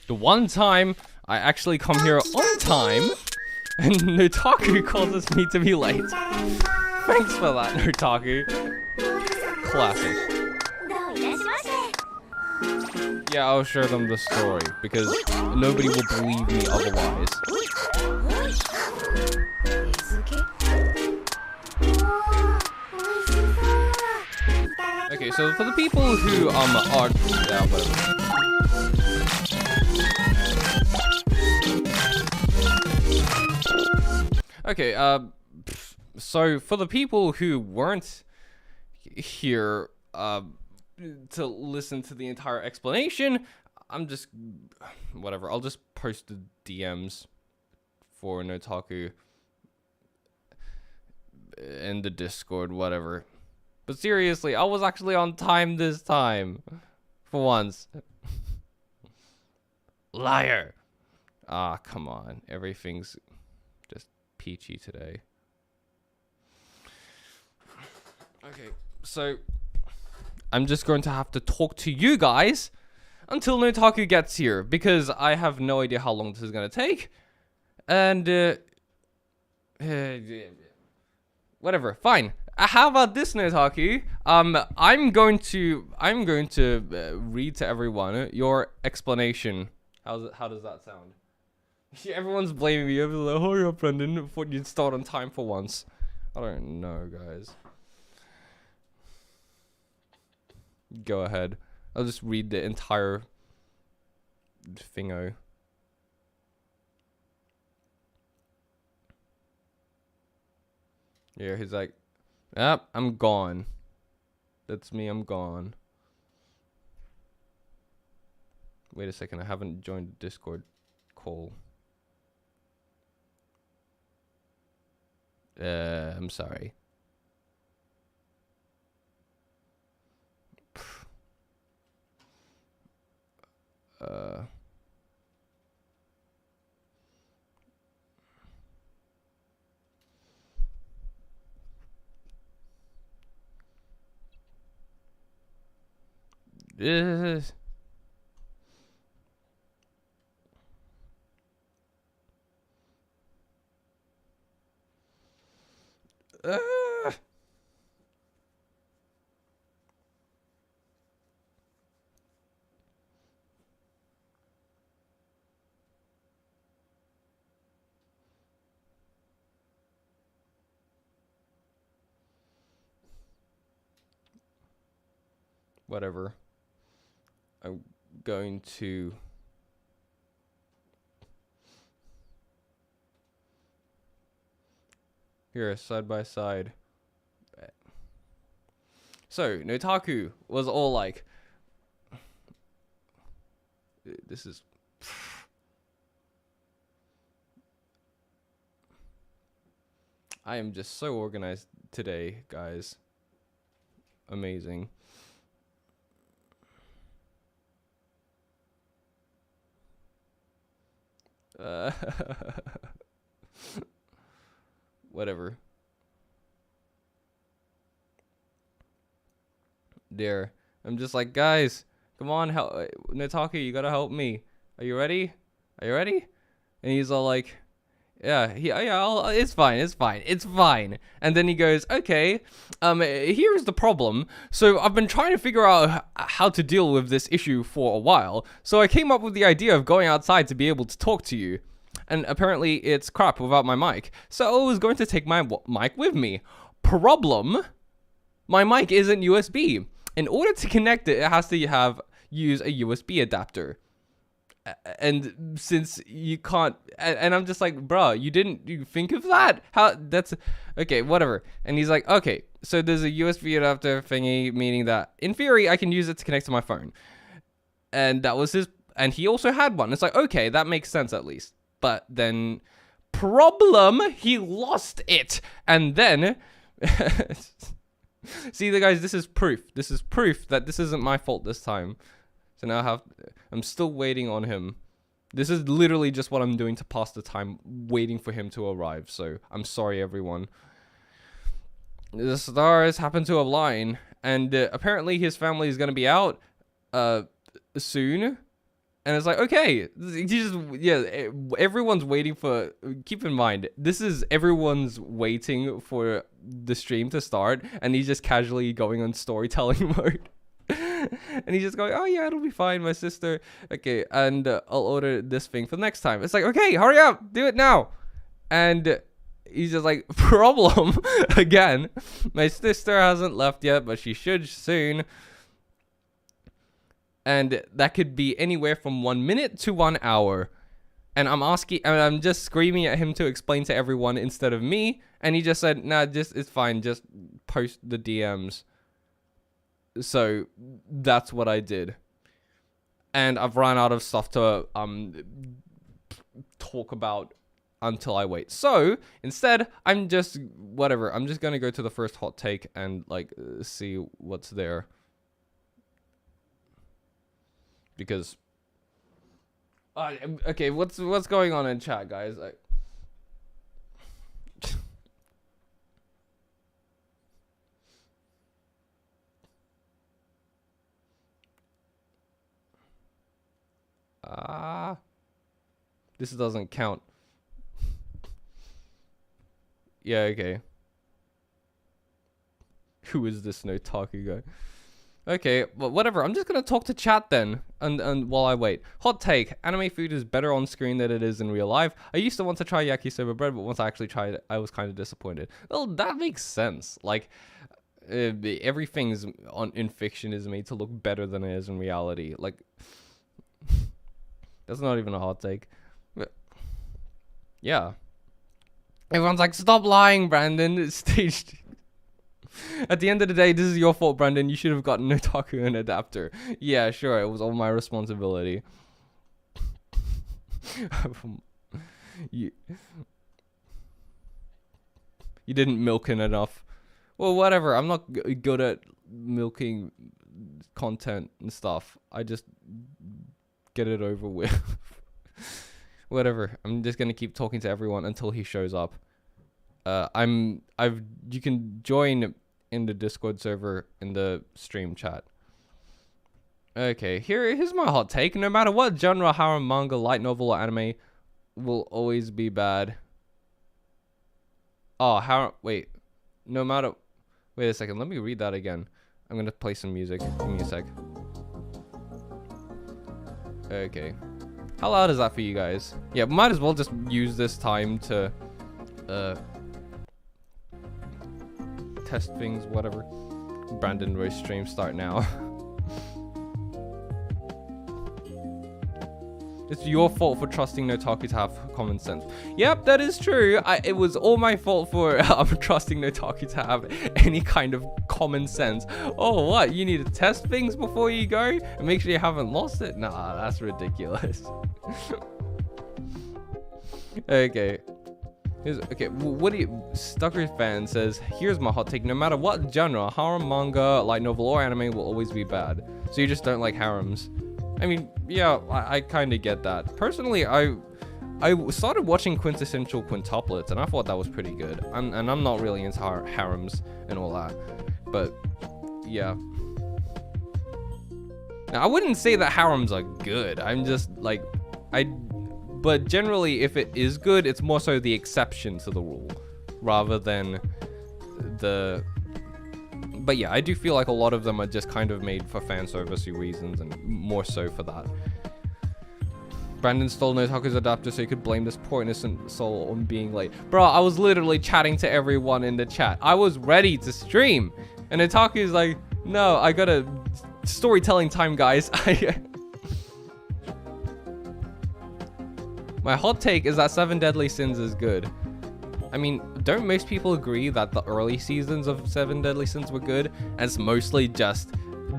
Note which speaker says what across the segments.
Speaker 1: The one time I actually come here on time, and Notaku causes me to be late. Thanks for that, Notaku. Classic. Yeah, I'll show them the story, because nobody will believe me otherwise. Okay, so for the people who are yeah, whatever. Okay, so for the people who weren't here to listen to the entire explanation, I'm just whatever. I'll just post the DMs for Notaku in the Discord, whatever. But seriously, I was actually on time this time. For once. Liar. Ah, come on. Everything's just peachy today. Okay, so I'm just going to have to talk to you guys until Notaku gets here, because I have no idea how long this is going to take. And, whatever, fine. How about this, Notaku? I'm going to read to everyone your explanation. How does that sound? Everyone's blaming me. Everyone's like, hurry up, Brendan. I thought you'd start on time for once. I don't know, guys. Go ahead. I'll just read the entire thingo. Yeah, he's like, yep, I'm gone. That's me, I'm gone. Wait a second, I haven't joined the Discord call. I'm sorry. This. Whatever. I'm going to here, side by side. So Notaku was all like, this is I am just so organized today, guys. Amazing. Whatever. There. I'm just like, guys, come on, help. Notaku, you gotta help me. Are you ready? Are you ready? And he's all like, yeah, it's fine. And then he goes, okay, here's the problem. So I've been trying to figure out how to deal with this issue for a while. So I came up with the idea of going outside to be able to talk to you. And apparently it's crap without my mic. So I was going to take my mic with me. Problem, my mic isn't USB. In order to connect it, it has to use a USB adapter. And since you can't, and I'm just like, bruh, you think of that? How, that's, okay, whatever. And he's like, okay, so there's a USB adapter thingy, meaning that in theory, I can use it to connect to my phone. And that was and he also had one. It's like, okay, that makes sense at least. But then, problem, he lost it. And then, see, the guys, this is proof. This is proof that this isn't my fault this time. So now I'm still waiting on him. This is literally just what I'm doing to pass the time, waiting for him to arrive. So I'm sorry, everyone. The stars happen to align, and apparently his family is going to be out soon. And it's like, okay, you just, yeah, everyone's waiting for, keep in mind, everyone's waiting for the stream to start, and he's just casually going on storytelling mode. And he's just going, oh yeah, it'll be fine, my sister. Okay, and I'll order this thing for next time. It's like, okay, hurry up, do it now. And he's just like, problem again. My sister hasn't left yet, but she should soon. And that could be anywhere from 1 minute to 1 hour. And I'm just screaming at him to explain to everyone instead of me. And he just said, nah, it's fine. Just post the DMs. So that's what I did. And I've run out of stuff to talk about until I wait. So instead, I'm just going to go to the first hot take and like see what's there. Because okay, what's going on in chat, guys? This doesn't count. Yeah, okay. Who is this Notaku guy? Okay, well, whatever. I'm just gonna talk to chat then, and while I wait. Hot take: anime food is better on screen than it is in real life. I used to want to try yakisoba bread, but once I actually tried it, I was kind of disappointed. Well, that makes sense. Like, everything's in fiction is made to look better than it is in reality. Like, that's not even a hot take. But, yeah. Everyone's like, stop lying, Brandon. It's staged. At the end of the day, this is your fault, Brandon. You should have gotten Notaku an adapter. Yeah, sure. It was all my responsibility. you didn't milk it enough. Well, whatever. I'm not good at milking content and stuff. I just get it over with. Whatever. I'm just gonna keep talking to everyone until he shows up. You can join in the Discord server in the stream chat. Okay, here's my hot take. No matter what genre, harem, manga, light novel, or anime will always be bad. Oh, wait. No matter... Wait a second, let me read that again. I'm gonna play some music. Give me a sec. Okay. How loud is that for you guys? Yeah, might as well just use this time to... test things, whatever. Brandon Royce stream start now. It's your fault for trusting Notaku to have common sense. Yep, that is true. It was all my fault for trusting Notaku to have any kind of common sense. Oh, what? You need to test things before you go and make sure you haven't lost it? Nah, that's ridiculous. Okay. Okay, what do you... Stucker fan says, here's my hot take. No matter what genre, harem, manga, light novel, or anime will always be bad. So you just don't like harems. I mean, yeah, I kind of get that. Personally, I started watching Quintessential Quintuplets, and I thought that was pretty good. And I'm not really into harems and all that. But, yeah. Now, I wouldn't say that harems are good. I'm just, like... But generally, if it is good, it's more so the exception to the rule, rather than the... But yeah, I do feel like a lot of them are just kind of made for fan service-y reasons, and more so for that. Brandon stole Notaku's adapter so he could blame this poor innocent soul on being late. Bro, I was literally chatting to everyone in the chat. I was ready to stream. And Notaku's like, no, I got a storytelling time, guys. My hot take is that 7 Deadly Sins is good. I mean, don't most people agree that the early seasons of 7 Deadly Sins were good? And it's mostly just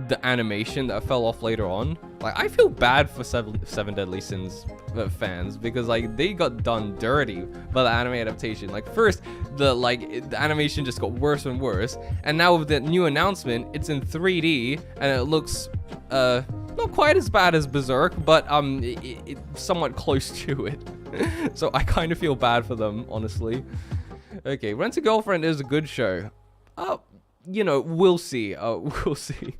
Speaker 1: the animation that fell off later on. Like, I feel bad for 7 Deadly Sins fans because, like, they got done dirty by the anime adaptation. Like, first, the animation just got worse and worse. And now with the new announcement, it's in 3D and it looks, not quite as bad as Berserk, but it's somewhat close to it. So I kind of feel bad for them, honestly. Okay, Rent a Girlfriend is a good show. You know, we'll see. We'll see.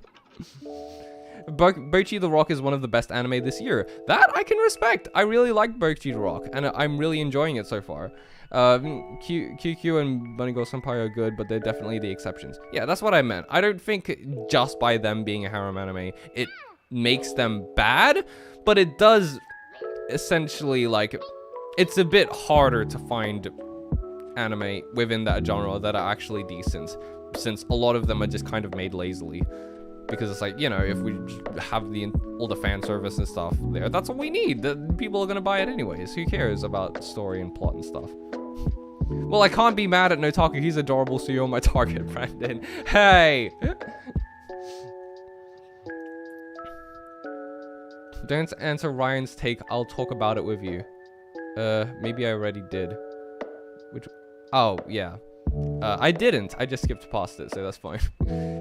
Speaker 1: Bochi the Rock is one of the best anime this year. That I can respect. I really like Bochi the Rock, and I'm really enjoying it so far. QQ and Bunny Girl Senpai are good, but they're definitely the exceptions. Yeah, that's what I meant. I don't think just by them being a harem anime, it makes them bad, but it does essentially, like, it's a bit harder to find anime within that genre that are actually decent, since a lot of them are just kind of made lazily. Because it's like, you know, if we have all the fan service and stuff there, that's what we need. People are gonna buy it anyways. Who cares about story and plot and stuff? Well, I can't be mad at Notaku. He's adorable, so you're my target, Brandon. Hey! Don't answer Ryan's take. I'll talk about it with you. Maybe I already did. Oh, yeah. I didn't. I just skipped past it, so that's fine.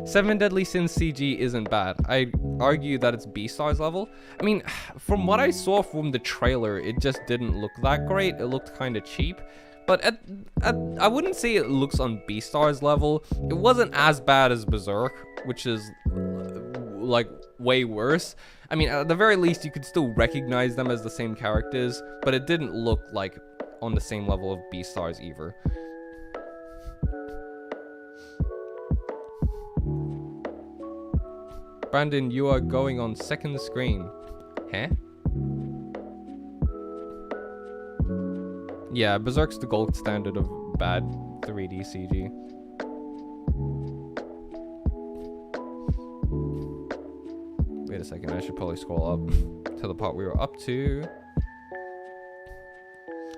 Speaker 1: 7 Deadly Sins CG isn't bad. I argue that it's B-Stars level. I mean, from what I saw from the trailer, it just didn't look that great. It looked kind of cheap. But I wouldn't say it looks on B-Stars level. It wasn't as bad as Berserk, which is, like, way worse. I mean, at the very least, you could still recognize them as the same characters, but it didn't look, like, on the same level of B-Stars either. Brandon, you are going on second screen. Huh? Yeah, Berserk's the gold standard of bad 3D CG. Wait a second, I should probably scroll up to the part we were up to.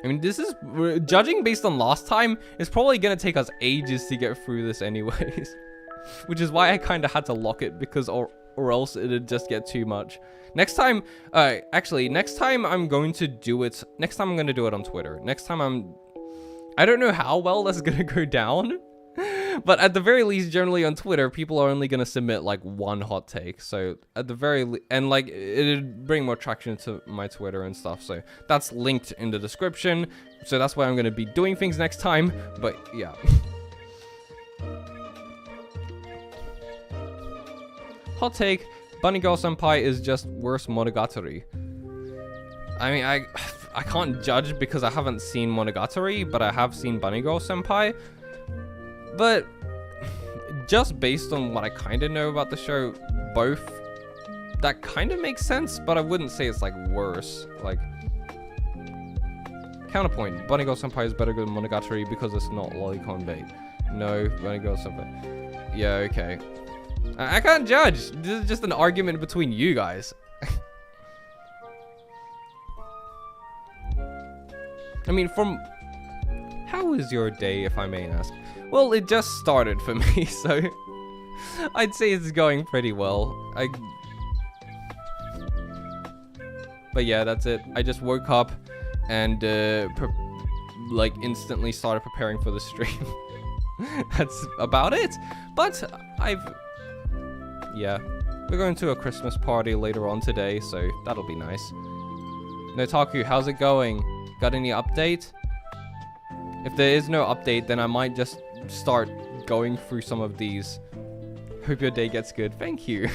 Speaker 1: I mean, this is, judging based on last time, it's probably gonna take us ages to get through this anyways. Which is why I kind of had to lock it, because or else it'd just get too much. Next time, actually, next time I'm going to do it, on Twitter. I don't know how well that's gonna go down, but at the very least, generally on Twitter, people are only gonna submit like one hot take. So at the very and like it'd bring more traction to my Twitter and stuff. So that's linked in the description. So that's why I'm gonna be doing things next time. But yeah. Hot take, Bunny Girl Senpai is just worse Monogatari. I mean, I can't judge because I haven't seen Monogatari, but I have seen Bunny Girl Senpai. But just based on what I kind of know about the show, both, that kind of makes sense, but I wouldn't say it's like worse. Like, counterpoint, Bunny Girl Senpai is better than Monogatari because it's not lolicon bait. No, Bunny Girl Senpai. Yeah, okay. I can't judge. This is just an argument between you guys. I mean, how was your day, if I may ask? Well, it just started for me, so I'd say it's going pretty well. But yeah, that's it. I just woke up and like instantly started preparing for the stream. That's about it. But yeah, we're going to a Christmas party later on today, so that'll be nice. Notaku, how's it going? Got any update? If there is no update, then I might just start going through some of these. Hope your day gets good. Thank you.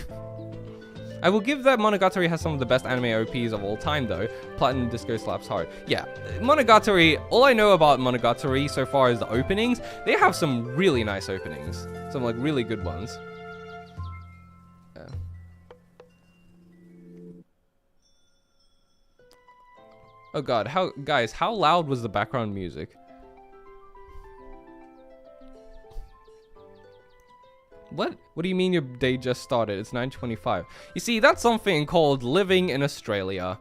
Speaker 1: I will give that Monogatari has some of the best anime OPs of all time, though. Platinum Disco slaps hard. Yeah, Monogatari, all I know about Monogatari so far is the openings. They have some really nice openings. Some, like, really good ones. Oh god, guys, how loud was the background music? What do you mean your day just started? It's 9:25. You see, that's something called living in Australia.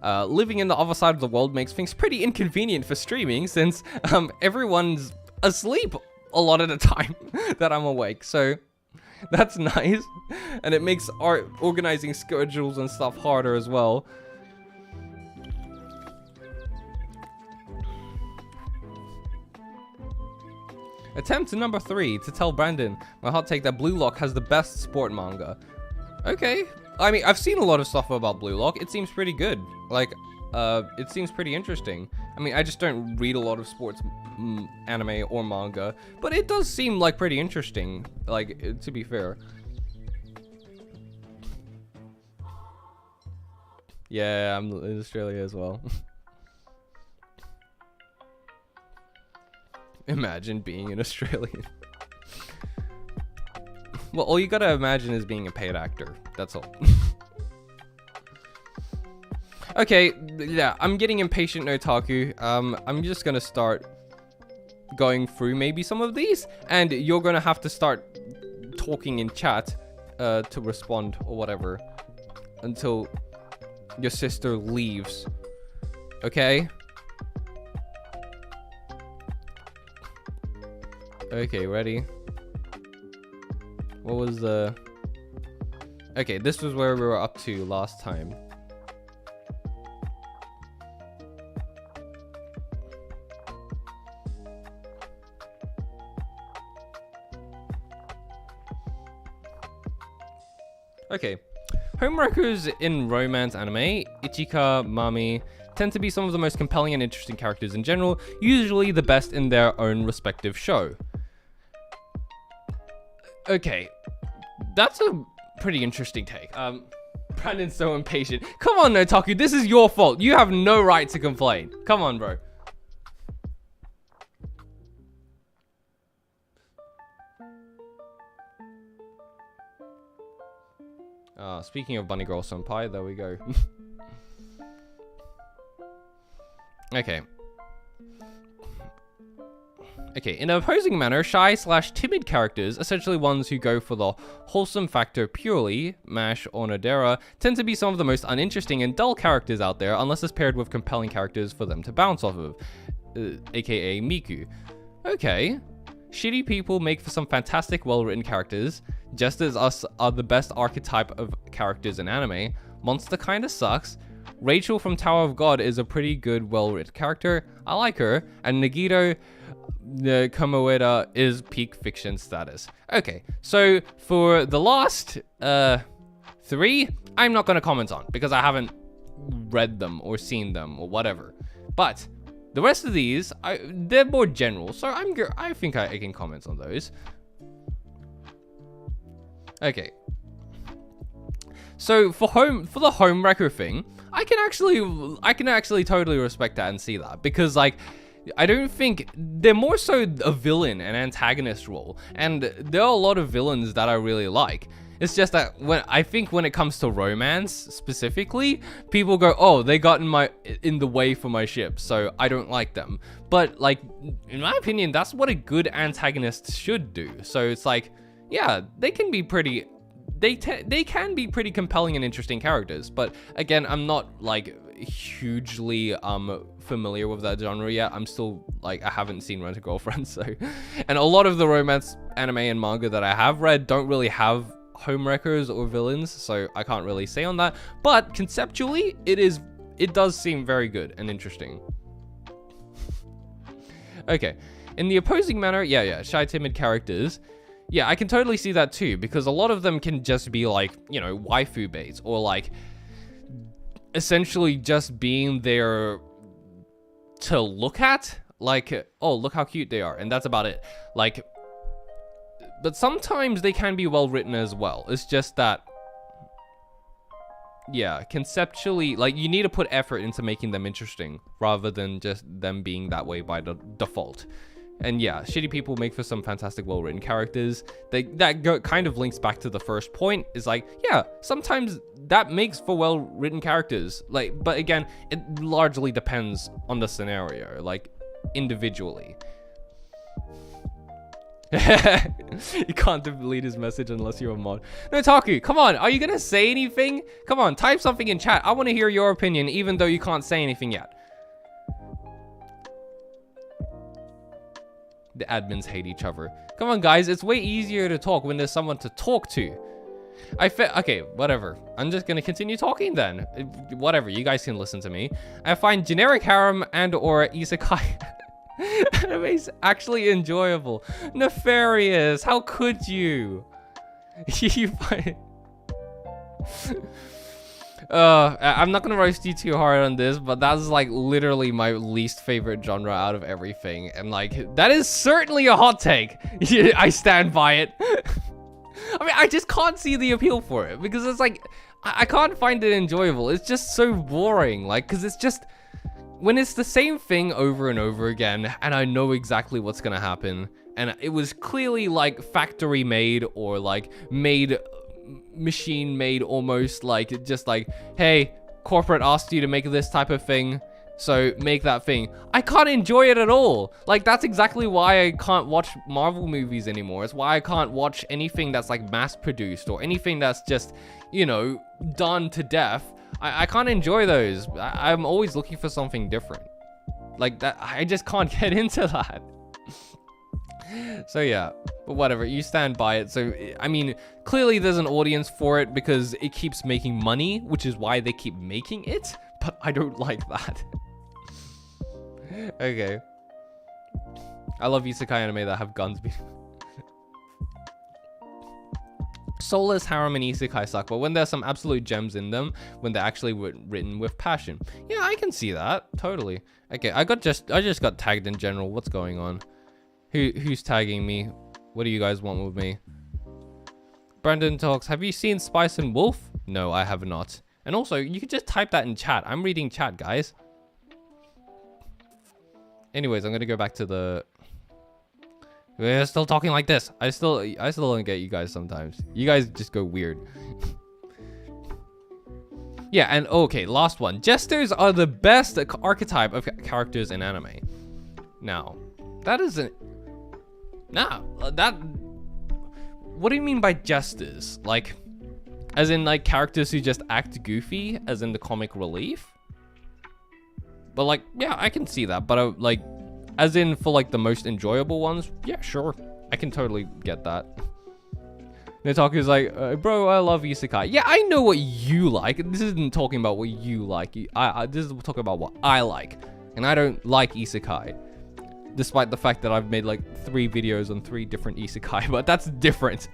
Speaker 1: Living in the other side of the world makes things pretty inconvenient for streaming since everyone's asleep a lot of the time that I'm awake. So that's nice. And it makes organizing schedules and stuff harder as well. Attempt number 3 to tell Brandon my hot take that Blue Lock has the best sport manga. Okay. I mean, I've seen a lot of stuff about Blue Lock. It seems pretty good. Like, it seems pretty interesting. I mean, I just don't read a lot of sports anime or manga, but it does seem like pretty interesting, like, to be fair. Yeah, I'm in Australia as well. Imagine being an Australian. Well, all you gotta imagine is being a paid actor. That's all. Okay, yeah, I'm getting impatient, Otaku. I'm just gonna start going through maybe some of these, and you're gonna have to start talking in chat to respond or whatever until your sister leaves. Okay? Okay, ready? What was the... Okay, this was where we were up to last time. Okay. Homewreckers in romance anime, Ichika, Mami, tend to be some of the most compelling and interesting characters in general, usually the best in their own respective show. Okay, that's a pretty interesting take. Brandon's so impatient. Come on, Notaku, this is your fault. You have no right to complain. Come on, bro. Speaking of Bunny Girl Senpai, there we go. Okay. Okay, in an opposing manner, shy/timid characters, essentially ones who go for the wholesome factor purely, MASH or Nodera, tend to be some of the most uninteresting and dull characters out there unless it's paired with compelling characters for them to bounce off of, aka Miku. Okay. Shitty people make for some fantastic, well-written characters, just as us are the best archetype of characters in anime. Monster kinda sucks. Rachel from Tower of God is a pretty good, well-written character. I like her. And Nagito Kamoeda is peak fiction status. Okay, so for the last 3, I'm not going to comment on because I haven't read them or seen them or whatever. But the rest of these, they're more general, so I think I can comment on those. Okay. So for the homewrecker thing, I can actually totally respect that and see that, because like I don't think they're more so a villain and antagonist role, and there are a lot of villains that I really like. It's just that when it comes to romance specifically, people go, oh, they got in the way for my ship, so I don't like them. But like, in my opinion, that's what a good antagonist should do. So it's like, yeah, they can be pretty compelling and interesting characters. But again, I'm not like hugely familiar with that genre yet. I'm still like, I haven't seen Rent a Girlfriend, so, and a lot of the romance anime and manga that I have read don't really have homewreckers or villains, so I can't really say on that. But conceptually, it does seem very good and interesting. Okay, in the opposing manner, yeah, shy, timid characters. Yeah, I can totally see that too, because a lot of them can just be like, you know, waifu baits, or like essentially just being there to look at, like, oh, look how cute they are, and that's about it. Like, but sometimes they can be well written as well. It's just that, yeah, conceptually, like, you need to put effort into making them interesting rather than just them being that way by the default. And yeah, shitty people make for some fantastic, well-written characters. Kind of links back to the first point. Is like, yeah, sometimes that makes for well-written characters. Like, but again, it largely depends on the scenario, like individually. You can't delete his message unless you're a mod. No, Taku, come on. Are you gonna say anything? Come on, type something in chat. I want to hear your opinion, even though you can't say anything yet. The admins hate each other. Come on, guys. It's way easier to talk when there's someone to talk to. Okay, whatever. I'm just gonna continue talking then. Whatever. You guys can listen to me. I find generic harem and or isekai animes actually enjoyable. Nefarious. How could you? You find... I'm not gonna roast you too hard on this, but that's like literally my least favorite genre out of everything, and like that is certainly a hot take. I stand by it. I mean, I just can't see the appeal for it, because it's like, I can't find it enjoyable. It's just so boring. Like, because it's just, when it's the same thing over and over again, and I know exactly what's gonna happen, and it was clearly like factory made or like made, machine made almost, like just like, hey, corporate asked you to make this type of thing, so make that thing. I can't enjoy it at all. Like, that's exactly why I can't watch Marvel movies anymore. It's why I can't watch anything that's like mass produced or anything that's just, you know, done to death. I can't enjoy those. I'm always looking for something different. Like that, I just can't get into that. So yeah, but whatever, you stand by it. So, I mean, clearly there's an audience for it because it keeps making money, which is why they keep making it, but I don't like that. Okay. I love isekai anime that have guns. Soulless harem and isekai suck, but when there's some absolute gems in them, when they're actually written with passion. Yeah, I can see that, totally. Okay, I just got tagged in general. What's going on? Who's tagging me? What do you guys want with me? Brandon talks, have you seen Spice and Wolf? No, I have not. And also, you could just type that in chat. I'm reading chat, guys. Anyways, I'm gonna go back to the... We're still talking like this. I still don't get you guys sometimes. You guys just go weird. Yeah, and okay, last one. Jesters are the best archetype of characters in anime. Now, that isn't... Nah, that... What do you mean by jesters? Like, as in like characters who just act goofy, as in the comic relief? But like, yeah, I can see that. But like, as in for like the most enjoyable ones, yeah, sure. I can totally get that. Nitaku's like, bro, I love isekai. Yeah, I know what you like. This isn't talking about what you like. This is talking about what I like. And I don't like isekai. Despite the fact that I've made like 3 videos on 3 different isekai, but that's different.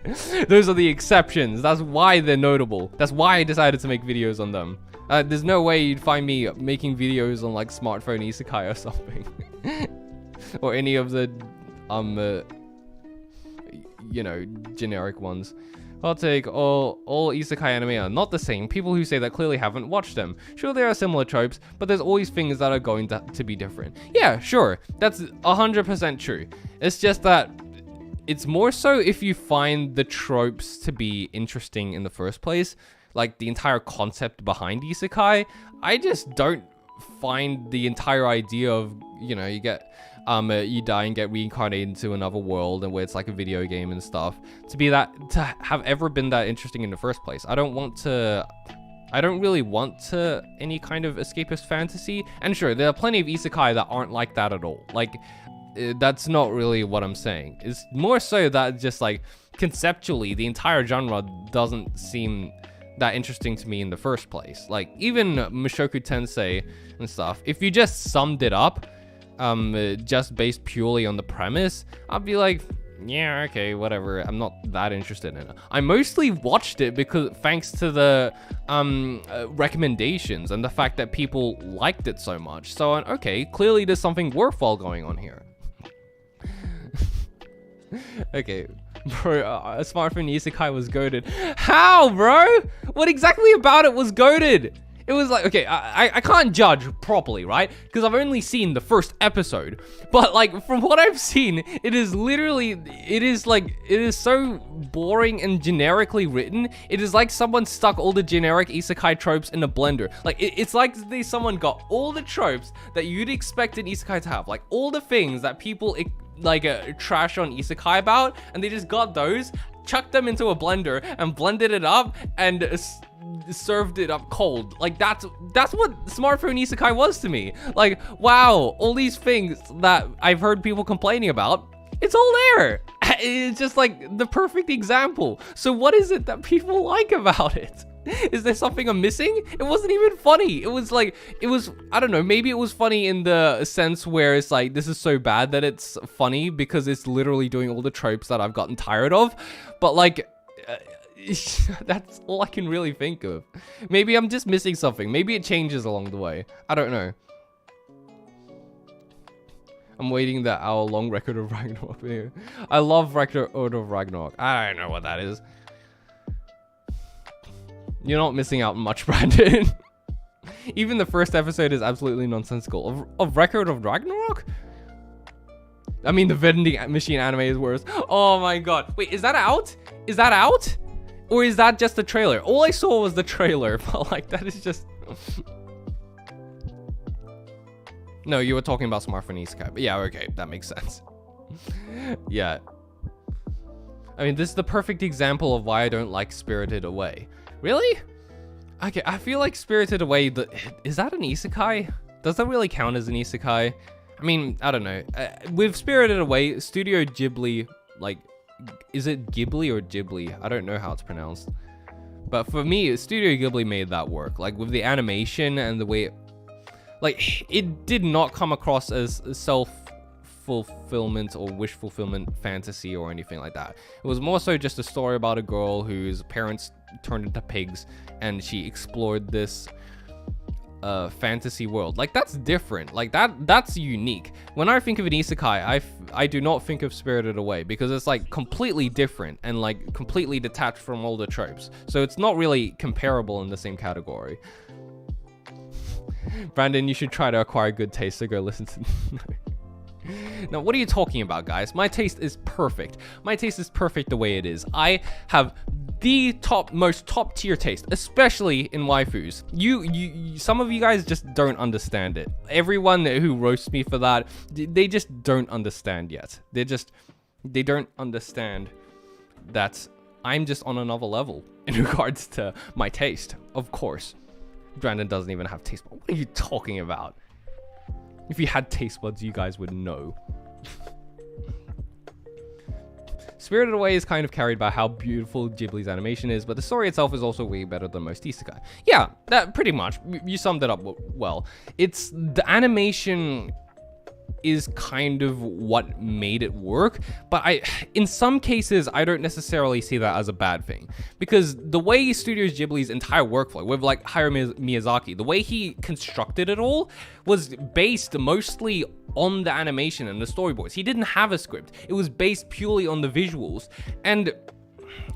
Speaker 1: Those are the exceptions. That's why they're notable. That's why I decided to make videos on them. There's no way you'd find me making videos on like smartphone isekai or something. Or any of the, you know, generic ones. I'll take all isekai anime are not the same. People who say that clearly haven't watched them. Sure, there are similar tropes, but there's always things that are going to be different. Yeah, sure. That's 100% true. It's just that it's more so if you find the tropes to be interesting in the first place. Like the entire concept behind isekai. I just don't find the entire idea of, you know, you get... you die and get reincarnated into another world and where it's like a video game and stuff to have ever been that interesting in the first place. I don't really want to any kind of escapist fantasy. And sure, there are plenty of isekai that aren't like that at all. Like, that's not really what I'm saying. It's more so that just like conceptually the entire genre doesn't seem that interesting to me in the first place. Like even Mushoku Tensei and stuff, if you just summed it up just based purely on the premise, I'd be like, yeah, okay, whatever. I'm not that interested in it. I mostly watched it because thanks to the recommendations and the fact that people liked it so much. So, okay, clearly there's something worthwhile going on here. Okay, bro, a smartphone isekai was goated. How, bro? What exactly about it was goated? It was like, okay, I can't judge properly, right? Because I've only seen the first episode. But like, from what I've seen, it is literally, it is so boring and generically written. It is like someone stuck all the generic isekai tropes in a blender. Like, it's like someone got all the tropes that you'd expect an isekai to have. Like, all the things that people like trash on isekai about, and they just got those, chucked them into a blender, and blended it up, and served it up cold. Like that's what smartphone isekai was to me. Like, wow, all these things that I've heard people complaining about, it's all there. It's just like the perfect example. So what is it that people like about it? Is there something I'm missing? It wasn't even funny. It was like, I don't know, maybe it was funny in the sense where it's like, this is so bad that it's funny because it's literally doing all the tropes that I've gotten tired of. But like, that's all I can really think of. Maybe I'm just missing something. Maybe it changes along the way. I don't know. I'm waiting that hour-long Record of Ragnarok video. I love Record of Ragnarok. I don't know what that is. You're not missing out much, Brandon. Even the first episode is absolutely nonsensical. Of Record of Ragnarok? I mean, the vending machine anime is worse. Oh my god. Wait, is that out? Is that out? Or is that just the trailer? All I saw was the trailer, but like, that is just... No, you were talking about smartphone isekai, but yeah, okay, that makes sense. Yeah. I mean, this is the perfect example of why I don't like Spirited Away. Really? Okay, I feel like Spirited Away, is that an isekai? Does that really count as an isekai? I mean, I don't know. With Spirited Away, Studio Ghibli, like, is it Ghibli or Ghibli? I don't know how it's pronounced. But for me, Studio Ghibli made that work. Like, with the animation and the way it did not come across as self-fulfillment or wish fulfillment fantasy or anything like that. It was more so just a story about a girl whose parents turned into pigs and she explored this fantasy world. Like, that's different. Like, that's unique. When I think of an isekai, I do not think of Spirited Away because it's like completely different and like completely detached from all the tropes. So it's not really comparable in the same category. Brandon, you should try to acquire good taste, so go listen to... Now, what are you talking about, guys? My taste is perfect. My taste is perfect the way it is. I have the most top tier taste, especially in waifus. Some of you guys just don't understand it. Everyone who roasts me for that, they just don't understand yet. They don't understand that I'm just on another level in regards to my taste, of course. Brandon doesn't even have taste buds. What are you talking about? If you had taste buds, you guys would know. Spirited Away is kind of carried by how beautiful Ghibli's animation is, but the story itself is also way better than most isekai. Yeah, that pretty much. You summed it up well. It's the animation is kind of what made it work, but in some cases I don't necessarily see that as a bad thing, because the way Studio Ghibli's entire workflow with like Hayao Miyazaki, the way he constructed it all was based mostly on the animation and the storyboards. He didn't have a script. It was based purely on the visuals, and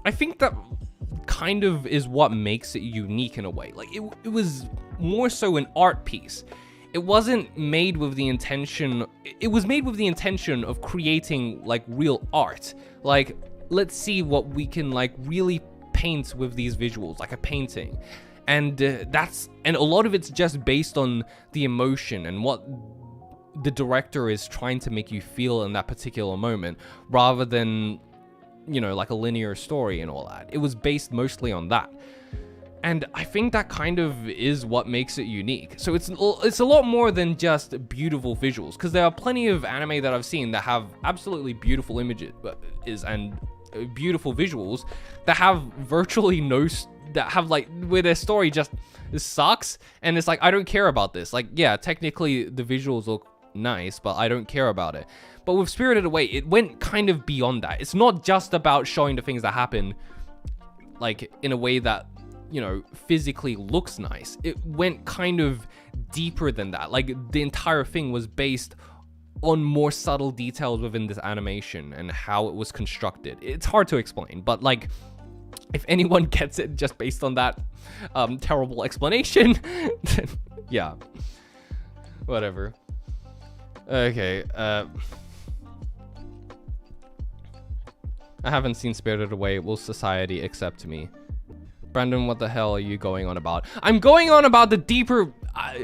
Speaker 1: I think that kind of is what makes it unique in a way. Like, it was more so an art piece. It wasn't made with the intention, it was made with the intention of creating like real art. Like, let's see what we can like really paint with these visuals, like a painting. And and a lot of it's just based on the emotion and what the director is trying to make you feel in that particular moment, rather than, you know, like a linear story and all that. It was based mostly on that. And I think that kind of is what makes it unique. So it's a lot more than just beautiful visuals, because there are plenty of anime that I've seen that have absolutely beautiful images and beautiful visuals that have virtually that have like, where their story just sucks, and it's like, I don't care about this. Like, yeah, technically the visuals look nice, but I don't care about it. But with Spirited Away, it went kind of beyond that. It's not just about showing the things that happen like in a way that, you know, physically looks nice. It went kind of deeper than that. Like, the entire thing was based on more subtle details within this animation and how it was constructed. It's hard to explain, but like, if anyone gets it just based on that terrible explanation, then yeah, whatever. Okay, I haven't seen Spirited Away. Will society accept me? Brandon, what the hell are you going on about? I'm going on about the deeper...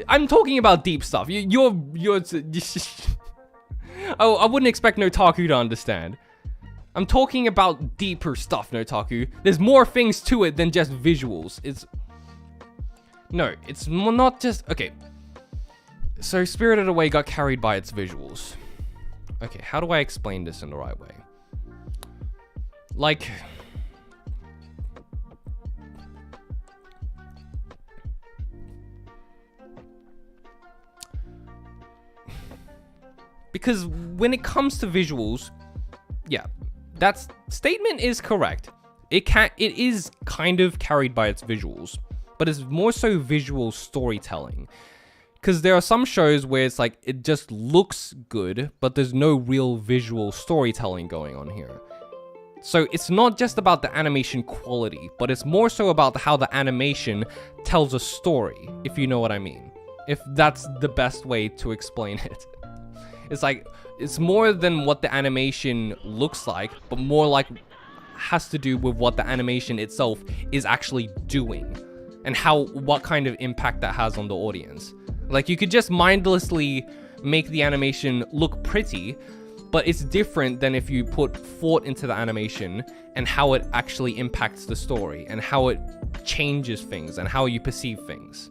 Speaker 1: I'm talking about deep stuff. You're oh, I wouldn't expect Notaku to understand. I'm talking about deeper stuff, Notaku. There's more things to it than just visuals. No, it's not just... Okay. So Spirited Away got carried by its visuals. Okay, how do I explain this in the right way? Like... Because when it comes to visuals, yeah, that statement is correct. It is kind of carried by its visuals, but it's more so visual storytelling. Because there are some shows where it's like, it just looks good, but there's no real visual storytelling going on here. So it's not just about the animation quality, but it's more so about how the animation tells a story, if you know what I mean. If that's the best way to explain it. It's like, it's more than what the animation looks like, but more like has to do with what the animation itself is actually doing and what kind of impact that has on the audience. Like, you could just mindlessly make the animation look pretty, but it's different than if you put thought into the animation and how it actually impacts the story and how it changes things and how you perceive things.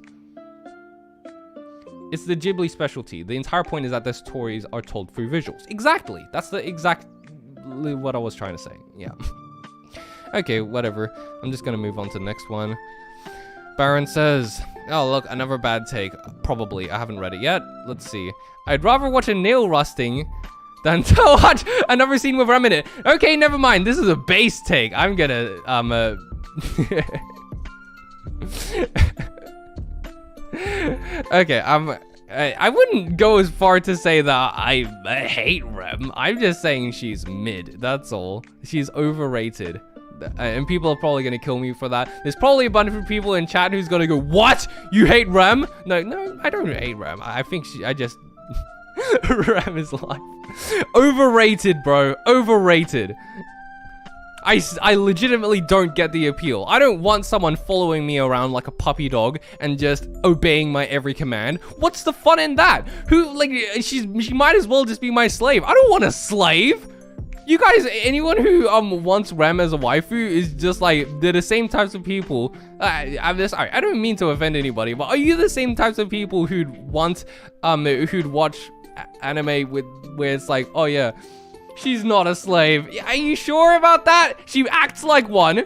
Speaker 1: It's the Ghibli specialty. The entire point is that their stories are told through visuals. Exactly. That's the exactly what I was trying to say. Yeah. Okay, whatever. I'm just gonna move on to the next one. Baron says, oh, look, another bad take. Probably. I haven't read it yet. Let's see. I'd rather watch a nail rusting than to watch another scene with Rem in it. Okay, never mind. This is a base take. I'm gonna, okay, I wouldn't go as far to say that I hate Rem. I'm just saying she's mid. That's all. She's overrated. And people are probably going to kill me for that. There's probably a bunch of people in chat who's going to go, what? You hate Rem? No, I don't hate Rem. I think I just... Rem is life. Overrated, bro. Overrated. I legitimately don't get the appeal. I don't want someone following me around like a puppy dog and just obeying my every command. What's the fun in that? She might as well just be my slave. I don't want a slave. You guys, anyone who wants Rem as a waifu is just like, they're the same types of people. I'm sorry, I don't mean to offend anybody, but are you the same types of people who'd watch anime where it's like, oh yeah, she's not a slave. Are you sure about that? She acts like one.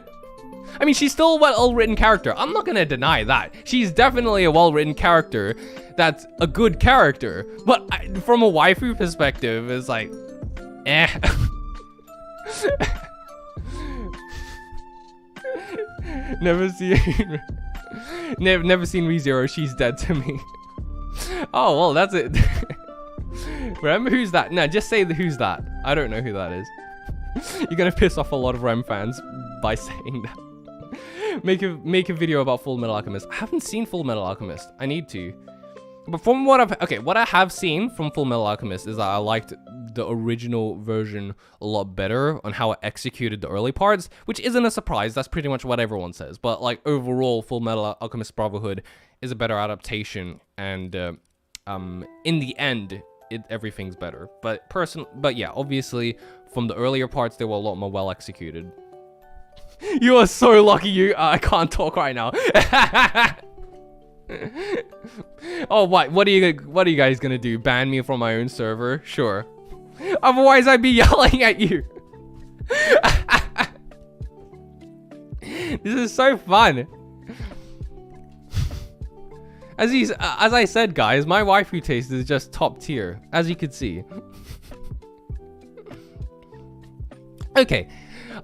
Speaker 1: I mean, she's still a well-written character. I'm not gonna deny that. She's definitely a well-written character. That's a good character. But from a waifu perspective, it's like, eh. Never seen ReZero. She's dead to me. Oh well, that's it. Rem, who's that? No, just say who's that. I don't know who that is. You're gonna piss off a lot of Rem fans by saying that. Make a video about Full Metal Alchemist. I haven't seen Full Metal Alchemist. I need to. But from what I have seen from Full Metal Alchemist is that I liked the original version a lot better on how it executed the early parts, which isn't a surprise. That's pretty much what everyone says. But like overall, Full Metal Alchemist Brotherhood is a better adaptation, and in the end, everything's better. But yeah, obviously from the earlier parts, they were a lot more well executed. You are so lucky. I can't talk right now. Oh, what are you guys gonna do? Ban me from my own server? Sure. Otherwise, I'd be yelling at you. This is so fun. As I said, guys, my waifu taste is just top tier, as you could see. Okay,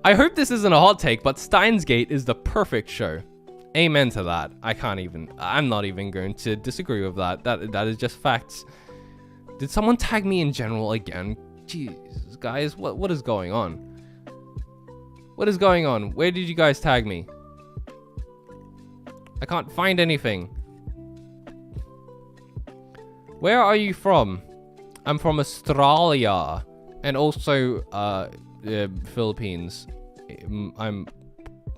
Speaker 1: I hope this isn't a hot take, but Steins Gate is the perfect show. Amen to that. I'm not even going to disagree with that. That is just facts. Did someone tag me in general again? Jesus, guys, what is going on? What is going on? Where did you guys tag me? I can't find anything. Where are you from? I'm from Australia and also Philippines. I'm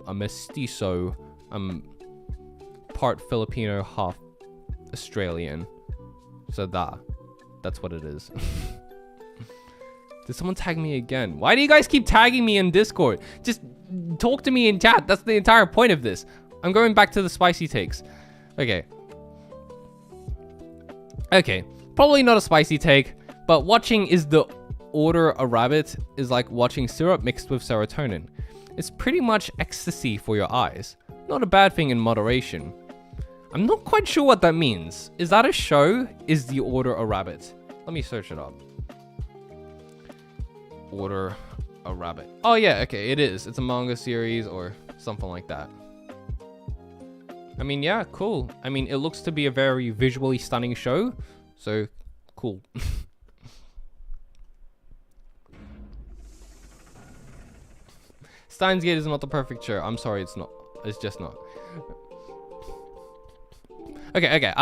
Speaker 1: a mestizo. I'm part Filipino, half Australian. So that's what it is. Did someone tag me again? Why do you guys keep tagging me in Discord? Just talk to me in chat. That's the entire point of this. I'm going back to the spicy takes. Okay. Okay. Probably not a spicy take, but watching Is the Order a Rabbit is like watching syrup mixed with serotonin. It's pretty much ecstasy for your eyes. Not a bad thing in moderation. I'm not quite sure what that means. Is that a show? Is the Order a Rabbit? Let me search it up. Order a Rabbit. Oh yeah, okay, it is. It's a manga series or something like that. I mean, yeah, cool. I mean, it looks to be a very visually stunning show, so cool. Steins Gate is not the perfect show. I'm sorry, it's not. It's just not. Okay.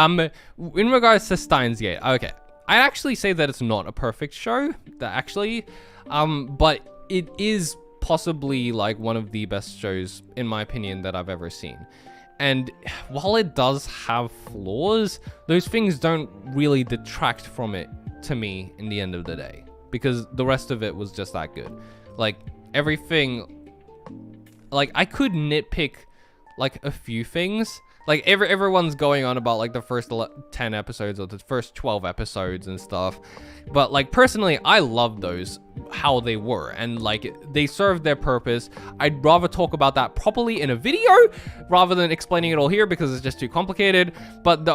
Speaker 1: In regards to Steins Gate, okay, I actually say that it's not a perfect show. But it is possibly like one of the best shows, in my opinion, that I've ever seen. And while it does have flaws, those things don't really detract from it to me in the end of the day, because the rest of it was just that good. Like everything, like I could nitpick like a few things. Like everyone's going on about like the first 10 episodes or the first 12 episodes and stuff. But like personally, I love those, how they were, and like they served their purpose. I'd rather talk about that properly in a video rather than explaining it all here because it's just too complicated. But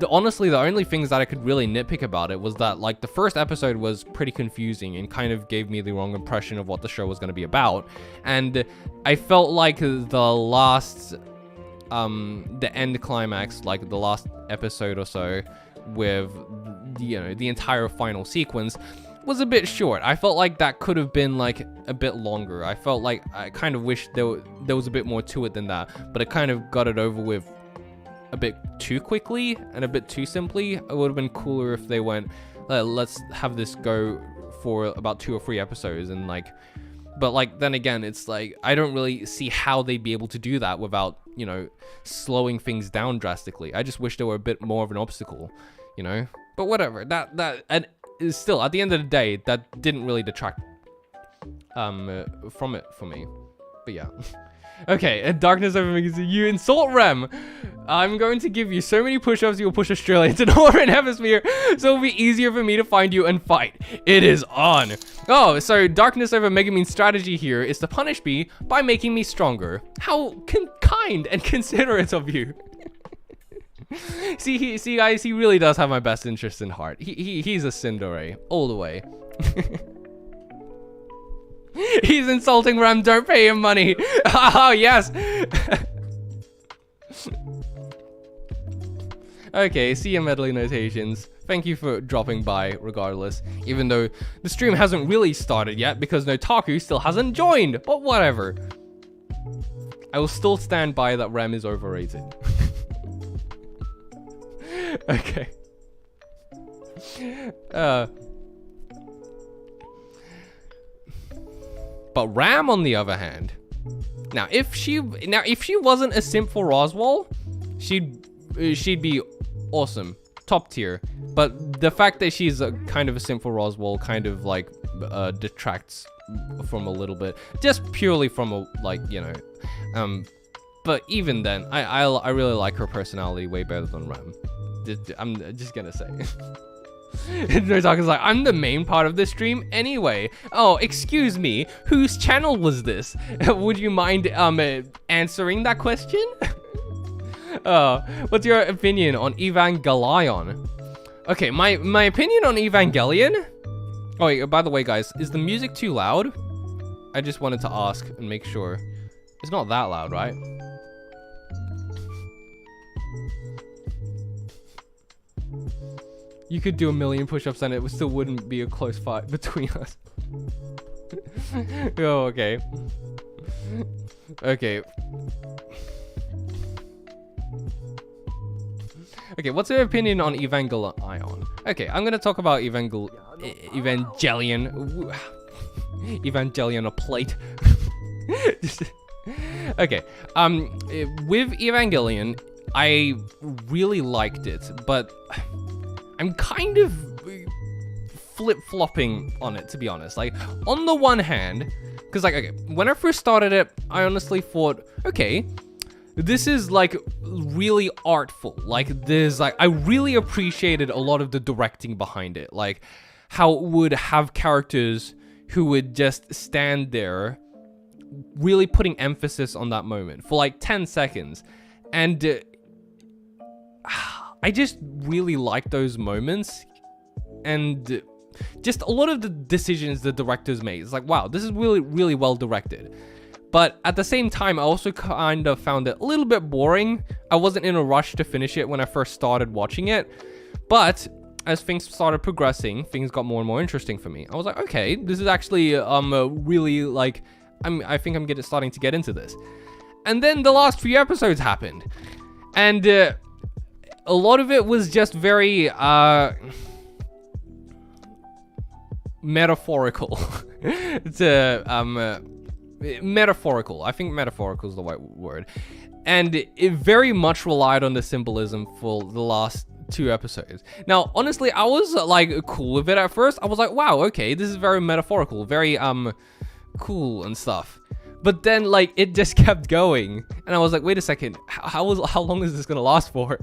Speaker 1: honestly, the only things that I could really nitpick about it was that like the first episode was pretty confusing and kind of gave me the wrong impression of what the show was going to be about. And I felt like the last... the end climax, like the last episode or so, with the entire final sequence, was a bit short. I felt like that could have been like a bit longer. I felt like I kind of wish there was a bit more to it than that, but it kind of got it over with a bit too quickly and a bit too simply. It would have been cooler if they went, let's have this go for about 2 or 3 episodes, and like, but like then again, it's like I don't really see how they'd be able to do that without slowing things down drastically. I just wish there were a bit more of an obstacle, but whatever. That and still, at the end of the day, that didn't really detract from it for me. But yeah. Okay, and Darkness Over Me, you insult Rem. I'm going to give you so many push-ups you'll push Australia to the Northern Hemisphere, so it'll be easier for me to find you and fight. It is on. Oh, so Darkness Over Megumin's strategy here is to punish me by making me stronger. How kind and considerate of you. See guys, he really does have my best interest in heart. He's a tsundere all the way. He's insulting Ram, don't pay him money. Oh, yes. Okay, see your medley notations. Thank you for dropping by regardless, even though the stream hasn't really started yet because Notaku still hasn't joined, but whatever. I will still stand by that Rem is overrated. Okay. But Ram, on the other hand, now if she wasn't a simp for Roswell, she'd be awesome, top tier. But the fact that she's a kind of a simp for Roswell kind of like detracts from a little bit, just purely from a But even then, I really like her personality way better than Ram. I'm just gonna say. Notaku's like, I'm the main part of this stream anyway. Oh, excuse me, whose channel was this? Would you mind answering that question? What's your opinion on Evangelion? Okay, my opinion on Evangelion. Oh wait, by the way guys, is the music too loud? I just wanted to ask and make sure. It's not that loud, right? You could do 1,000,000 push-ups and it still wouldn't be a close fight between us. Oh, okay. Okay. Okay, what's your opinion on Evangelion? Okay, I'm gonna talk about Evangelion. Evangelion a plate. Okay, with Evangelion, I really liked it, but I'm kind of flip-flopping on it, to be honest. Like, on the one hand, because like, okay, when I first started it, I honestly thought, okay, this is like really artful. Like, there's like, I really appreciated a lot of the directing behind it. Like, how it would have characters who would just stand there, really putting emphasis on that moment for like 10 seconds. And I just really like those moments, and just a lot of the decisions the directors made. It's like, wow, this is really, really well directed. But at the same time, I also kind of found it a little bit boring. I wasn't in a rush to finish it when I first started watching it. But as things started progressing, things got more and more interesting for me. I was like, okay, this is actually really like I think I'm starting to get into this. And then the last few episodes happened, and a lot of it was just very metaphorical. It's metaphorical. I think metaphorical is the right word. And it very much relied on the symbolism for the last 2 episodes. Now, honestly, I was like cool with it at first. I was like, wow, okay, this is very metaphorical, very cool and stuff. But then like it just kept going, and I was like, wait a second, how long is this gonna last for?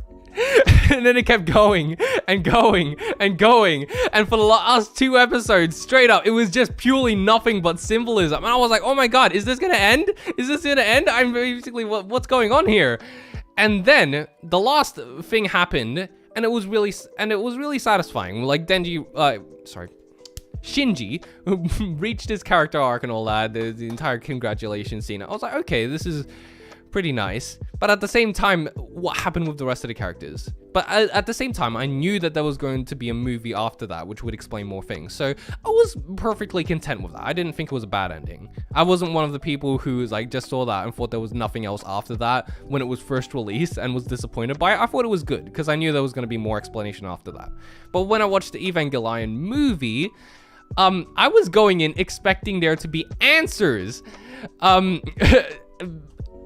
Speaker 1: And then it kept going and going and going, and for the last 2 episodes straight up, it was just purely nothing but symbolism. And I was like, oh my god, is this gonna end? Is this gonna end? I'm basically, what's going on here? And then the last thing happened, and it was really satisfying. Like Shinji reached his character arc and all that, the entire congratulations scene. I was like, okay, this is pretty nice. But at the same time, what happened with the rest of the characters? But at the same time, I knew that there was going to be a movie after that, which would explain more things. So I was perfectly content with that. I didn't think it was a bad ending. I wasn't one of the people who was like just saw that and thought there was nothing else after that when it was first released and was disappointed by it. I thought it was good because I knew there was going to be more explanation after that. But when I watched the Evangelion movie, I was going in expecting there to be answers.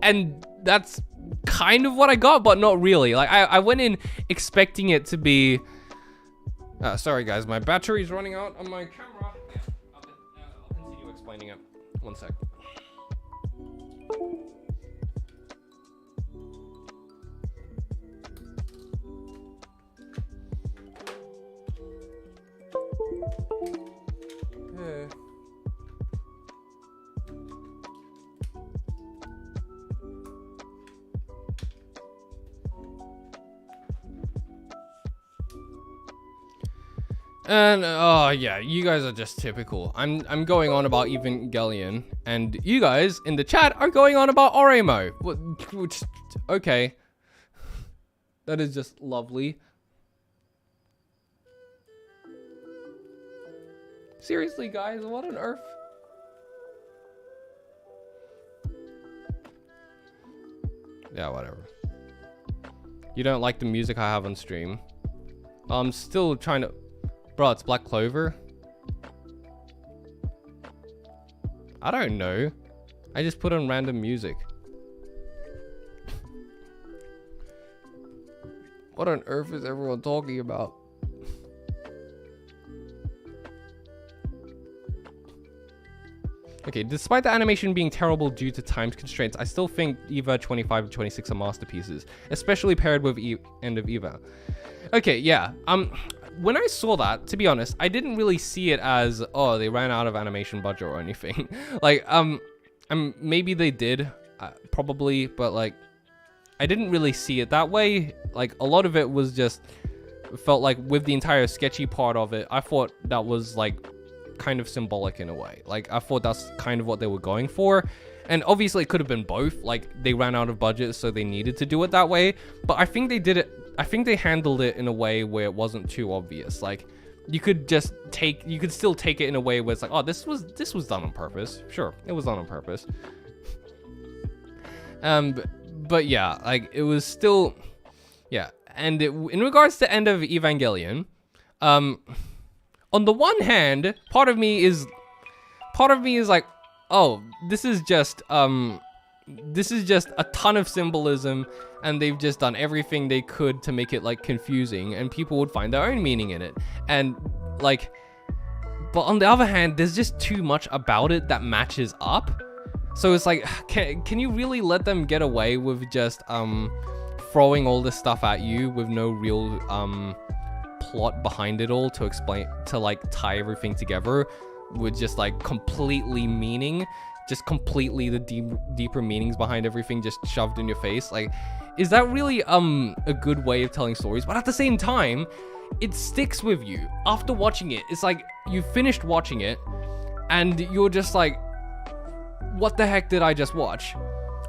Speaker 1: And that's kind of what I got, but not really. Like, I went in expecting it to be... sorry, guys. My battery's running out on my camera. Yeah, I'll continue explaining it. One sec. And oh yeah, you guys are just typical. I'm going on about Evangelion, and you guys in the chat are going on about Oremo. Which okay, that is just lovely. Seriously, guys, what on earth? Yeah, whatever. You don't like the music I have on stream? I'm still trying to... Bro, it's Black Clover. I don't know. I just put on random music. What on earth is everyone talking about? Okay, despite the animation being terrible due to time constraints, I still think EVA 25 and 26 are masterpieces, especially paired with End of EVA. Okay, yeah. When I saw that, to be honest, I didn't really see it as, oh, they ran out of animation budget or anything. Like, maybe they did, probably, but like, I didn't really see it that way. Like, a lot of it was just, felt like with the entire sketchy part of it, I thought that was like, kind of symbolic in a way. Like, I thought that's kind of what they were going for. And obviously it could have been both. Like, they ran out of budget, so they needed to do it that way. But I think they did it, I think they handled it in a way where it wasn't too obvious. Like, you could still take it in a way where it's like, oh, this was done on purpose. Sure, it was done on purpose. But yeah, like, it was still, yeah. And in regards to End of Evangelion, on the one hand, part of me is like, oh, this is just a ton of symbolism, and they've just done everything they could to make it like confusing, and people would find their own meaning in it. And like, but on the other hand, there's just too much about it that matches up. So it's like, can you really let them get away with just throwing all this stuff at you with no real plot behind it all to like tie everything together with just like completely the deeper meanings behind everything just shoved in your face? Like, is that really a good way of telling stories? But at the same time, it sticks with you after watching it. It's like you finished watching it and you're just like, what the heck did I just watch?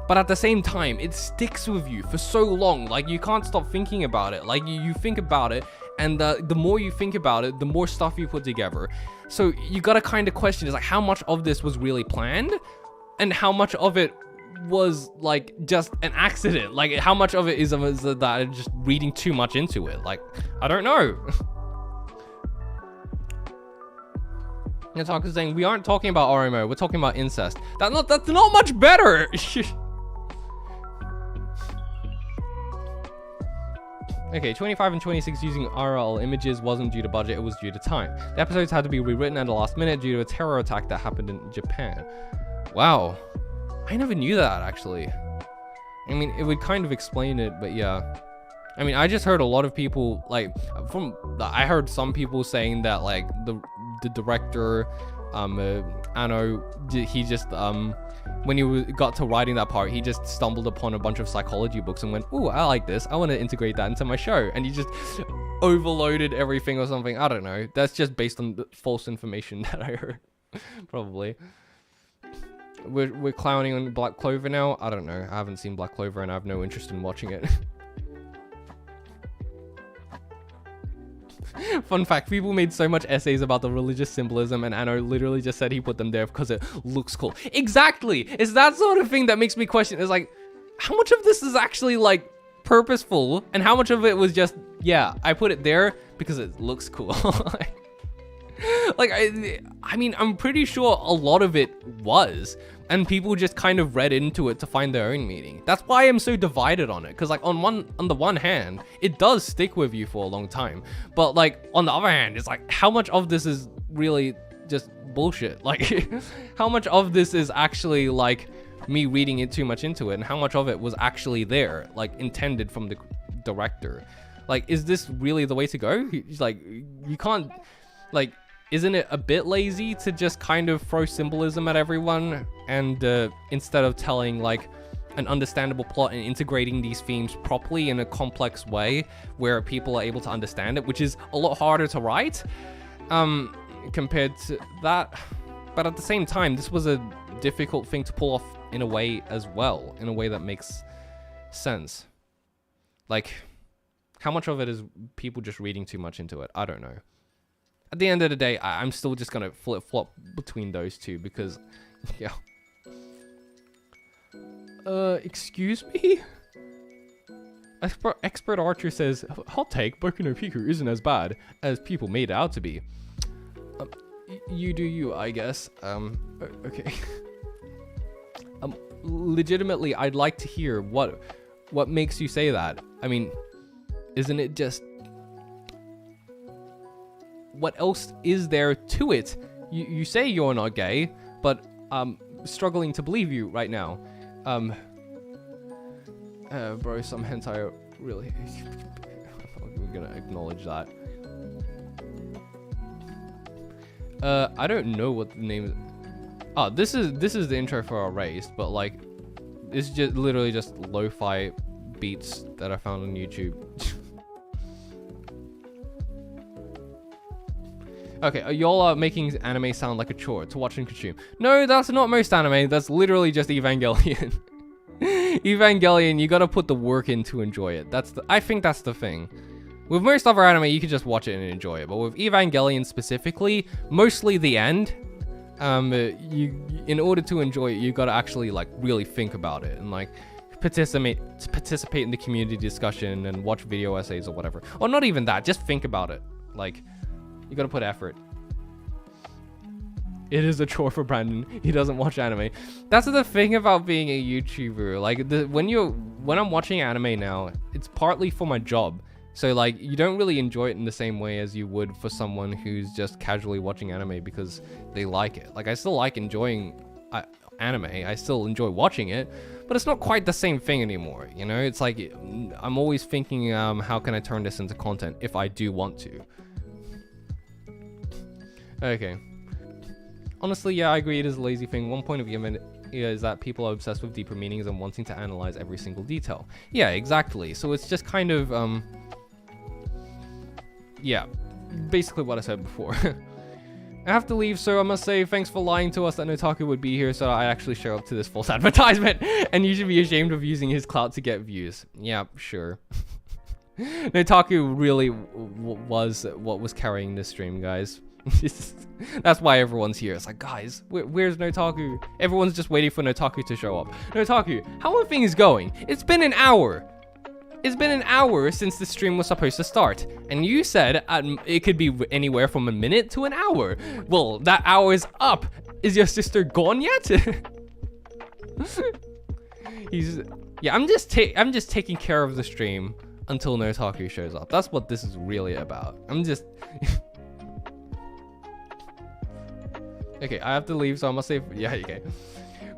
Speaker 1: But at the same time, it sticks with you for so long. Like, you can't stop thinking about it. Like, you think about it, and the more you think about it, the more stuff you put together. So you gotta kind of question, is like, how much of this was really planned? and how much of it was like just an accident. Like how much of it is that I'm just reading too much into it. Like, I don't know. Nataku's saying, we aren't talking about RMO, we're talking about incest. That's not much better. Okay, 25 and 26 using RL images wasn't due to budget, it was due to time. The episodes had to be rewritten at the last minute due to a terror attack that happened in Japan. Wow. I never knew that, actually. I mean, it would kind of explain it, but yeah. I mean, I just heard a lot of people, like, I heard some people saying that, like, the director, Anno, he just, when he got to writing that part, he just stumbled upon a bunch of psychology books and went, ooh, I like this. I want to integrate that into my show. And he just overloaded everything or something. I don't know. That's just based on the false information that I heard. Probably. We're clowning on Black Clover now. I don't know. I haven't seen Black Clover and I have no interest in watching it. Fun fact, people made so much essays about the religious symbolism and Anno literally just said he put them there because it looks cool. Exactly! It's that sort of thing that makes me question. It's like, how much of this is actually like purposeful and how much of it was just, yeah, I put it there because it looks cool. Like, I mean, I'm pretty sure a lot of it was, and people just kind of read into it to find their own meaning. That's why I'm so divided on it, because like on the one hand, it does stick with you for a long time, but like on the other hand, it's like how much of this is really just bullshit? Like, how much of this is actually like me reading it too much into it, and how much of it was actually there, like intended from the director? Like, is this really the way to go? Like, you can't, like, isn't it a bit lazy to just kind of throw symbolism at everyone and instead of telling like an understandable plot and integrating these themes properly in a complex way where people are able to understand it, which is a lot harder to write compared to that. But at the same time, this was a difficult thing to pull off in a way as well, in a way that makes sense. Like, how much of it is people just reading too much into it? I don't know. At the end of the day, I'm still just gonna flip-flop between those two because, yeah. Excuse me? Expert Archer says, hot take, Boku no Pico isn't as bad as people made it out to be. You do you, I guess. Okay. Legitimately, I'd like to hear what makes you say that. I mean, isn't it just... What else is there to it? You say you're not gay, but I'm struggling to believe you right now. Bro, some hentai are really... We're gonna acknowledge that. I don't know what the name is. Oh, this is the intro for our race, but like, it's just literally just lo-fi beats that I found on YouTube. Okay, y'all are making anime sound like a chore to watch and consume. No, that's not most anime. That's literally just Evangelion. Evangelion, you gotta put the work in to enjoy it. I think that's the thing. With most other anime, you can just watch it and enjoy it. But with Evangelion specifically, mostly the end, in order to enjoy it, you gotta actually like really think about it and like participate in the community discussion and watch video essays or whatever. Or not even that, just think about it. Like, you gotta put effort. It is a chore for Brandon. He doesn't watch anime. That's the thing about being a YouTuber. Like, when I'm watching anime now, it's partly for my job. So like, you don't really enjoy it in the same way as you would for someone who's just casually watching anime because they like it. Like, I still like enjoying anime. I still enjoy watching it, but it's not quite the same thing anymore. You know, it's like, I'm always thinking, how can I turn this into content if I do want to? Okay. Honestly, yeah, I agree. It is a lazy thing. One point of view is that people are obsessed with deeper meanings and wanting to analyze every single detail. Yeah, exactly. So it's just kind of, yeah, basically what I said before. I have to leave, so I must say thanks for lying to us that Notaku would be here so I actually show up to this false advertisement, and you should be ashamed of using his clout to get views. Yeah, sure. Notaku really was what was carrying this stream, guys. That's why everyone's here. It's like, guys, where's Notaku? Everyone's just waiting for Notaku to show up. Notaku, how are things going? It's been an hour. It's been an hour since the stream was supposed to start, and you said it could be anywhere from a minute to an hour. Well, that hour is up. Is your sister gone yet? I'm just taking care of the stream until Notaku shows up. That's what this is really about. Okay, I have to leave, so I must say, yeah, okay.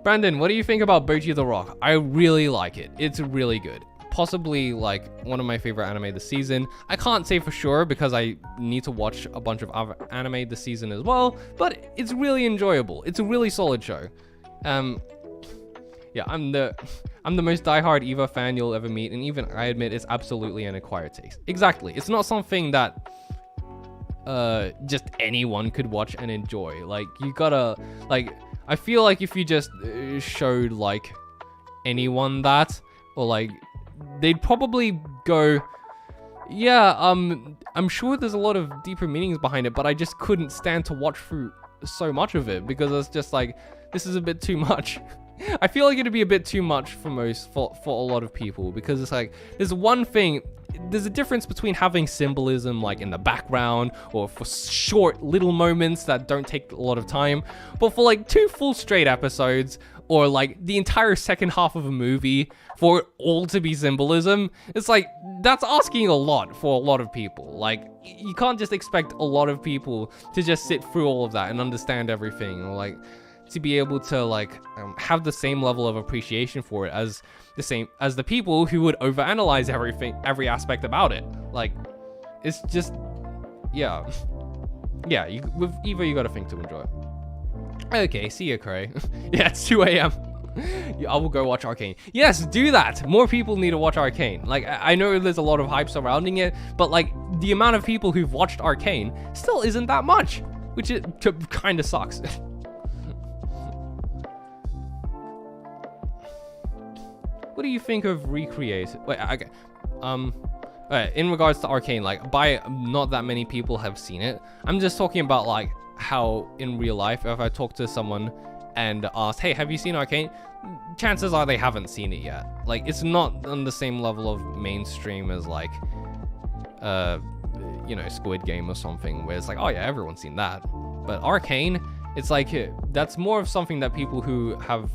Speaker 1: Brandon, what do you think about Boji the Rock? I really like it. It's really good. Possibly like one of my favorite anime this season. I can't say for sure because I need to watch a bunch of other anime this season as well, but it's really enjoyable. It's a really solid show. Yeah, I'm the most diehard Eva fan you'll ever meet, and even I admit it's absolutely an acquired taste. Exactly. It's not something that just anyone could watch and enjoy. Like, you gotta, like, I feel like if you just showed like anyone that, or like, they'd probably go, yeah, I'm sure there's a lot of deeper meanings behind it, but I just couldn't stand to watch through so much of it because it's just like, this is a bit too much. I feel like it'd be a bit too much for a lot of people, because it's like, there's a difference between having symbolism like in the background or for short little moments that don't take a lot of time, but for like 2 full straight episodes or like the entire second half of a movie for it all to be symbolism, it's like, that's asking a lot for a lot of people. Like, you can't just expect a lot of people to just sit through all of that and understand everything, or like to be able to like have the same level of appreciation for it as the people who would overanalyze every aspect about it. Like, it's just, yeah, with Eva you gotta think to enjoy it. Okay, see ya, Cray. Yeah, it's 2 a.m. I will go watch Arcane. Yes, do that. More people need to watch Arcane. Like, I know there's a lot of hype surrounding it, but like the amount of people who've watched Arcane still isn't that much, which it kind of sucks. What do you think of Recreate? Wait, okay. In regards to Arcane, like, not that many people have seen it. I'm just talking about like how in real life, if I talk to someone and ask, hey, have you seen Arcane? Chances are they haven't seen it yet. Like, it's not on the same level of mainstream as like, you know, Squid Game or something, where it's like, oh yeah, everyone's seen that. But Arcane, it's like, that's more of something that people who have,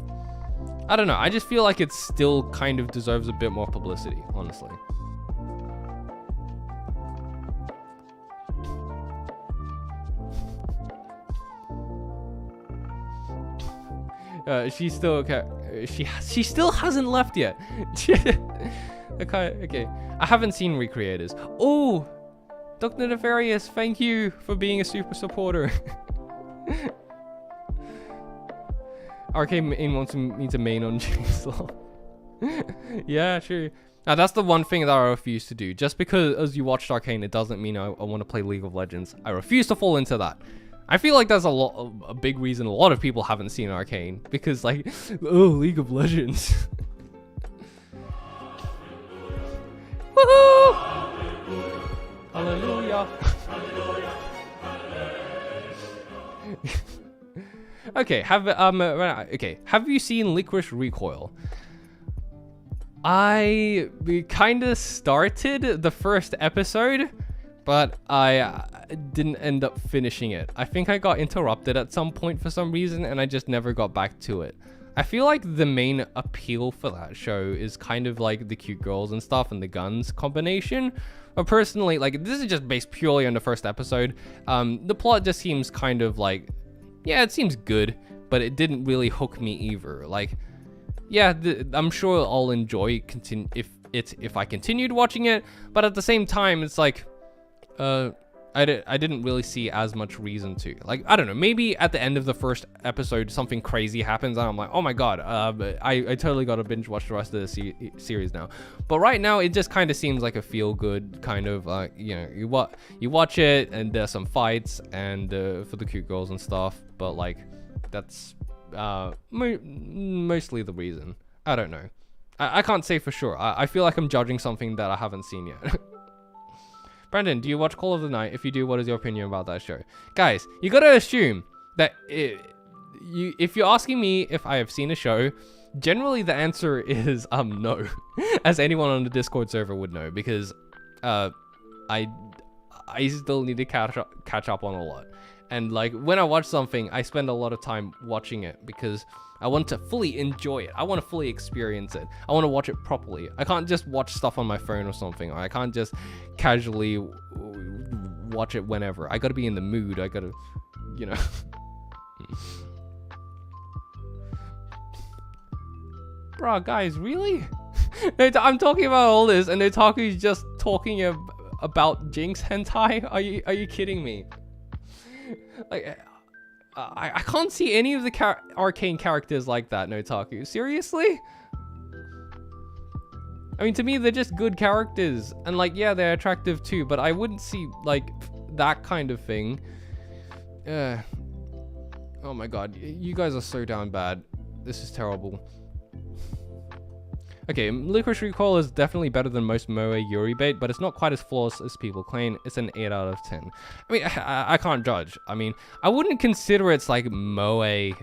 Speaker 1: I don't know, I just feel like it still kind of deserves a bit more publicity, honestly. She's still okay. She still hasn't left yet. Okay. I haven't seen Recreators. Oh, Dr. Nefarious, thank you for being a super supporter. Arcane wants me to main on Chainsaw. Yeah, true. Now that's the one thing that I refuse to do. Just because as you watched Arcane, it doesn't mean I want to play League of Legends. I refuse to fall into that. I feel like that's a big reason a lot of people haven't seen Arcane, because like, oh, League of Legends. Woohoo! Hallelujah. Okay, have you seen Licorice Recoil? I kind of started the first episode, but I didn't end up finishing it. I think I got interrupted at some point for some reason, and I just never got back to it. I feel like the main appeal for that show is kind of like the cute girls and stuff and the guns combination. But personally, like, this is just based purely on the first episode. The plot just seems kind of like, yeah, it seems good, but it didn't really hook me either. Like, yeah, I'm sure I'll enjoy if I continued watching it, but at the same time, it's like, I didn't really see as much reason to. Like, I don't know, maybe at the end of the first episode, something crazy happens, and I'm like, oh my god, I totally gotta binge watch the rest of the series now. But right now, it just kind of seems like a feel-good kind of, you know, you watch it, and there's some fights, and for the cute girls and stuff, but like, that's mostly the reason. I don't know. I can't say for sure. I feel like I'm judging something that I haven't seen yet. Brandon, do you watch Call of the Night? If you do, what is your opinion about that show? Guys, you gotta assume that if you're asking me if I have seen a show, generally the answer is no, as anyone on the Discord server would know, because I still need to catch up on a lot. And like when I watch something, I spend a lot of time watching it because I want to fully enjoy it. I want to fully experience it. I want to watch it properly. I can't just watch stuff on my phone or something. Or I can't just casually watch it whenever. I gotta be in the mood. I gotta, you know. Bro, guys, really? I'm talking about all this and Otaku's just talking about Jinx hentai? Are you kidding me? Like, I can't see any of the arcane characters like that, Notaku. Seriously? I mean, to me, they're just good characters. And like, yeah, they're attractive too, but I wouldn't see like that kind of thing. Oh my god, you guys are so down bad. This is terrible. Okay, Licorice Recall is definitely better than most moe yuri bait, but it's not quite as flawless as people claim. It's an 8 out of 10. I mean, I can't judge. I mean, I wouldn't consider it's like moe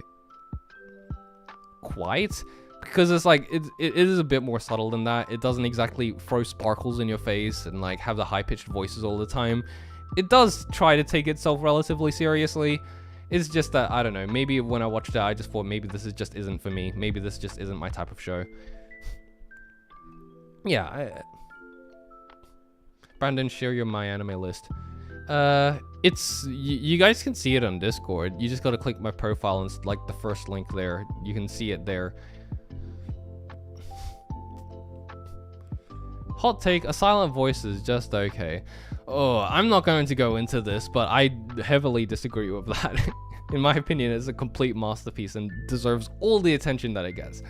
Speaker 1: quite, because it's like, it is a bit more subtle than that. It doesn't exactly throw sparkles in your face and like have the high-pitched voices all the time. It does try to take itself relatively seriously. It's just that, I don't know, maybe when I watched it, I just thought maybe this just isn't for me. Maybe this just isn't my type of show. Yeah, Brandon, share your My Anime list. It's, you guys can see it on Discord. You just gotta click my profile and like the first link there. You can see it there. Hot take, A Silent Voice is just okay. Oh, I'm not going to go into this, but I heavily disagree with that. In my opinion, it's a complete masterpiece and deserves all the attention that it gets.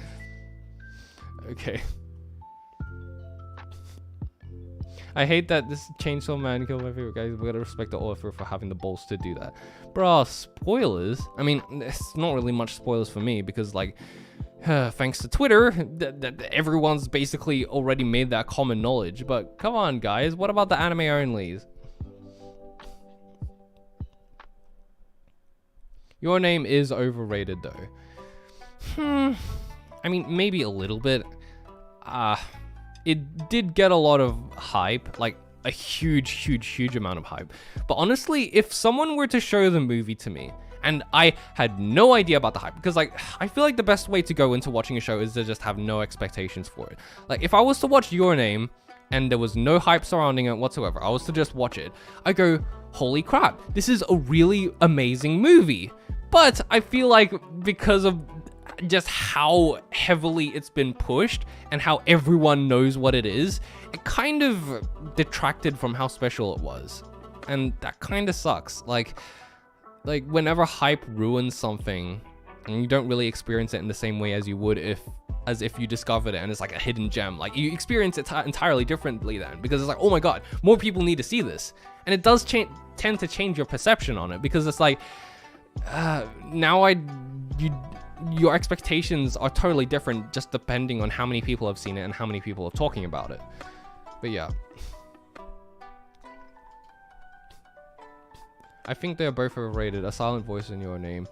Speaker 1: Okay. I hate that this Chainsaw Man killed my favorite guys. We gotta respect the author for having the balls to do that. Bruh, spoilers? I mean, it's not really much spoilers for me because, like, thanks to Twitter, everyone's basically already made that common knowledge. But come on, guys, what about the anime onlys? Your Name is overrated, though. I mean, maybe a little bit. It did get a lot of hype, like a huge amount of hype. But honestly, if someone were to show the movie to me, and I had no idea about the hype, because like, I feel like the best way to go into watching a show is to just have no expectations for it. Like, if I was to watch Your Name, and there was no hype surrounding it whatsoever, I was to just watch it, I go, holy crap, this is a really amazing movie. But I feel like because of just how heavily it's been pushed and how everyone knows what it is, it kind of detracted from how special it was. And that kind of sucks. Like whenever hype ruins something and you don't really experience it in the same way as you would as if you discovered it and it's like a hidden gem, like you experience it entirely differently then, because it's like, oh my god, more people need to see this. And it does tend to change your perception on it, because it's like, now your expectations are totally different just depending on how many people have seen it and how many people are talking about it. But yeah, I think they're both overrated. A Silent Voice in Your Name,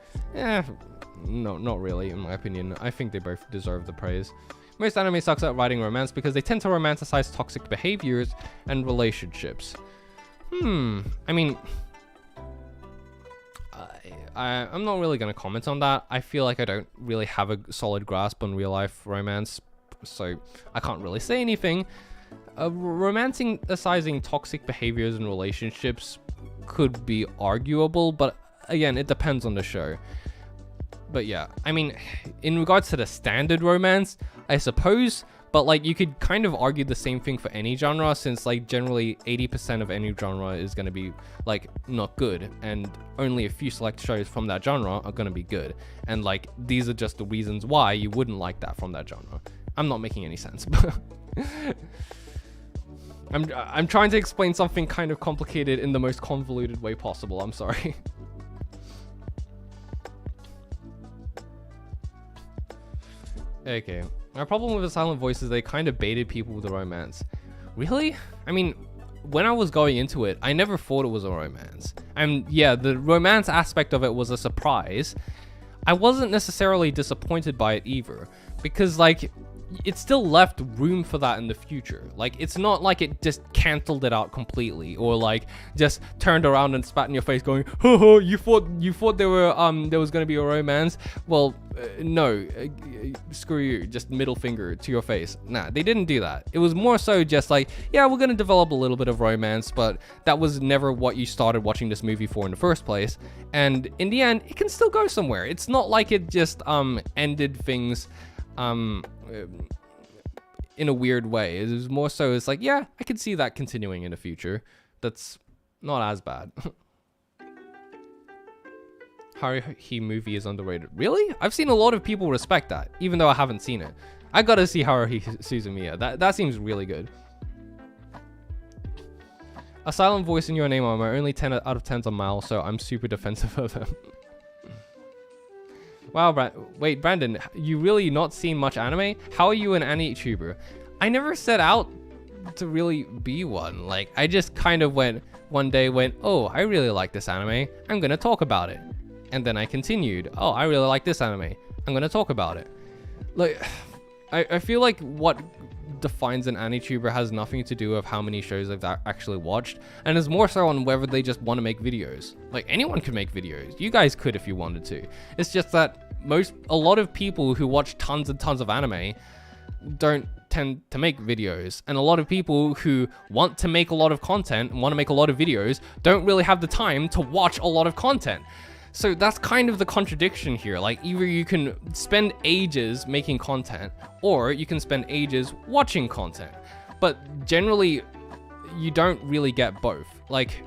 Speaker 1: no, not really, in my opinion. I think they both deserve the praise. Most anime sucks at writing romance because they tend to romanticize toxic behaviors and relationships. I mean, I'm not really going to comment on that. I feel like I don't really have a solid grasp on real life romance, so I can't really say anything. Romanticizing toxic behaviors and relationships could be arguable, but again, it depends on the show. But yeah, I mean, in regards to the standard romance, I suppose, but like you could kind of argue the same thing for any genre, since like generally 80% of any genre is going to be like not good, and only a few select shows from that genre are going to be good. And like, these are just the reasons why you wouldn't like that from that genre. I'm not making any sense. I'm trying to explain something kind of complicated in the most convoluted way possible. I'm sorry. Okay. My problem with The Silent Voice is they kind of baited people with the romance. Really? I mean, when I was going into it, I never thought it was a romance. And yeah, the romance aspect of it was a surprise. I wasn't necessarily disappointed by it either, because like it still left room for that in the future. Like, it's not like it just canceled it out completely, or like just turned around and spat in your face going, "Ho ho, you thought there was gonna be a romance? Well, no, screw you, just middle finger to your face." Nah, they didn't do that. It was more so just like, yeah, we're gonna develop a little bit of romance, but that was never what you started watching this movie for in the first place. And in the end, it can still go somewhere. It's not like it just ended things in a weird way. It was more so, it's like, yeah, I could see that continuing in the future. That's not as bad. Haruhi movie is underrated. Really? I've seen a lot of people respect that, even though I haven't seen it. I gotta see Haruhi Suzumiya. That seems really good. A silent voice in your name are my only 10 out of 10s on Mal, so I'm super defensive of them. Wow, wait, Brandon, you really not seen much anime? How are you an anime-tuber? I never set out to really be one. Like, I just kind of one day went, oh, I really like this anime, I'm gonna talk about it. And then I continued, oh, I really like this anime, I'm gonna talk about it. Like, I feel like what defines an anime-tuber has nothing to do with how many shows they've actually watched, and is more so on whether they just want to make videos. Like, anyone could make videos. You guys could if you wanted to. It's just that a lot of people who watch tons and tons of anime don't tend to make videos, and a lot of people who want to make a lot of content and want to make a lot of videos don't really have the time to watch a lot of content. So that's kind of the contradiction here. Like, either you can spend ages making content, or you can spend ages watching content. But generally, you don't really get both. Like,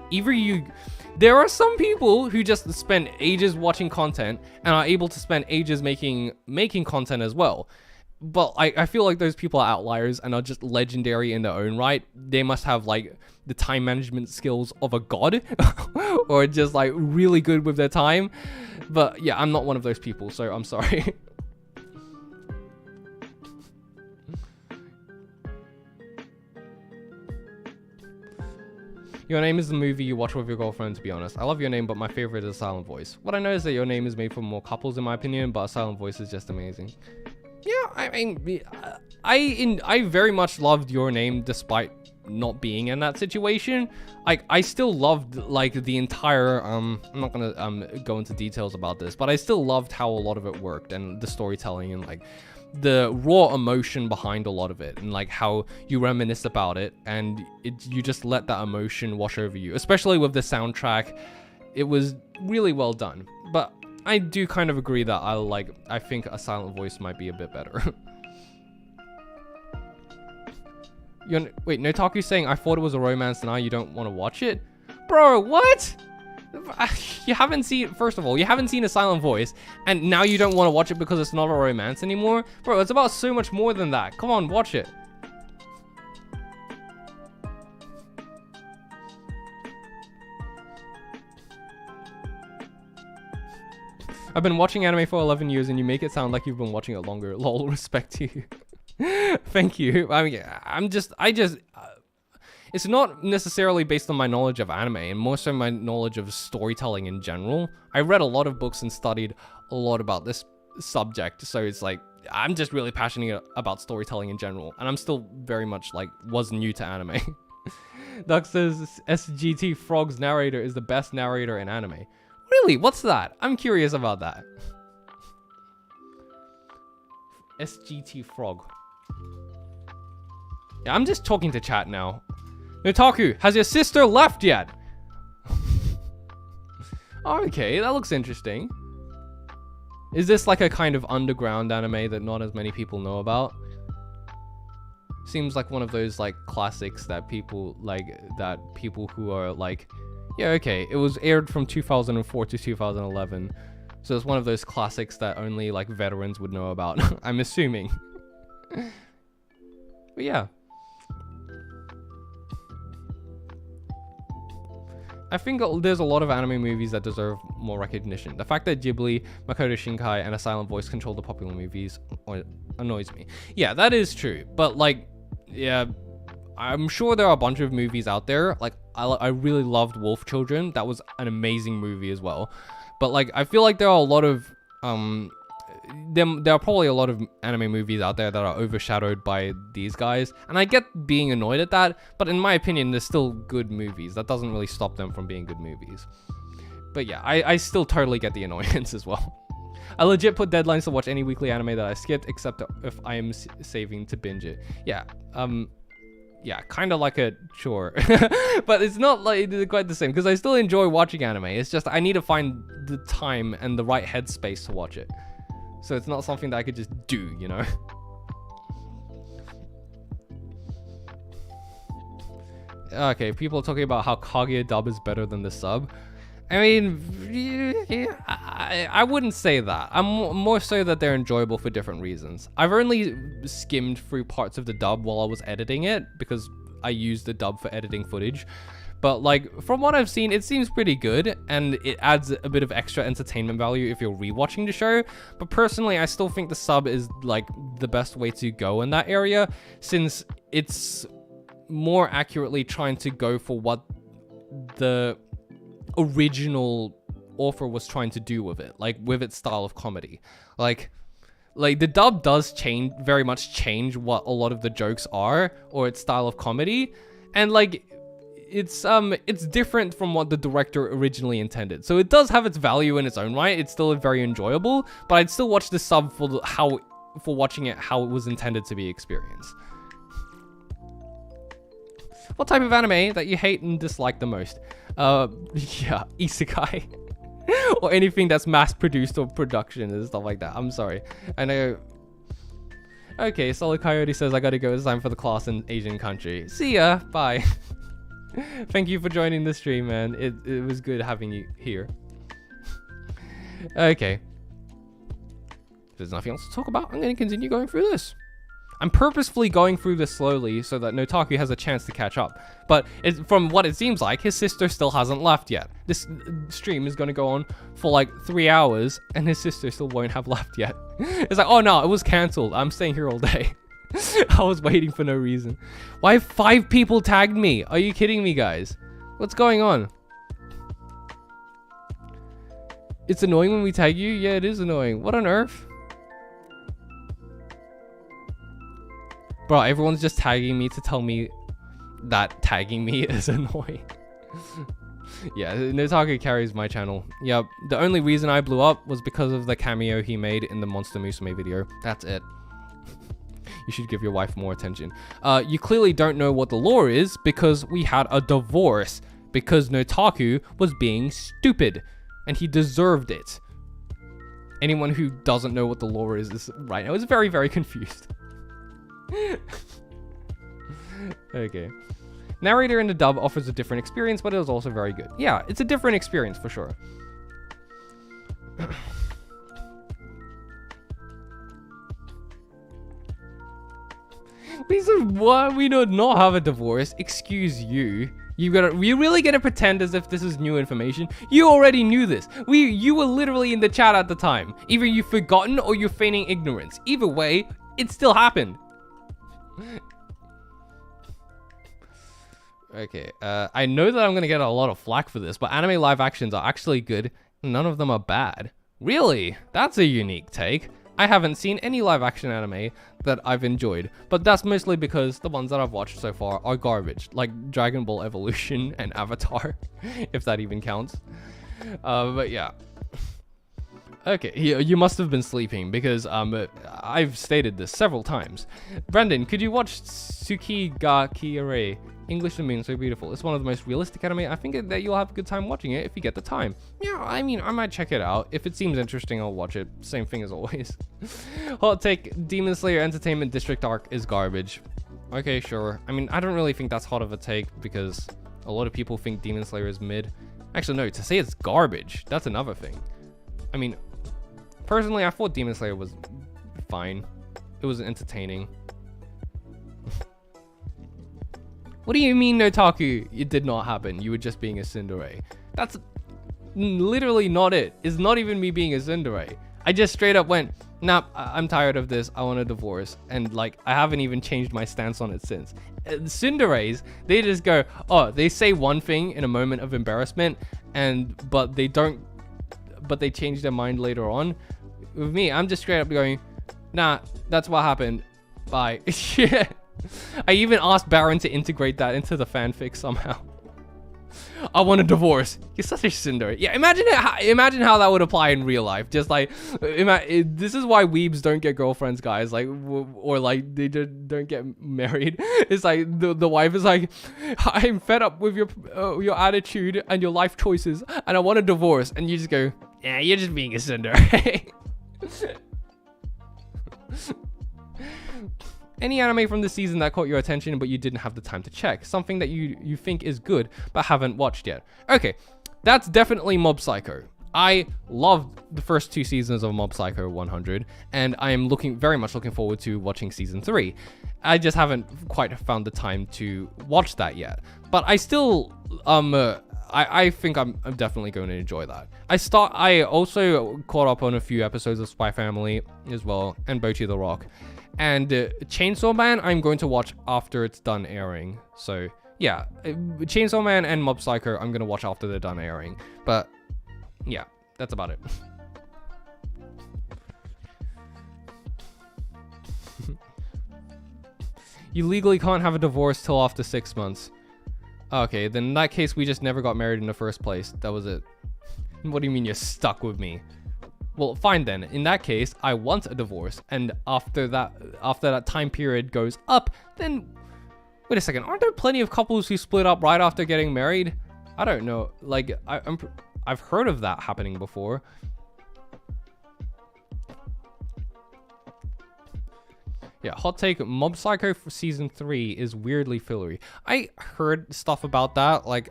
Speaker 1: there are some people who just spend ages watching content and are able to spend ages making content as well. But I feel like those people are outliers and are just legendary in their own right. They must have like the time management skills of a god or just like really good with their time. But yeah, I'm not one of those people, so I'm sorry. Your Name is the movie you watch with your girlfriend, to be honest. I love Your Name, but my favorite is A Silent Voice. What I know is that Your Name is made for more couples, in my opinion, but A Silent Voice is just amazing. Yeah, I mean, I very much loved Your Name despite not being in that situation. I still loved like the entire I'm not gonna go into details about this, but I still loved how a lot of it worked, and the storytelling, and like the raw emotion behind a lot of it, and like how you reminisce about it, and you just let that emotion wash over you. Especially with the soundtrack, it was really well done. But I do kind of agree that I think A Silent Voice might be a bit better. Wait, Notaku's saying I thought it was a romance, and now you don't want to watch it? Bro, what? You haven't seen, first of all, you haven't seen A Silent Voice, and now you don't want to watch it because it's not a romance anymore? Bro, it's about so much more than that. Come on, watch it. I've been watching anime for 11 years and you make it sound like you've been watching it longer. Lol, respect to you. Thank you. I mean, it's not necessarily based on my knowledge of anime, and more so my knowledge of storytelling in general. I read a lot of books and studied a lot about this subject, so it's like, I'm just really passionate about storytelling in general, and I'm still very much like, was new to anime. Duck says SGT Frog's narrator is the best narrator in anime. Really? What's that? I'm curious about that. SGT Frog. Yeah, I'm just talking to chat now. Notaku, has your sister left yet? Okay, that looks interesting. Is this like a kind of underground anime that not as many people know about? Seems like one of those like classics that people who are like, yeah, okay, it was aired from 2004 to 2011. So it's one of those classics that only like veterans would know about, I'm assuming. But yeah. I think there's a lot of anime movies that deserve more recognition. The fact that Ghibli, Makoto Shinkai, and A Silent Voice control the popular movies annoys me. Yeah, that is true. But like, yeah, I'm sure there are a bunch of movies out there. Like, I really loved Wolf Children. That was an amazing movie as well. But like, I feel like there are a lot of there are probably a lot of anime movies out there that are overshadowed by these guys, and I get being annoyed at that, but in my opinion, they're still good movies. That doesn't really stop them from being good movies. But yeah, I still totally get the annoyance as well. I legit put deadlines to watch any weekly anime that I skipped, except if I am saving to binge it. Yeah, yeah, kind of like a chore. But it's not like quite the same, because I still enjoy watching anime. It's just I need to find the time and the right headspace to watch it. So it's not something that I could just do, you know? Okay, people are talking about how Kaguya dub is better than the sub. I mean, I wouldn't say that. I'm more so that they're enjoyable for different reasons. I've only skimmed through parts of the dub while I was editing it, because I used the dub for editing footage. But like, from what I've seen, it seems pretty good, and it adds a bit of extra entertainment value if you're rewatching the show. But personally, I still think the sub is like the best way to go in that area, since it's more accurately trying to go for what the original author was trying to do with it, like with its style of comedy. Like the dub does very much change what a lot of the jokes are, or its style of comedy, and like it's different from what the director originally intended. So it does have its value in its own right. It's still very enjoyable, but I'd still watch the sub for watching it how it was intended to be experienced. What type of anime that you hate and dislike the most? Yeah, Isekai. Or anything that's mass-produced or production and stuff like that. I'm sorry. I know. Okay, Solid Coyote says I gotta go. It's time for the class in Asian country. See ya. Bye. Thank you for joining the stream, man. It was good having you here. Okay. If there's nothing else to talk about, I'm gonna continue going through this. I'm purposefully going through this slowly so that Notaku has a chance to catch up. But from what it seems like, his sister still hasn't left yet. This stream is going to go on for like 3 hours, and his sister still won't have left yet. It's like, oh no, it was cancelled. I'm staying here all day. I was waiting for no reason. Why have 5 people tagged me? Are you kidding me, guys? What's going on? It's annoying when we tag you? Yeah, it is annoying. What on earth? Bro, everyone's just tagging me to tell me that tagging me is annoying. Yeah, Notaku carries my channel. Yep, the only reason I blew up was because of the cameo he made in the Monster Musume video. That's it. You should give your wife more attention. You clearly don't know what the law is because we had a divorce because Notaku was being stupid and he deserved it. Anyone who doesn't know what the law is right now is very, very confused. Okay. Narrator in the dub offers a different experience, but it was also very good. Yeah, it's a different experience for sure. We said, why we do not have a divorce? Excuse you. You really gonna pretend as if this is new information? You already knew this. You were literally in the chat at the time. Either you've forgotten or you're feigning ignorance. Either way, it still happened. Okay, I know that I'm gonna get a lot of flack for this, but anime live actions are actually good. None of them are bad. Really? That's a unique take. I haven't seen any live action anime that I've enjoyed, but that's mostly because the ones that I've watched so far are garbage, like Dragon Ball Evolution and Avatar, if that even counts. But yeah. Okay, you must have been sleeping because I've stated this several times. Brandon, could you watch Tsuki ga Kirei? English and means so beautiful. It's one of the most realistic anime. I think that you'll have a good time watching it if you get the time. Yeah, I mean, I might check it out. If it seems interesting, I'll watch it. Same thing as always. Hot take, Demon Slayer Entertainment District arc is garbage. Okay, sure. I mean, I don't really think that's hot of a take because a lot of people think Demon Slayer is mid. Actually, no, to say it's garbage, that's another thing. I mean, personally, I thought Demon Slayer was fine. It was entertaining. What do you mean, Notaku? It did not happen. You were just being a tsundere. That's literally not it. It's not even me being a tsundere. I just straight up went, nah, I'm tired of this. I want a divorce. And like, I haven't even changed my stance on it since. Tsunderes, they just go, oh, they say one thing in a moment of embarrassment, but they change their mind later on. With me, I'm just straight up going, nah, that's what happened. Bye. Yeah. I even asked Baron to integrate that into the fanfic somehow. I want a divorce. You're such a tsundere. Yeah, imagine how that would apply in real life. Just like, this is why weebs don't get girlfriends, guys. Like, or like they don't get married. It's like the wife is like, I'm fed up with your attitude and your life choices, and I want a divorce. And you just go, yeah, you're just being a tsundere. Any anime from the season that caught your attention but you didn't have the time to check? Something that you think is good but haven't watched yet? Okay, that's definitely Mob Psycho. I loved the first 2 seasons of Mob Psycho 100, and I am very much looking forward to watching season 3. I just haven't quite found the time to watch that yet. But I still, I think I'm definitely going to enjoy that. I also caught up on a few episodes of Spy Family as well, and Bocchi the Rock. And Chainsaw Man, I'm going to watch after it's done airing. So yeah, Chainsaw Man and Mob Psycho, I'm going to watch after they're done airing. But yeah, that's about it. You legally can't have a divorce till after 6 months. Okay, then in that case, we just never got married in the first place. That was it. What do you mean you're stuck with me? Well, fine then. In that case, I want a divorce, and after that time period goes up, then wait a second. Aren't there plenty of couples who split up right after getting married? I don't know. Like I've heard of that happening before. Yeah, hot take, Mob Psycho for season 3 is weirdly fillery. I heard stuff about that, like,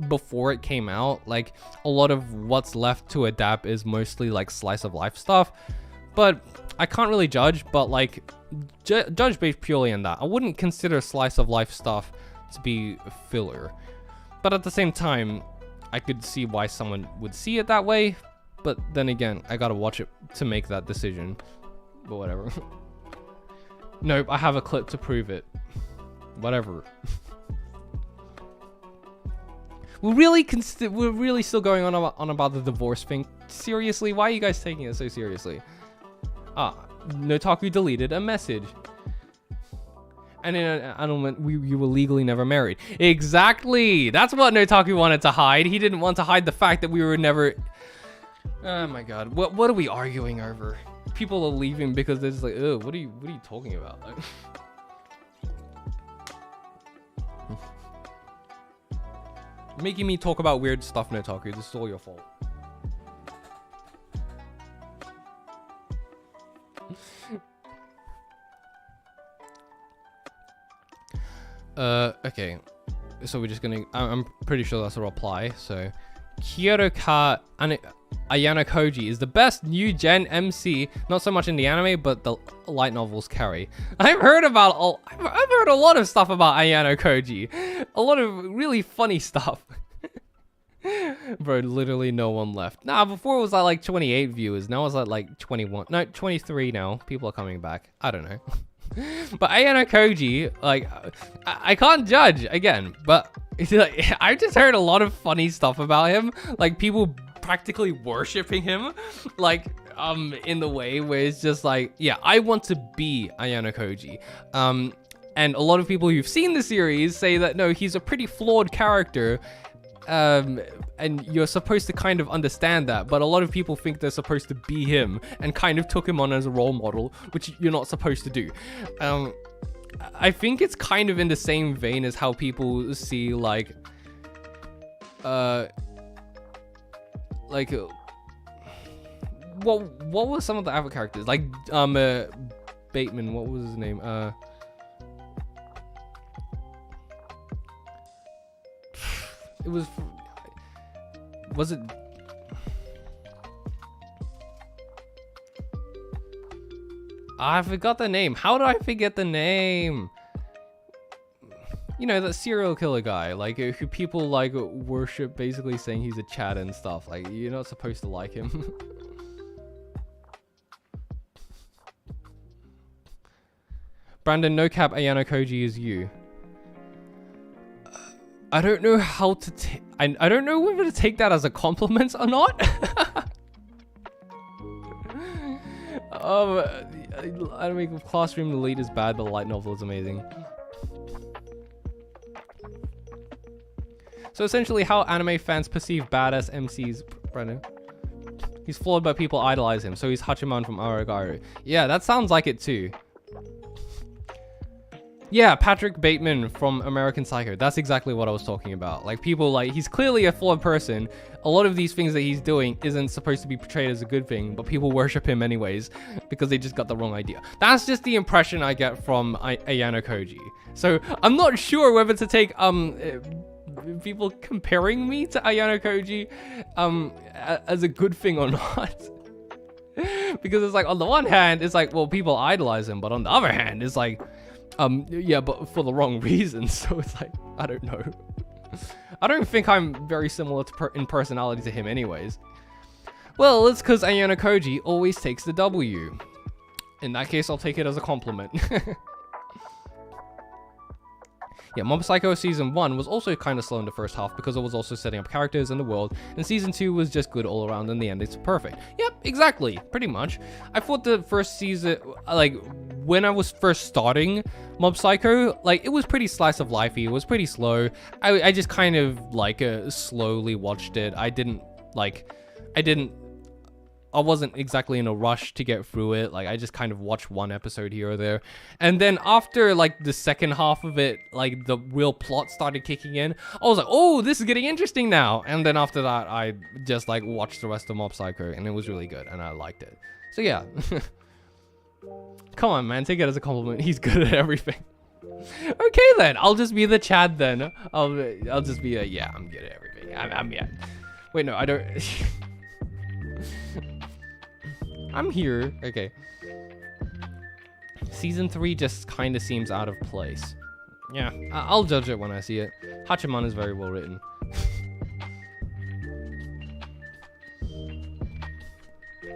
Speaker 1: before it came out. Like, a lot of what's left to adapt is mostly, like, slice of life stuff. But I can't really judge, but, like, judge based purely on that. I wouldn't consider slice of life stuff to be filler. But at the same time, I could see why someone would see it that way. But then again, I gotta watch it to make that decision. But whatever. Nope, I have a clip to prove it. Whatever. We're really still going on about the divorce thing. Seriously, why are you guys taking it so seriously? Notaku deleted a message. And in an annulment, you were legally never married. Exactly! That's what Notaku wanted to hide. He didn't want to hide the fact that we were never... Oh my god, what are we arguing over? People are leaving because they're just like, oh, what are you talking about? Like, making me talk about weird stuff, Notaku. This is all your fault. Okay. So we're just gonna... I'm pretty sure that's a reply. So, Kyoto Ayano Koji is the best new gen MC, not so much in the anime, but the light novels carry. I've heard a lot of stuff about Ayano Koji. A lot of really funny stuff. Bro, literally no one left. Nah, before it was like 28 viewers. Now it's like 21. No, 23 now. People are coming back. I don't know. But Ayano Koji, like, I can't judge again, but like, I just heard a lot of funny stuff about him. Like, people practically worshipping him, like, in the way where it's just like, yeah, I want to be Ayano Koji. And a lot of people who've seen the series say that no, he's a pretty flawed character. And you're supposed to kind of understand that, but a lot of people think they're supposed to be him and kind of took him on as a role model, which you're not supposed to do. I think it's kind of in the same vein as how people see like what were some of the other characters, like Bateman, what was his name, was it I forgot the name. How did I forget the name? You know, that serial killer guy, like, who people like worship, basically saying he's a Chad and stuff. Like, you're not supposed to like him. Brandon, no cap, Ayano Koji is you. I don't know how to take... I don't know whether to take that as a compliment or not. Anime classroom, the lead is bad, but the light novel is amazing. So essentially how anime fans perceive badass MCs, Brandon. He's flawed, but people idolize him, so he's Hachiman from Aragaru. Yeah, that sounds like it too. Yeah, Patrick Bateman from American Psycho. That's exactly what I was talking about. Like, people, like, he's clearly a flawed person. A lot of these things that he's doing isn't supposed to be portrayed as a good thing, but people worship him anyways because they just got the wrong idea. That's just the impression I get from Ayano Koji. So I'm not sure whether to take people comparing me to Ayano Koji as a good thing or not. Because it's like, on the one hand, it's like, well, people idolize him, but on the other hand, it's like, yeah, but for the wrong reasons. So it's like, I don't know. I don't think I'm very similar in personality to him anyways. Well, it's because Ayano Koji always takes the W. In that case, I'll take it as a compliment. Yeah, Mob Psycho Season 1 was also kind of slow in the first half because it was also setting up characters in the world, and Season 2 was just good all around, and the end is perfect. Yep, exactly, pretty much. I thought the first season, like, when I was first starting Mob Psycho, like, it was pretty slice of lifey, it was pretty slow. I just kind of, like, slowly watched it. I wasn't exactly in a rush to get through it. Like, I just kind of watched one episode here or there. And then after, like, the second half of it, like, the real plot started kicking in, I was like, oh, this is getting interesting now. And then after that, I just, like, watched the rest of Mob Psycho, and it was really good, and I liked it. So, yeah. Come on, man, take it as a compliment. He's good at everything. Okay, then. I'll just be the Chad, then. I'll just be yeah, I'm good at everything. I'm yeah. Wait, no, I don't... I'm here. Okay. Season 3 just kind of seems out of place. Yeah, I'll judge it when I see it. Hachiman is very well written.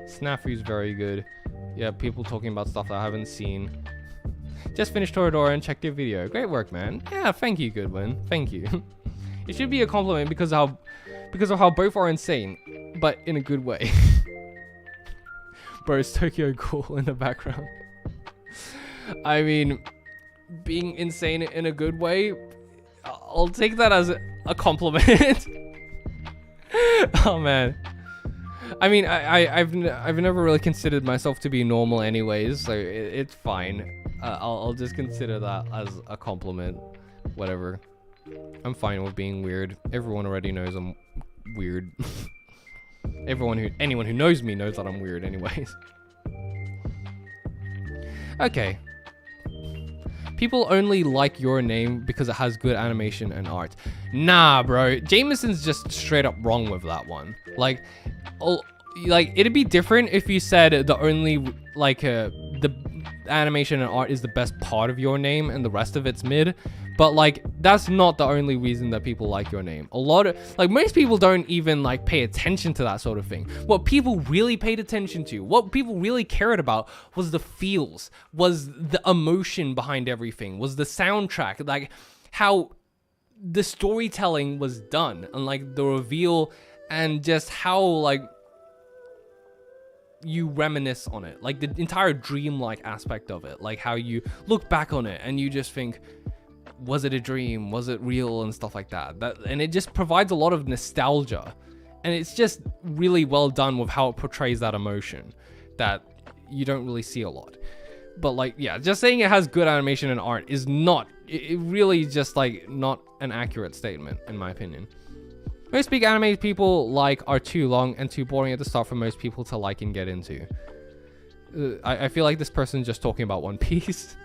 Speaker 1: Snafu's very good. Yeah, people talking about stuff that I haven't seen. Just finished Toradora and checked your video. Great work, man. Yeah, thank you, Goodwin. Thank you. It should be a compliment because of how both are insane, but in a good way. Bro, it's Tokyo Ghoul in the background. I mean, being insane in a good way, I'll take that as a compliment. Oh man. I mean, I've never really considered myself to be normal anyways, so it's fine. I'll just consider that as a compliment. Whatever. I'm fine with being weird. Everyone already knows I'm weird. Anyone who knows me knows that I'm weird anyways. Okay. People only like your name because it has good animation and art. Nah, bro. Jameson's just straight up wrong with that one. Like, it'd be different if you said the only, like, the animation and art is the best part of your name and the rest of it's mid. But, like, that's not the only reason that people like your name. Most people don't even, like, pay attention to that sort of thing. What people really paid attention to, what people really cared about was the feels, was the emotion behind everything, was the soundtrack, like, how the storytelling was done, and, like, the reveal, and just how, like, you reminisce on it. Like, the entire dreamlike aspect of it. Like, how you look back on it, and you just think... was it a dream? Was it real? And stuff like that. And it just provides a lot of nostalgia. And it's just really well done with how it portrays that emotion that you don't really see a lot. But like, yeah, just saying it has good animation and art is not, it really just like not an accurate statement in my opinion. Most big anime people like are too long and too boring at the start for most people to like and get into. I feel like this person's just talking about One Piece.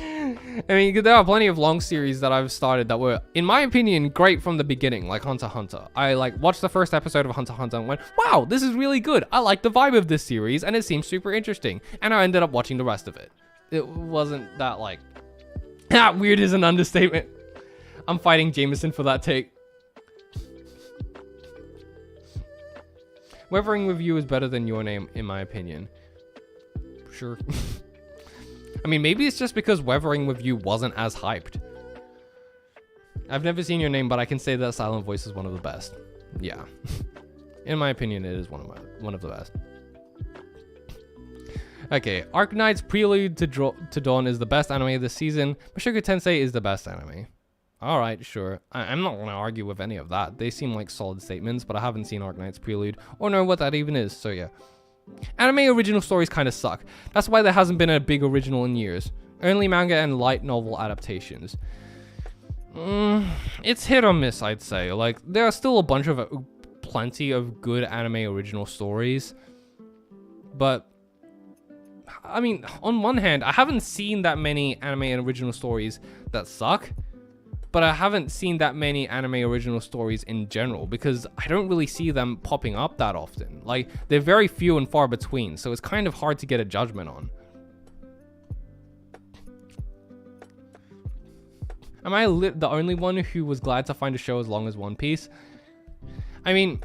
Speaker 1: I mean, there are plenty of long series that I've started that were, in my opinion, great from the beginning, like Hunter x Hunter. I like watched the first episode of Hunter x Hunter and went, wow, this is really good. I like the vibe of this series and it seems super interesting. And I ended up watching the rest of it. It wasn't that like, weird is an understatement. I'm fighting Jameson for that take. Weathering with You is better than Your Name, in my opinion. Sure. I mean, maybe it's just because Weathering with You wasn't as hyped. I've never seen Your Name, but I can say that Silent Voice is one of the best. Yeah. In my opinion, it is one of the best. Okay, Arknight's Prelude to Dawn is the best anime this season. Mushoku Tensei is the best anime. Alright, sure. I'm not going to argue with any of that. They seem like solid statements, but I haven't seen Arknight's Prelude or know what that even is, so yeah. Anime original stories kind of suck. That's why there hasn't been a big original in years. Only manga and light novel adaptations. It's hit or miss, I'd say. Like, there are still plenty of good anime original stories. But, I mean, on one hand, I haven't seen that many anime and original stories that suck. But I haven't seen that many anime original stories in general because I don't really see them popping up that often. Like, they're very few and far between, so it's kind of hard to get a judgment on. Am I the only one who was glad to find a show as long as One Piece? I mean,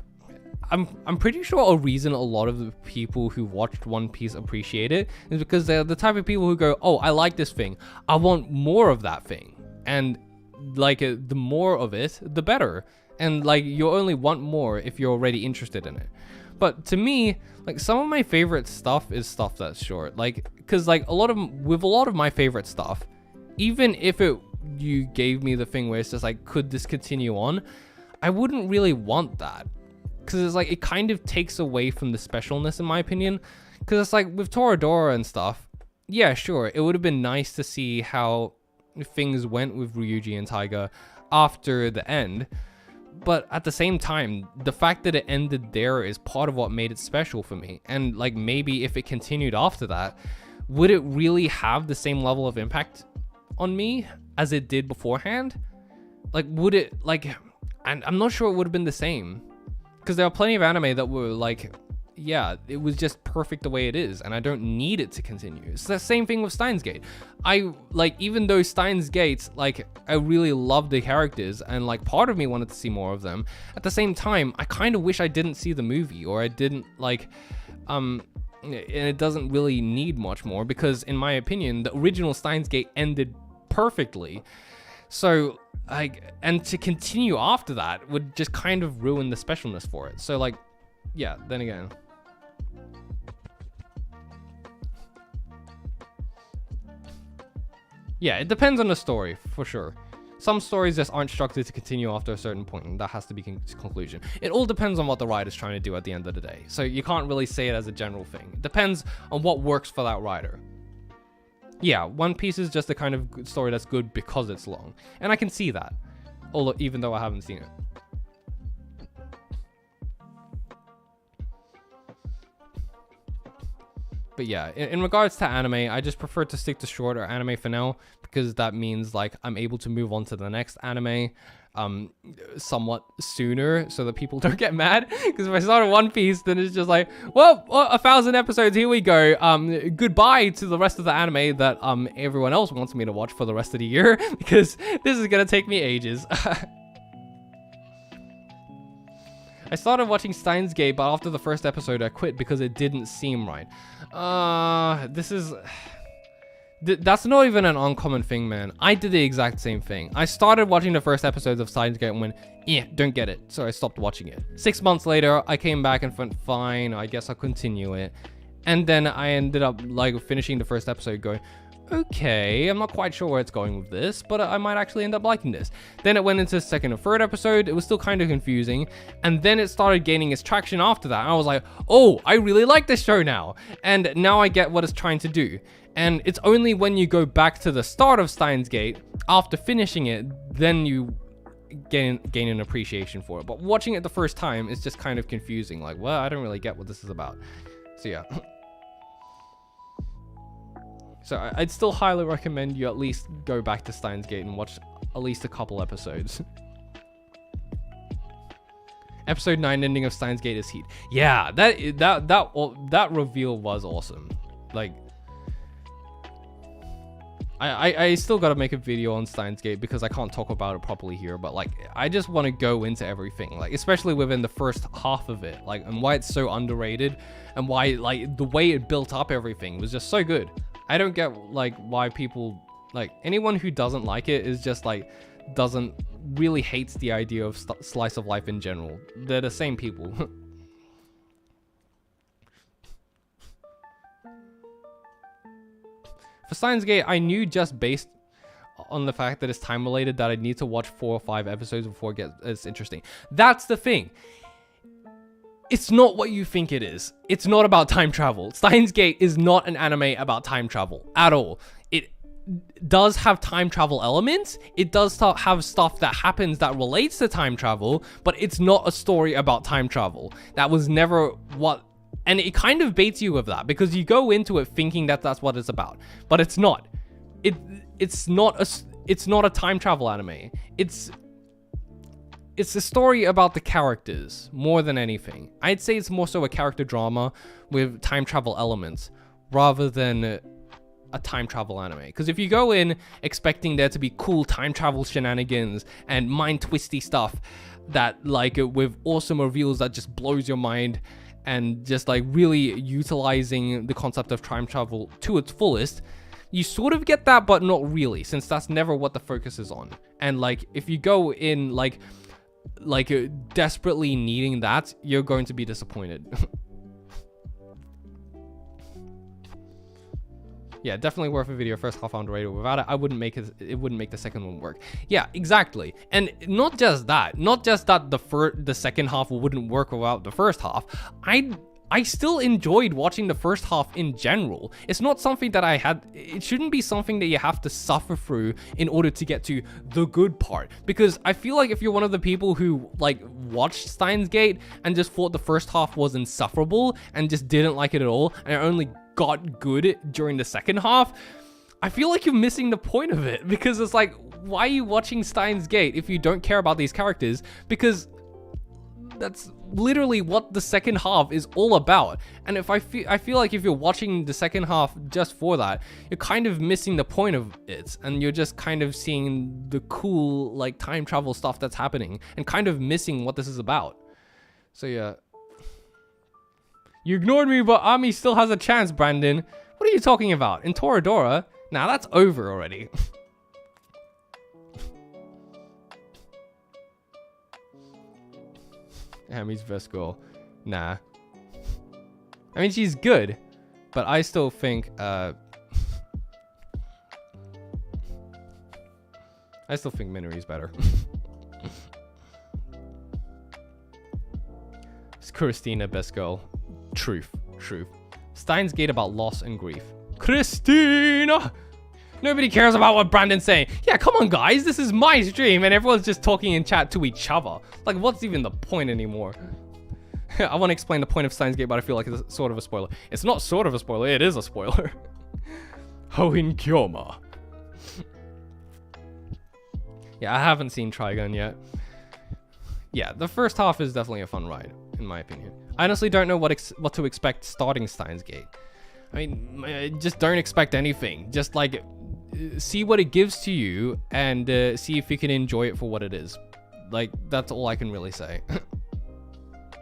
Speaker 1: I'm pretty sure a reason a lot of the people who watched One Piece appreciate it is because they're the type of people who go, oh, I like this thing. I want more of that thing. And like the more of it, the better. And like you only want more if you're already interested in it. But to me, like some of my favorite stuff is stuff that's short. Like, cause like with a lot of my favorite stuff, even if you gave me the thing where it's just like, could this continue on? I wouldn't really want that. Cause it's like, it kind of takes away from the specialness in my opinion. Cause it's like with Toradora and stuff, yeah, sure. It would have been nice to see how things went with Ryuji and Taiga after the end, but at the same time, the fact that it ended there is part of what made it special for me. And like maybe if it continued after that, would it really have the same level of impact on me as it did beforehand? Like would it like, and I'm not sure it would have been the same, because there are plenty of anime that were like, yeah, it was just perfect the way it is, and I don't need it to continue. It's the same thing with Steins Gate. I, like, even though Steins Gate, like, I really love the characters, and, like, part of me wanted to see more of them, at the same time, I kind of wish I didn't see the movie, or I didn't, like, and it doesn't really need much more, because, in my opinion, the original Steins Gate ended perfectly. So, like, and to continue after that would just kind of ruin the specialness for it. So, like, yeah, then again. Yeah, it depends on the story, for sure. Some stories just aren't structured to continue after a certain point, and that has to be conclusion. It all depends on what the writer's trying to do at the end of the day. So you can't really say it as a general thing. It depends on what works for that writer. Yeah, One Piece is just the kind of story that's good because it's long. And I can see that, although even though I haven't seen it. But yeah, in regards to anime, I just prefer to stick to shorter anime for now, because that means like I'm able to move on to the next anime somewhat sooner, so that people don't get mad. Because if I start One Piece, then it's just like, well, 1,000 episodes, here we go. Goodbye to the rest of the anime that everyone else wants me to watch for the rest of the year, because this is gonna take me ages. I started watching Steins Gate, but after the first episode, I quit because it didn't seem right. That's not even an uncommon thing, man. I did the exact same thing. I started watching the first episodes of Steins Gate and went, yeah, don't get it. So I stopped watching it. 6 months later, I came back and went, fine, I guess I'll continue it. And then I ended up like finishing the first episode going, okay, I'm not quite sure where it's going with this, but I might actually end up liking this. Then it went into the second and third episode. It was still kind of confusing. And then it started gaining its traction after that. And I was like, oh, I really like this show now. And now I get what it's trying to do. And it's only when you go back to the start of Steins Gate, after finishing it, then you gain an appreciation for it. But watching it the first time is just kind of confusing. Like, well, I don't really get what this is about. So yeah. So I'd still highly recommend you at least go back to Steins Gate and watch at least a couple episodes. Episode 9 ending of Steins Gate is heat. Yeah, that reveal was awesome. Like, I still gotta make a video on Steins Gate because I can't talk about it properly here, but like I just want to go into everything, like especially within the first half of it, like, and why it's so underrated and why like the way it built up everything was just so good. I don't get like why people like anyone who doesn't like it is just like doesn't really hates the idea of slice of life in general. They're the same people. For Steins Gate, I knew just based on the fact that it's time related that I'd need to watch 4 or 5 episodes before it gets interesting. That's the thing. It's not what you think it is. It's not about time travel. Steins Gate is not an anime about time travel at all. It does have time travel elements. It does have stuff that happens that relates to time travel, but it's not a story about time travel. That was never what... And it kind of baits you with that because you go into it thinking that that's what it's about, but it's not. It's not a time travel anime. It's a story about the characters more than anything. I'd say it's more so a character drama with time travel elements rather than a time travel anime. Because if you go in expecting there to be cool time travel shenanigans and mind twisty stuff that like with awesome reveals that just blows your mind and just like really utilizing the concept of time travel to its fullest, you sort of get that, but not really, since that's never what the focus is on. And like, if you go in like desperately needing that, you're going to be disappointed. Yeah, definitely worth a video. First half underrated. Without it, it wouldn't make the second one work. Yeah, exactly. And not just that the second half wouldn't work without the first half. I still enjoyed watching the first half in general. It's not something that it shouldn't be something that you have to suffer through in order to get to the good part. Because I feel like if you're one of the people who like watched Steins Gate and just thought the first half was insufferable and just didn't like it at all, and it only got good during the second half, I feel like you're missing the point of it. Because it's like, why are you watching Steins Gate if you don't care about these characters? Because that's literally what the second half is all about. And if I feel like if you're watching the second half just for that, you're kind of missing the point of it, and you're just kind of seeing the cool like time travel stuff that's happening and kind of missing what this is about. So yeah. You ignored me, but Ami still has a chance, Brandon. What are you talking about? In Toradora? Nah, that's over already. Ami's best girl. Nah. I mean, she's good, but I still think, I still think Minori's better. It's Christina, best girl. Truth. Steins Gate about loss and grief. Christina! Nobody cares about what Brandon's saying. Yeah, come on, guys. This is my stream, and everyone's just talking in chat to each other. Like, what's even the point anymore? I want to explain the point of Steins Gate, but I feel like it's sort of a spoiler. It's not sort of a spoiler. It is a spoiler. Hoin Kyoma. Yeah, I haven't seen Trigun yet. Yeah, the first half is definitely a fun ride, in my opinion. I honestly don't know what to expect starting Steins Gate. I mean, just don't expect anything. Just like see what it gives to you and see if you can enjoy it for what it is. Like, that's all I can really say.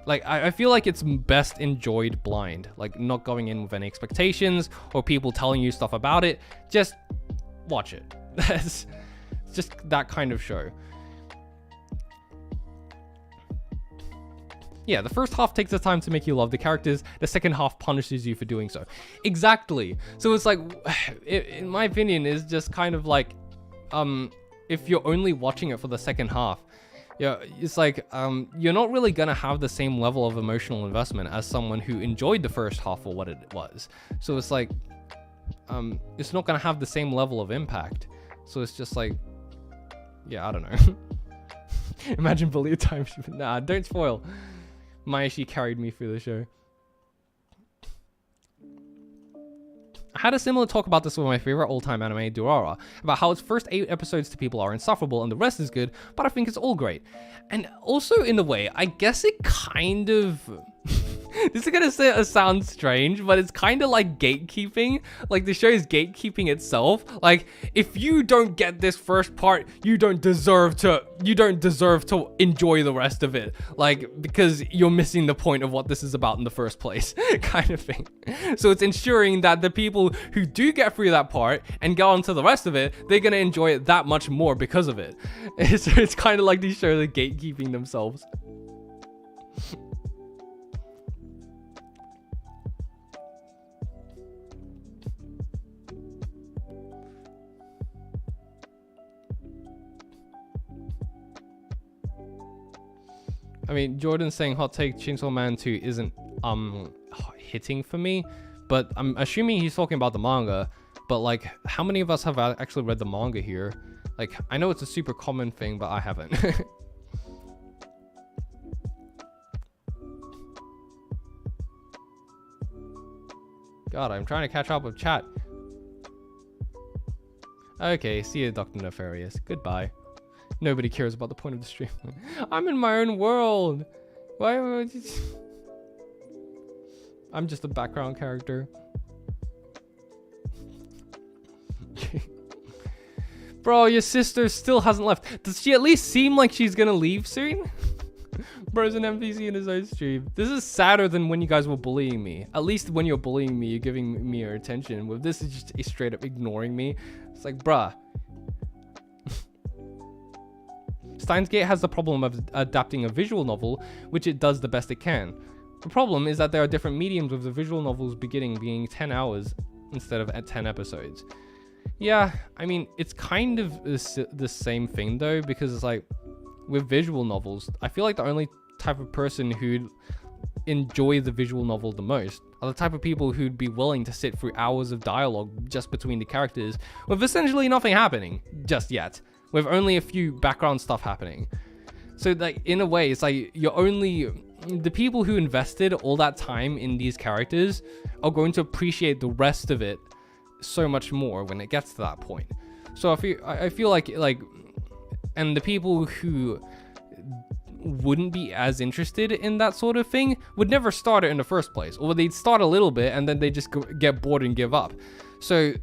Speaker 1: Like, I feel like it's best enjoyed blind, like not going in with any expectations or people telling you stuff about it. Just watch it. It's just that kind of show. Yeah, the first half takes the time to make you love the characters. The second half punishes you for doing so. Exactly. So it's like, in my opinion, is just kind of like, if you're only watching it for the second half, yeah, it's like, you're not really gonna have the same level of emotional investment as someone who enjoyed the first half for what it was. So it's like, it's not gonna have the same level of impact. So it's just like, yeah, I don't know. Imagine bully time. Nah, don't spoil. Mayashi carried me through the show. I had a similar talk about this with my favorite all-time anime, Durara, about how its first 8 episodes to people are insufferable and the rest is good, but I think it's all great. And also, in a way, I guess it kind of... This is gonna sound strange, but it's kind of like gatekeeping. Like the show is gatekeeping itself. Like if you don't get this first part, you don't deserve to enjoy the rest of it. Like because you're missing the point of what this is about in the first place, kind of thing. So it's ensuring that the people who do get through that part and go on to the rest of it, they're gonna enjoy it that much more because of it. It's kind of like these shows are gatekeeping themselves. I mean, Jordan's saying hot take Chainsaw Man 2 isn't hitting for me, but I'm assuming he's talking about the manga. But like, how many of us have actually read the manga here? Like, I know it's a super common thing, but I haven't. God, I'm trying to catch up with chat. Okay, see you, Dr. Nefarious. Goodbye. Nobody cares about the point of the stream. I'm in my own world. Why would you... I'm just a background character. Bro, your sister still hasn't left. Does she at least seem like she's gonna leave soon? Bro's an NPC in his own stream. This is sadder than when you guys were bullying me. At least when you're bullying me, you're giving me your attention. With this, is just straight up ignoring me. It's like, bruh. Steins Gate has the problem of adapting a visual novel, which it does the best it can. The problem is that there are different mediums, with the visual novel's beginning being 10 hours instead of 10 episodes. Yeah, I mean, it's kind of the same thing though, because it's like, with visual novels, I feel like the only type of person who'd enjoy the visual novel the most are the type of people who'd be willing to sit through hours of dialogue just between the characters, with essentially nothing happening just yet. With only a few background stuff happening. So like in a way, it's like the people who invested all that time in these characters are going to appreciate the rest of it so much more when it gets to that point. So I feel like and the people who wouldn't be as interested in that sort of thing would never start it in the first place, or they'd start a little bit and then they just get bored and give up. So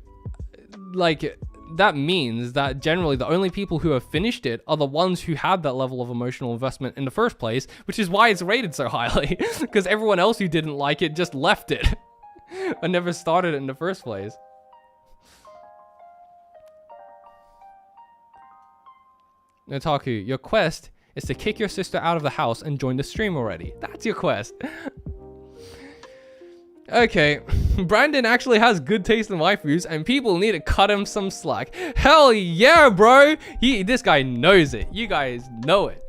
Speaker 1: like that means that generally the only people who have finished it are the ones who had that level of emotional investment in the first place, which is why it's rated so highly, because everyone else who didn't like it just left it and never started it in the first place. Notaku, your quest is to kick your sister out of the house and join the stream already. That's your quest. Okay, Brandon actually has good taste in waifus, and people need to cut him some slack. Hell yeah, bro! This guy knows it. You guys know it.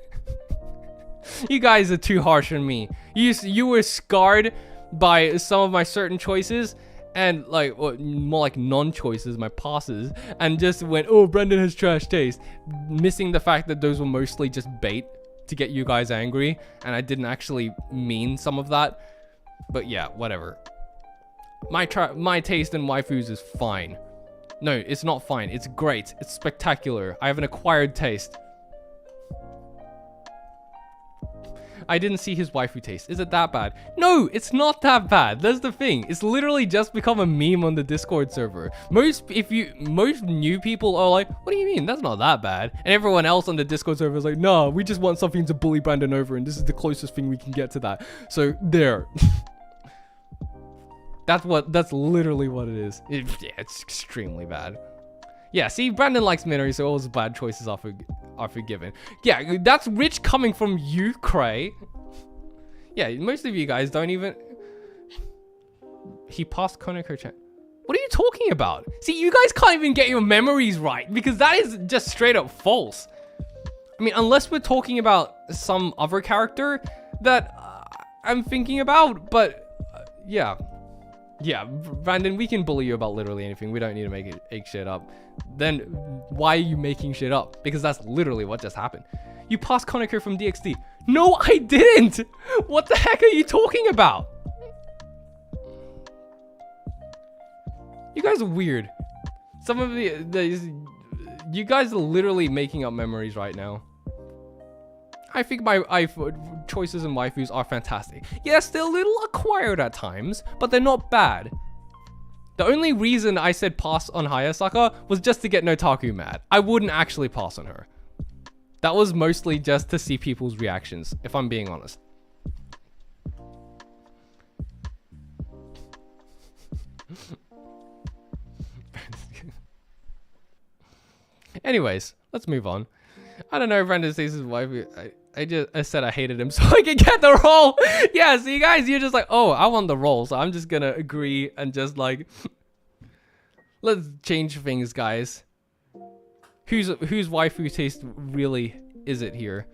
Speaker 1: You guys are too harsh on me. You were scarred by some of my certain choices, and like, or more like non-choices, my passes, and just went, oh, Brandon has trash taste, missing the fact that those were mostly just bait to get you guys angry, and I didn't actually mean some of that. But yeah, whatever. My taste in waifus is fine. No, it's not fine. It's great. It's spectacular. I have an acquired taste. I didn't see his waifu taste. Is it that bad? No, it's not that bad. That's the thing. It's literally just become a meme on the Discord server. Most new people are like, what do you mean? That's not that bad. And everyone else on the Discord server is like, nah, we just want something to bully Brandon over, and this is the closest thing we can get to that. So there. That's literally what it is. Yeah, it's extremely bad. Yeah, see, Brandon likes Minori, so all his bad choices are forgiven. Yeah, that's rich coming from you, Cray. Yeah, most of you guys don't even... He passed Konoko-chan. What are you talking about? See, you guys can't even get your memories right, because that is just straight up false. I mean, unless we're talking about some other character that I'm thinking about, but yeah. Yeah, Brandon, we can bully you about literally anything. We don't need to make shit up. Then why are you making shit up? Because that's literally what just happened. You passed Konoko from DxD. No, I didn't! What the heck are you talking about? You guys are weird. Some of you guys are literally making up memories right now. I think my choices in waifus are fantastic. Yes, they're a little acquired at times, but they're not bad. The only reason I said pass on Hayasaka was just to get Notaku mad. I wouldn't actually pass on her. That was mostly just to see people's reactions, if I'm being honest. Anyways, let's move on. I don't know if Brandon says his wife. I said I hated him so I could get the role. Yeah, so you guys, you're just like, oh, I want the role, so I'm just gonna agree and just like, let's change things, guys. Whose waifu taste really is it here?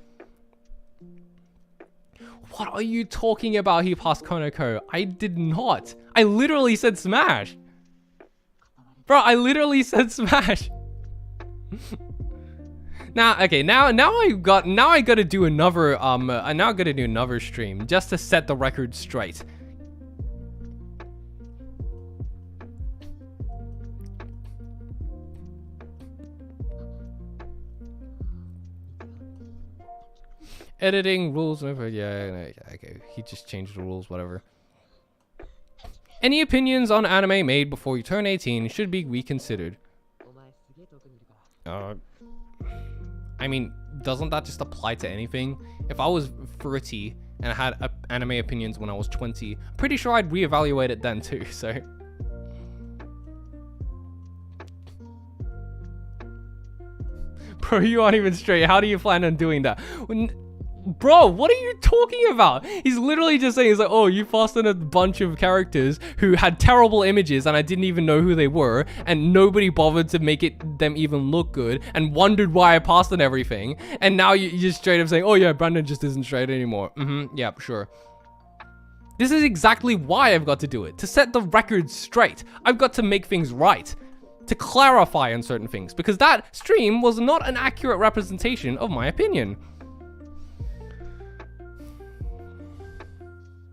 Speaker 1: What are you talking about? He passed Konoko. I did not. I literally said smash. Bro, I literally said smash. Now, okay, now I gotta do another I now gotta do another stream just to set the record straight. Editing rules, yeah, okay, he just changed the rules, whatever. Any opinions on anime made before you turn 18 should be reconsidered. I mean, doesn't that just apply to anything? If I was 30 and I had anime opinions when I was 20, I'm pretty sure I'd reevaluate it then too, so. Bro, you aren't even straight. How do you plan on doing that? Bro, what are you talking about? He's literally just saying, he's like, oh, you passed on a bunch of characters who had terrible images and I didn't even know who they were, and nobody bothered to make them even look good and wondered why I passed on everything. And now you're just straight up saying, oh yeah, Brandon just isn't straight anymore. Yeah, sure. This is exactly why I've got to do it. To set the record straight. I've got to make things right. To clarify on certain things. Because that stream was not an accurate representation of my opinion.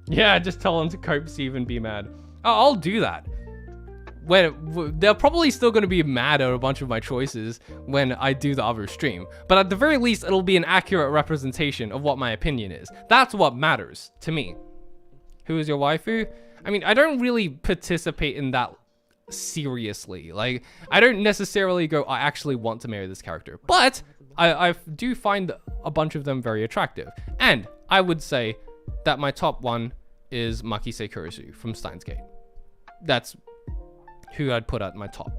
Speaker 1: Yeah, just tell them to cope, Steve, and be mad. Oh, I'll do that. When they're probably still going to be mad at a bunch of my choices when I do the other stream. But at the very least, it'll be an accurate representation of what my opinion is. That's what matters to me. Who is your waifu? I mean, I don't really participate in that seriously. Like, I don't necessarily go, I actually want to marry this character. But I do find a bunch of them very attractive. And I would say that my top one is Makise Kurisu from Steins Gate. That's who I'd put at my top.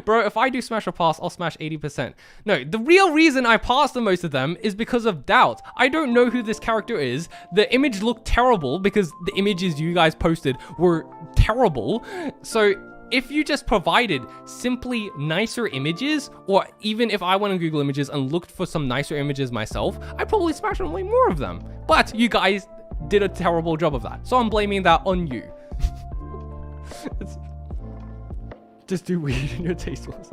Speaker 1: Bro, if I do smash or pass, I'll smash 80%. No, the real reason I passed the most of them is because of doubt. I don't know who this character is. The image looked terrible because the images you guys posted were terrible. So if you just provided simply nicer images, or even if I went on Google Images and looked for some nicer images myself, I'd probably smash on way more of them. But you guys did a terrible job of that. So I'm blaming that on you. Just do weird in your taste was.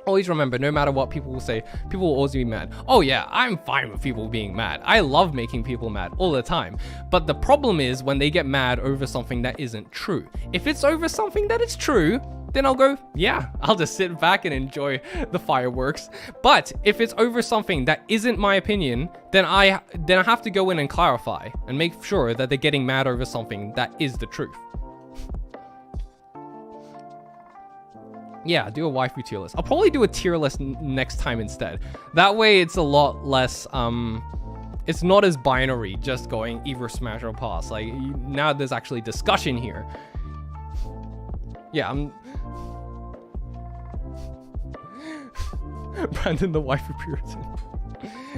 Speaker 1: Always remember, no matter what people will say, people will always be mad. Oh yeah, I'm fine with people being mad. I love making people mad all the time. But the problem is when they get mad over something that isn't true. If it's over something that is true, then I'll go, yeah, I'll just sit back and enjoy the fireworks. But if it's over something that isn't my opinion, then I have to go in and clarify and make sure that they're getting mad over something that is the truth. Yeah, do a waifu tier list. I'll probably do a tier list next time instead. That way it's a lot less, it's not as binary, just going either smash or pass. Like, now there's actually discussion here. Yeah, I'm... Brandon the waifu Puritan.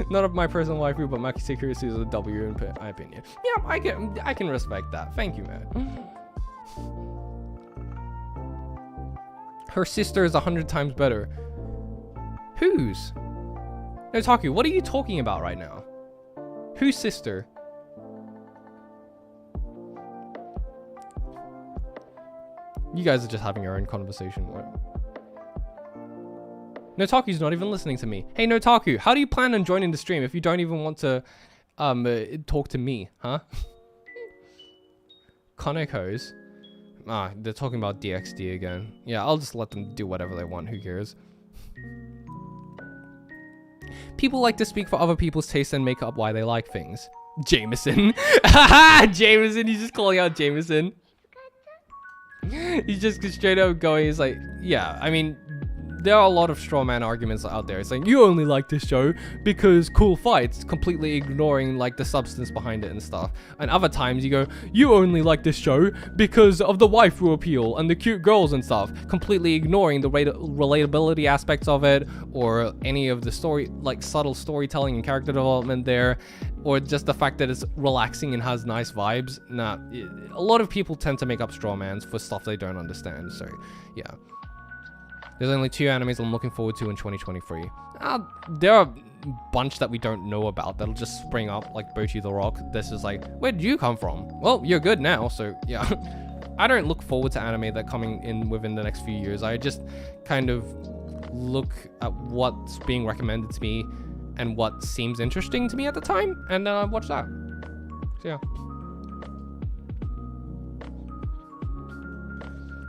Speaker 1: Not of my personal waifu, but Makise Kurisu is a W in my opinion. Yeah, I can respect that. Thank you, man. Her sister is 100 times better. Whose? Notaku, what are you talking about right now? Whose sister? You guys are just having your own conversation. Notaku's not even listening to me. Hey, Notaku, how do you plan on joining the stream if you don't even want to talk to me, huh? Koneko's. Ah, they're talking about DXD again. Yeah, I'll just let them do whatever they want. Who cares? People like to speak for other people's taste and make up why they like things. Jameson. Jameson, he's just calling out Jameson. He's just straight up going, he's like, yeah, I mean, there are a lot of straw man arguments out there. It's like, you only like this show because cool fights, completely ignoring like the substance behind it and stuff. And other times you go, you only like this show because of the waifu appeal and the cute girls and stuff, completely ignoring the relatability aspects of it, or any of the story, like subtle storytelling and character development there, or just the fact that it's relaxing and has nice vibes. Nah, a lot of people tend to make up straw mans for stuff they don't understand. So yeah. There's only 2 animes I'm looking forward to in 2023. There are a bunch that we don't know about that'll just spring up, like Bocchi the Rock. This is like, where did you come from? Well, you're good now, so yeah. I don't look forward to anime that coming in within the next few years. I just kind of look at what's being recommended to me and what seems interesting to me at the time, and then I watch that. So yeah.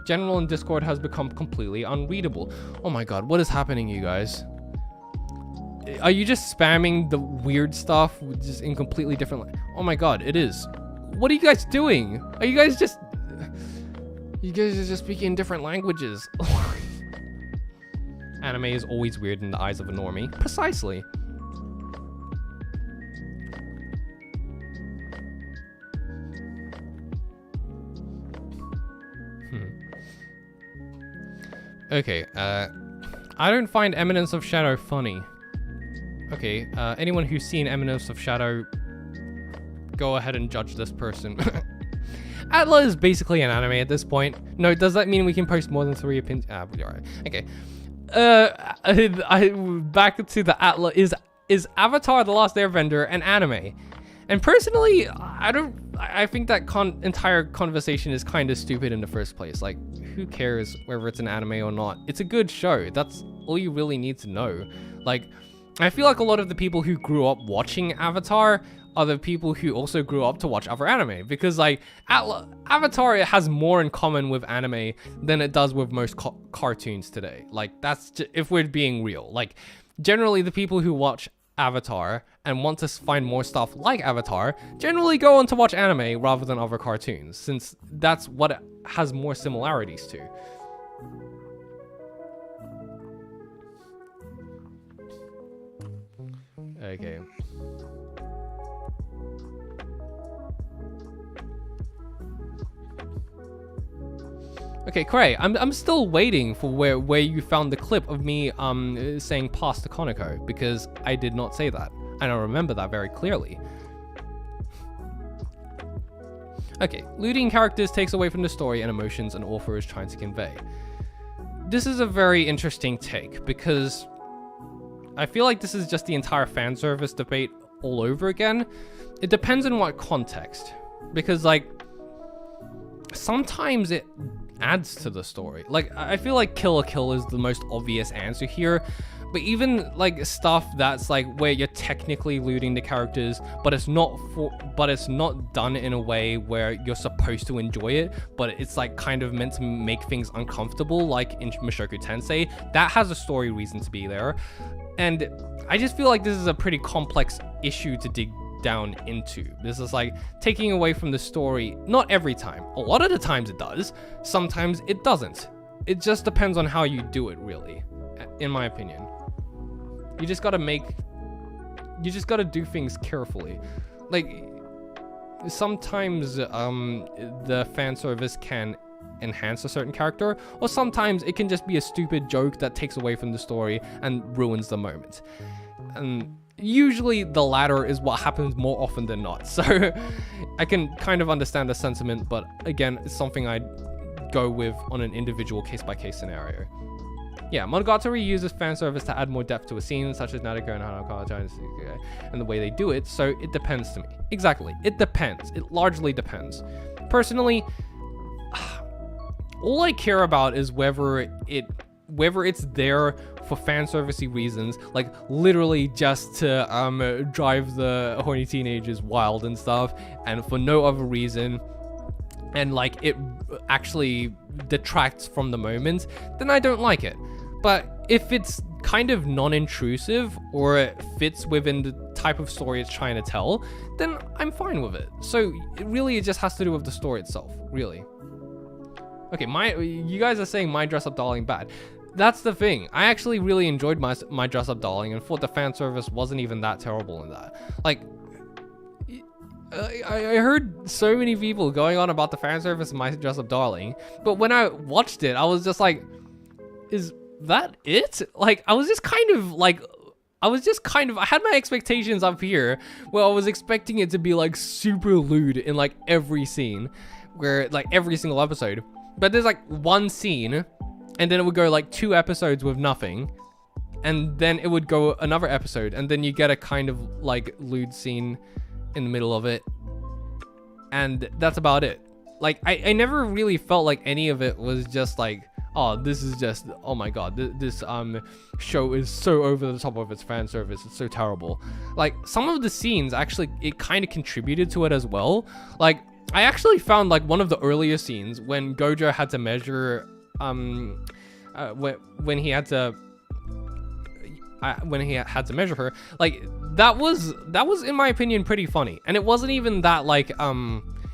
Speaker 1: General in Discord has become completely unreadable. Oh my god, what is happening, you guys? Are you just spamming the weird stuff just in completely different... Oh my god, it is. What are you guys doing? Are you guys just... You guys are just speaking in different languages. Anime is always weird in the eyes of a normie. Precisely. Okay, I don't find Eminence of Shadow funny. Okay, anyone who's seen Eminence of Shadow, go ahead and judge this person. Atla is basically an anime at this point. No, does that mean we can post more than 3 opinions? Alright, okay. Back to the Atla, is Avatar: The Last Airbender an anime? And personally, I think that entire conversation is kind of stupid in the first place. Like, who cares whether it's an anime or not? It's a good show. That's all you really need to know. Like, I feel like a lot of the people who grew up watching Avatar are the people who also grew up to watch other anime. Because, like, Avatar has more in common with anime than it does with most cartoons today. Like, that's just, if we're being real. Like, generally, the people who watch Avatar and want to find more stuff like Avatar generally go on to watch anime rather than other cartoons, since that's what it has more similarities to. Okay. Okay, Cray, I'm still waiting for where you found the clip of me saying pass to Konako, because I did not say that. I don't remember that very clearly. Okay, looting characters takes away from the story and emotions an author is trying to convey. This is a very interesting take, because I feel like this is just the entire fan service debate all over again. It depends on what context, because like sometimes it adds to the story. Like, I feel like Kill la Kill is the most obvious answer here, but even like stuff that's like where you're technically looting the characters, but it's not done in a way where you're supposed to enjoy it, but it's like kind of meant to make things uncomfortable, like in Mushoku Tensei, that has a story reason to be there. And I just feel like this is a pretty complex issue to dig down into. This is like taking away from the story. Not every time. A lot of the times it does. Sometimes it doesn't. It just depends on how you do it, really, in my opinion. You just gotta do things carefully. Like, sometimes the fan service can enhance a certain character, or sometimes it can just be a stupid joke that takes away from the story and ruins the moment. And usually the latter is what happens more often than not. So I can kind of understand the sentiment, but again, it's something I'd go with on an individual case-by-case scenario. Yeah, Monogatari uses fan service to add more depth to a scene, such as Nadeko and Hanako, and the way they do it, so it depends to me. Exactly, it depends. It largely depends. Personally, all I care about is whether it's there for fan servicey reasons, like literally just to drive the horny teenagers wild and stuff, and for no other reason, and like it actually detracts from the moment, then I don't like it. But if it's kind of non-intrusive or it fits within the type of story it's trying to tell, then I'm fine with it. So it just has to do with the story itself, really. Okay, you guys are saying My Dress Up Darling bad. That's the thing. I actually really enjoyed My Dress Up Darling and thought the fan service wasn't even that terrible in that. Like, I heard so many people going on about the fan service of My Dress Up Darling, but when I watched it, I was just like, is that it? Like, I had my expectations up here where I was expecting it to be like super lewd in like every scene, where like every single episode, but there's like one scene and then it would go like 2 episodes with nothing, and then it would go another episode and then you get a kind of like lewd scene in the middle of it, and that's about it. Like, I never really felt like any of it was just like, oh, this is just, oh my god, this show is so over the top of its fan service, it's so terrible. Like, some of the scenes actually, it kind of contributed to it as well. Like, I actually found like one of the earlier scenes when Gojo had to measure when he had to measure her, like that was in my opinion pretty funny, and it wasn't even that like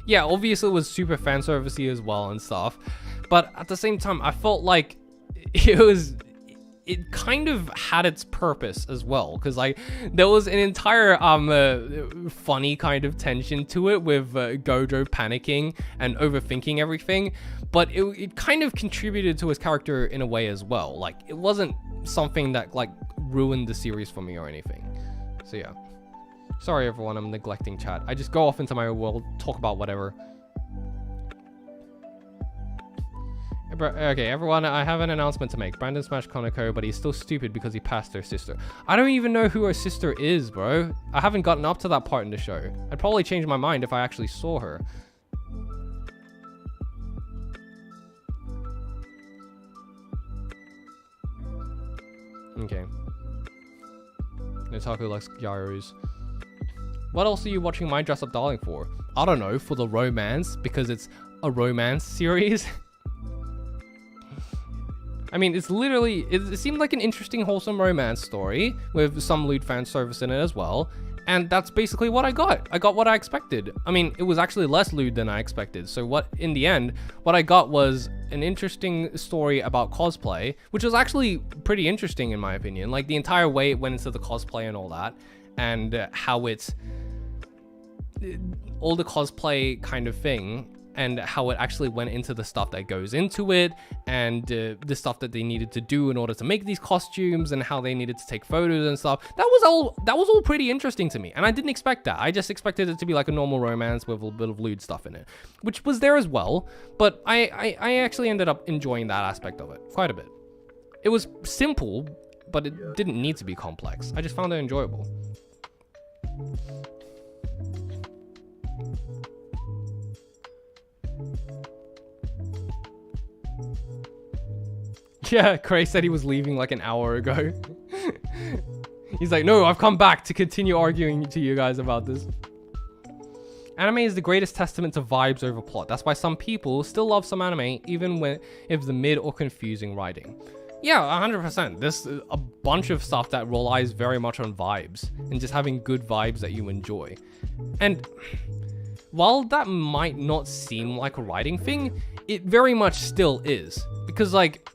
Speaker 1: yeah, obviously it was super fan servicey as well and stuff, but at the same time I felt like it kind of had its purpose as well, because like there was an entire funny kind of tension to it with Gojo panicking and overthinking everything, but it kind of contributed to his character in a way as well. Like, it wasn't something that like ruined the series for me or anything. So yeah, sorry everyone, I'm neglecting chat. I just go off into my world, talk about whatever. Okay, everyone, I have an announcement to make. Brandon smashed Konako, but he's still stupid because he passed her sister. I don't even know who her sister is, bro. I haven't gotten up to that part in the show. I'd probably change my mind if I actually saw her. Okay. Notaku likes gyros. What else are you watching My Dress Up Darling for? I don't know, for the romance, because it's a romance series. I mean, it's literally, it seemed like an interesting, wholesome romance story with some lewd fan service in it as well. And that's basically what I got. I got what I expected. I mean, it was actually less lewd than I expected. So in the end, what I got was an interesting story about cosplay, which was actually pretty interesting in my opinion. Like, the entire way it went into the cosplay and all that, and how it's all the cosplay kind of thing, and how it actually went into the stuff that goes into it, and the stuff that they needed to do in order to make these costumes, and how they needed to take photos and stuff. That was all pretty interesting to me, and I didn't expect that. I just expected it to be like a normal romance with a bit of lewd stuff in it, which was there as well, but I actually ended up enjoying that aspect of it quite a bit. It was simple, but it didn't need to be complex. I just found it enjoyable. Yeah, Cray said he was leaving like an hour ago. He's like, no, I've come back to continue arguing to you guys about this. Anime is the greatest testament to vibes over plot. That's why some people still love some anime, even if the mid or confusing writing. Yeah, 100%. There's a bunch of stuff that relies very much on vibes and just having good vibes that you enjoy. And while that might not seem like a writing thing, it very much still is. Because like,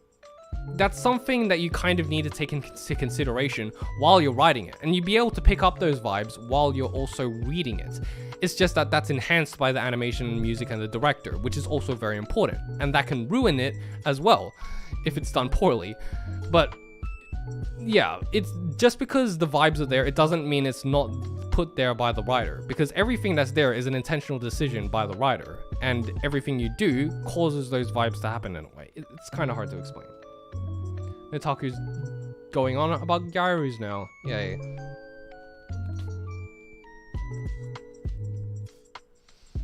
Speaker 1: that's something that you kind of need to take into consideration while you're writing it, and you'd be able to pick up those vibes while you're also reading it. It's just that that's enhanced by the animation, music, and the director, which is also very important, and that can ruin it as well if it's done poorly. But yeah, it's just because the vibes are there, it doesn't mean it's not put there by the writer, because everything that's there is an intentional decision by the writer, and everything you do causes those vibes to happen in a way. It's kind of hard to explain. Nitaku's going on about gyros now. Yay.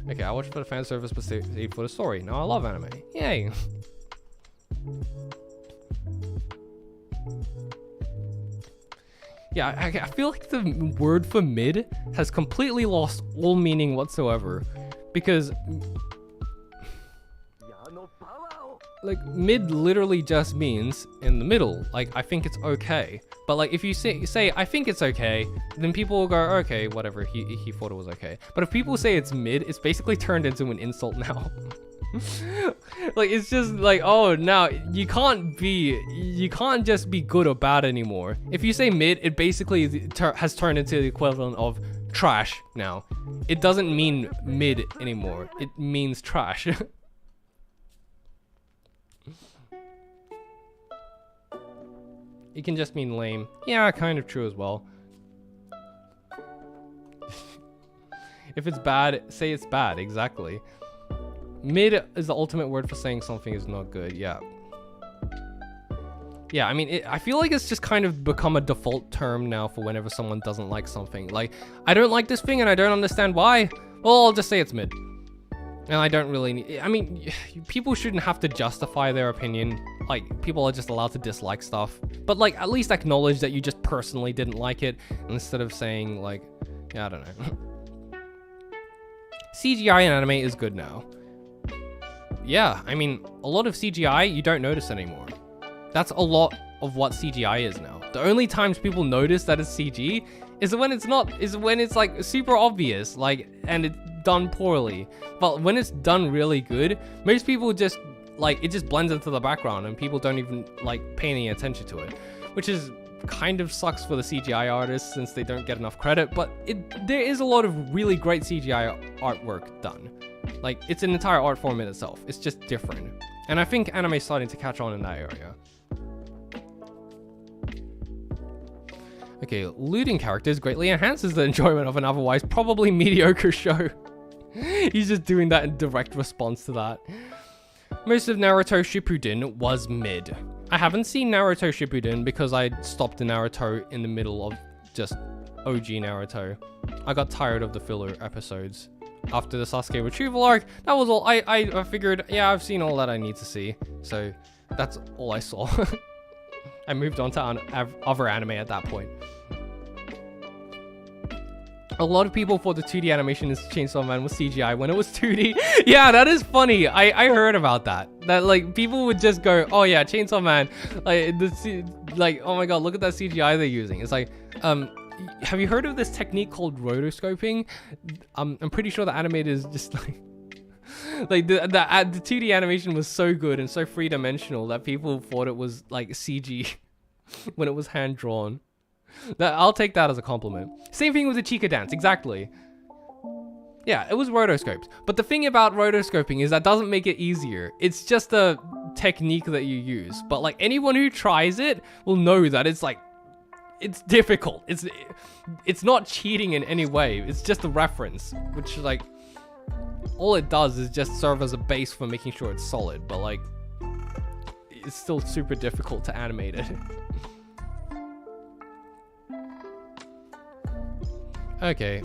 Speaker 1: Okay, I watched for the fan service, but stayed for the story. Now I love anime. Yay. Yeah, I feel like the word for mid has completely lost all meaning whatsoever. Because like mid literally just means in the middle. Like I think it's okay. But like if you say I think it's okay, then people will go, okay, whatever, he thought it was okay. But if people say it's mid, it's basically turned into an insult now. Like it's just like, oh, now you can't just be good or bad anymore. If you say mid, it basically has turned into the equivalent of trash now. It doesn't mean mid anymore. It means trash. It can just mean lame. Yeah, kind of true as well. If it's bad, say it's bad. Exactly. Mid is the ultimate word for saying something is not good. Yeah. Yeah, I mean, I feel like it's just kind of become a default term now for whenever someone doesn't like something. Like, I don't like this thing and I don't understand why. Well, I'll just say it's mid. And I don't really need... I mean, people shouldn't have to justify their opinion. Like, people are just allowed to dislike stuff. But, like, at least acknowledge that you just personally didn't like it. Instead of saying, like... Yeah, I don't know. CGI in anime is good now. Yeah, I mean, a lot of CGI you don't notice anymore. That's a lot of what CGI is now. The only times people notice that it's CG is when it's not, is when it's like super obvious, like, and it's done poorly. But when it's done really good, most people just, like, it just blends into the background and people don't even, like, pay any attention to it. Which is kind of sucks for the CGI artists since they don't get enough credit, but there is a lot of really great CGI artwork done. Like, it's an entire art form in itself. It's just different. And I think anime is starting to catch on in that area. Okay, looting characters greatly enhances the enjoyment of an otherwise probably mediocre show. He's just doing that in direct response to that. Most of Naruto Shippuden was mid. I haven't seen Naruto Shippuden because I stopped the Naruto in the middle of just OG Naruto. I got tired of the filler episodes. After the Sasuke retrieval arc, that was all. I figured, yeah, I've seen all that I need to see. So that's all I saw. I moved on to other anime at that point. A lot of people thought the 2D animation in Chainsaw Man was CGI when it was 2D. Yeah, that is funny. I heard about that. That like people would just go, oh yeah, Chainsaw Man, like oh my god, look at that CGI they're using. It's like, have you heard of this technique called rotoscoping? I'm pretty sure the animator is just like the 2D animation was so good and so three-dimensional that people thought it was like CG when it was hand drawn. I'll take that as a compliment. Same thing with the Chica dance, exactly. Yeah, it was rotoscoped. But the thing about rotoscoping is that doesn't make it easier. It's just a technique that you use. But like anyone who tries it will know that it's like, it's difficult. It's not cheating in any way. It's just a reference, which like, all it does is just serve as a base for making sure it's solid. But like, it's still super difficult to animate it. Okay,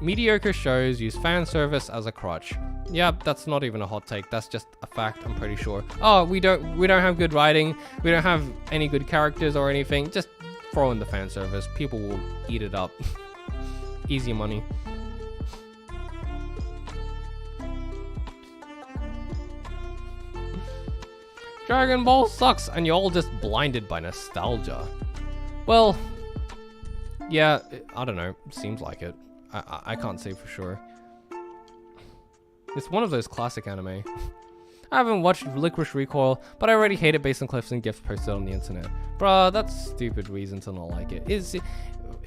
Speaker 1: mediocre shows use fan service as a crutch. Yep, that's not even a hot take. That's just a fact, I'm pretty sure. Oh, we don't have good writing. We don't have any good characters or anything. Just throw in the fan service. People will eat it up. Easy money. Dragon Ball sucks and you're all just blinded by nostalgia. Well, yeah, I don't know. Seems like it. I can't say for sure. It's one of those classic anime. I haven't watched Licorice Recoil, but I already hate it based on clips and gifs posted on the internet. Bruh, that's a stupid reason to not like it.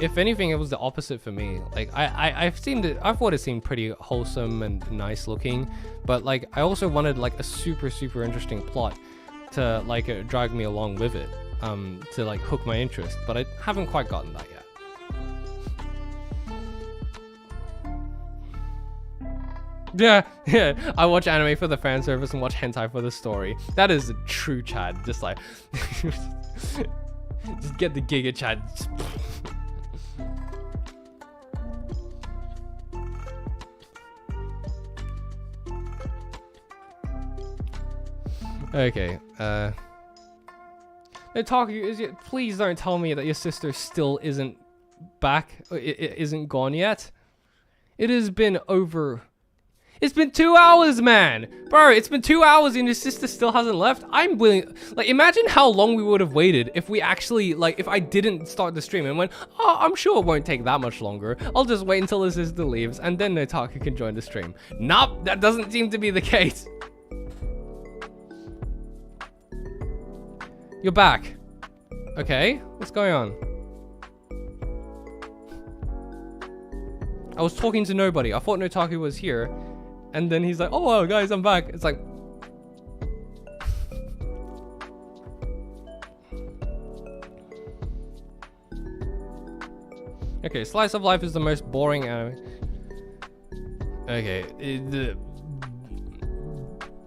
Speaker 1: If anything, it was the opposite for me. Like, I thought it seemed pretty wholesome and nice looking, but like, I also wanted like a super interesting plot to like drag me along with it, to like hook my interest, but I haven't quite gotten that yet. Yeah, I watch anime for the fan service and watch hentai for the story. That is a true Chad. Just like, just get the Giga Chad. Okay, please don't tell me that your sister still isn't back, it isn't gone yet. It has been over... It's been 2 hours, man. Bro, it's been 2 hours and your sister still hasn't left. I'm willing, like, imagine how long we would have waited if we actually, like, if I didn't start the stream and went, oh, I'm sure it won't take that much longer. I'll just wait until the sister leaves and then Notaka can join the stream. Nope, that doesn't seem to be the case. You're back. Okay, what's going on? I was talking to nobody. I thought Notaka was here. And then he's like, oh, well, guys, I'm back. It's like... Okay, Slice of Life is the most boring anime. Okay,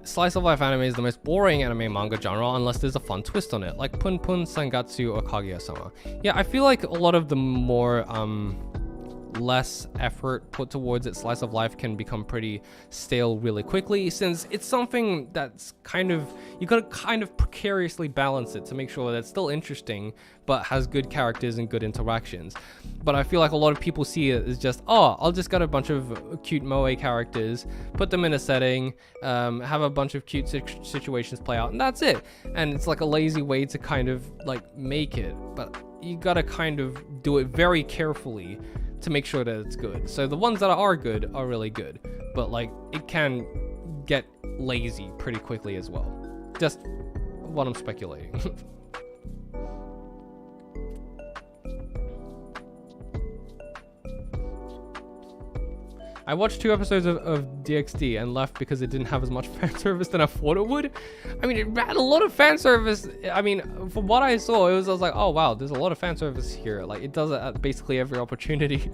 Speaker 1: Slice of Life anime is the most boring anime manga genre unless there's a fun twist on it, like Pun Pun, Sangatsu, or Kaguya-sama. Yeah, I feel like a lot of the more, less effort put towards it, Slice of Life can become pretty stale really quickly, since it's something that's kind of, you gotta kind of precariously balance it to make sure that it's still interesting but has good characters and good interactions. But I feel like a lot of people see it as just, oh, I'll just get a bunch of cute moe characters, put them in a setting, have a bunch of cute situations play out, and that's it. And it's like a lazy way to kind of like make it, but you gotta kind of do it very carefully to make sure that it's good. So the ones that are good are really good, but like it can get lazy pretty quickly as well. Just what I'm speculating. I watched 2 episodes of DxD and left because it didn't have as much fan service than I thought it would. I mean, it had a lot of fan service. I mean, from what I saw, I was like, oh wow, there's a lot of fan service here. Like, it does it at basically every opportunity.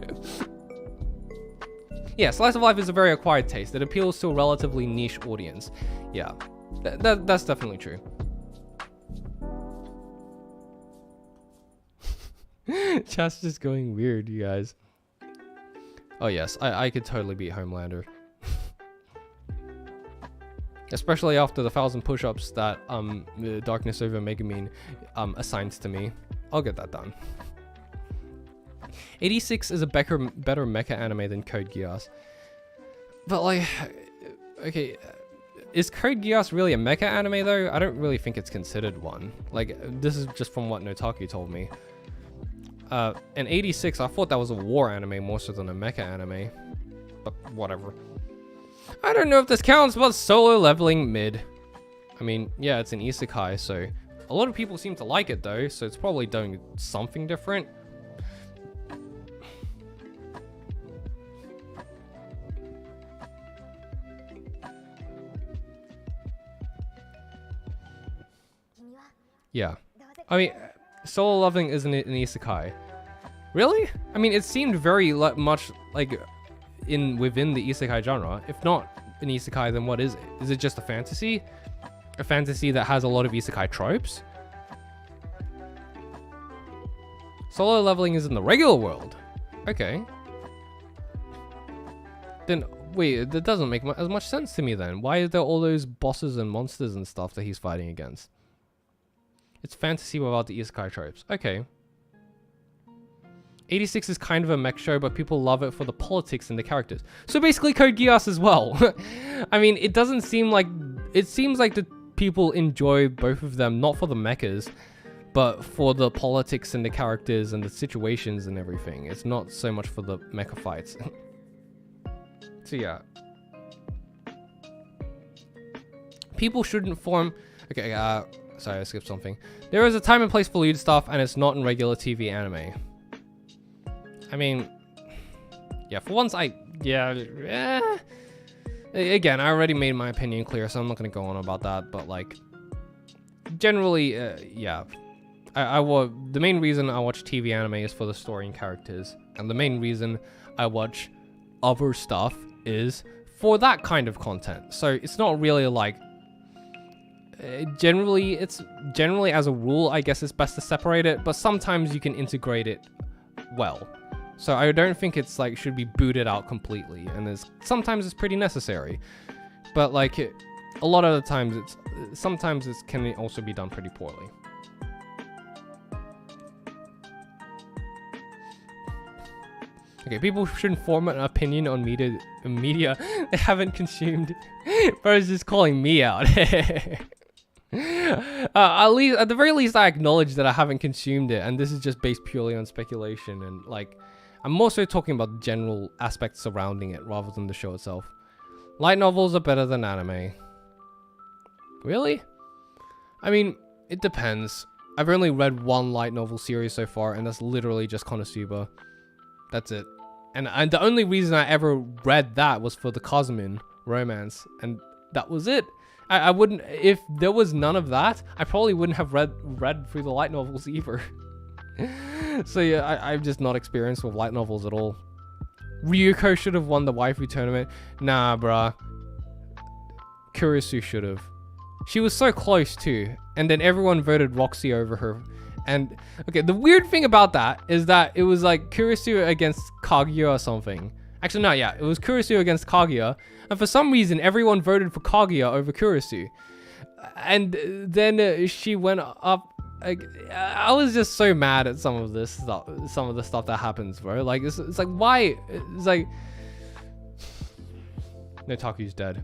Speaker 1: Yeah, Slice of Life is a very acquired taste. It appeals to a relatively niche audience. Yeah, that's definitely true. Chat's just going weird, you guys. Oh yes, I could totally beat Homelander. Especially after the 1,000 push-ups that Darkness Over Megumin assigns to me. I'll get that done. 86 is a better mecha anime than Code Geass. But like, okay, is Code Geass really a mecha anime though? I don't really think it's considered one. Like, this is just from what Notaku told me. In 86, I thought that was a war anime more so than a mecha anime. But whatever. I don't know if this counts, but Solo Leveling mid. I mean, yeah, it's an Isekai, so a lot of people seem to like it though, so it's probably doing something different. Yeah. I mean, Solo Leveling isn't an Isekai. Really? I mean, it seemed very much like within the Isekai genre. If not an Isekai, then what is it? Is it just a fantasy? A fantasy that has a lot of Isekai tropes? Solo Leveling is in the regular world. Okay. Then, wait, that doesn't make as much sense to me then. Why are there all those bosses and monsters and stuff that he's fighting against? It's fantasy without the Isekai tropes. Okay. 86 is kind of a mech show, but people love it for the politics and the characters. So basically Code Geass as well. I mean, it doesn't seem like... It seems like the people enjoy both of them, not for the mechas, but for the politics and the characters and the situations and everything. It's not so much for the mecha fights. So yeah. People shouldn't form... Okay, sorry, I skipped something. There is a time and place for lewd stuff, and it's not in regular TV anime. I mean, yeah, for once again, I already made my opinion clear, so I'm not going to go on about that, but like, generally, yeah. The main reason I watch TV anime is for the story and characters, and the main reason I watch other stuff is for that kind of content. So it's not really like, generally as a rule, I guess it's best to separate it, but sometimes you can integrate it well. So I don't think it's like should be booted out completely, and sometimes it's pretty necessary, but like a lot of the times sometimes it can also be done pretty poorly. Okay, people shouldn't form an opinion on media they haven't consumed. Bro's just calling me out. At the very least, I acknowledge that I haven't consumed it, and this is just based purely on speculation, and like, I'm more so talking about the general aspects surrounding it rather than the show itself. Light novels are better than anime. Really? I mean, it depends. I've only read one light novel series so far, and that's literally just Konosuba. That's it. And the only reason I ever read that was for the Cosmin romance, and that was it. I wouldn't, if there was none of that, I probably wouldn't have read through the light novels either. So yeah, I'm just not experienced with light novels at all. Ryuko should have won the waifu tournament. Nah, bruh. Kurisu should have. She was so close too, and then everyone voted Roxy over her. And okay, the weird thing about that is that it was like Kurisu against Kaguya or something. Actually, no, yeah, it was Kurisu against Kaguya, and for some reason, everyone voted for Kaguya over Kurisu. And then she went up. I was just so mad at some of this stuff, some of the stuff that happens, bro. Like, it's like, why? It's like, Notaku's dead.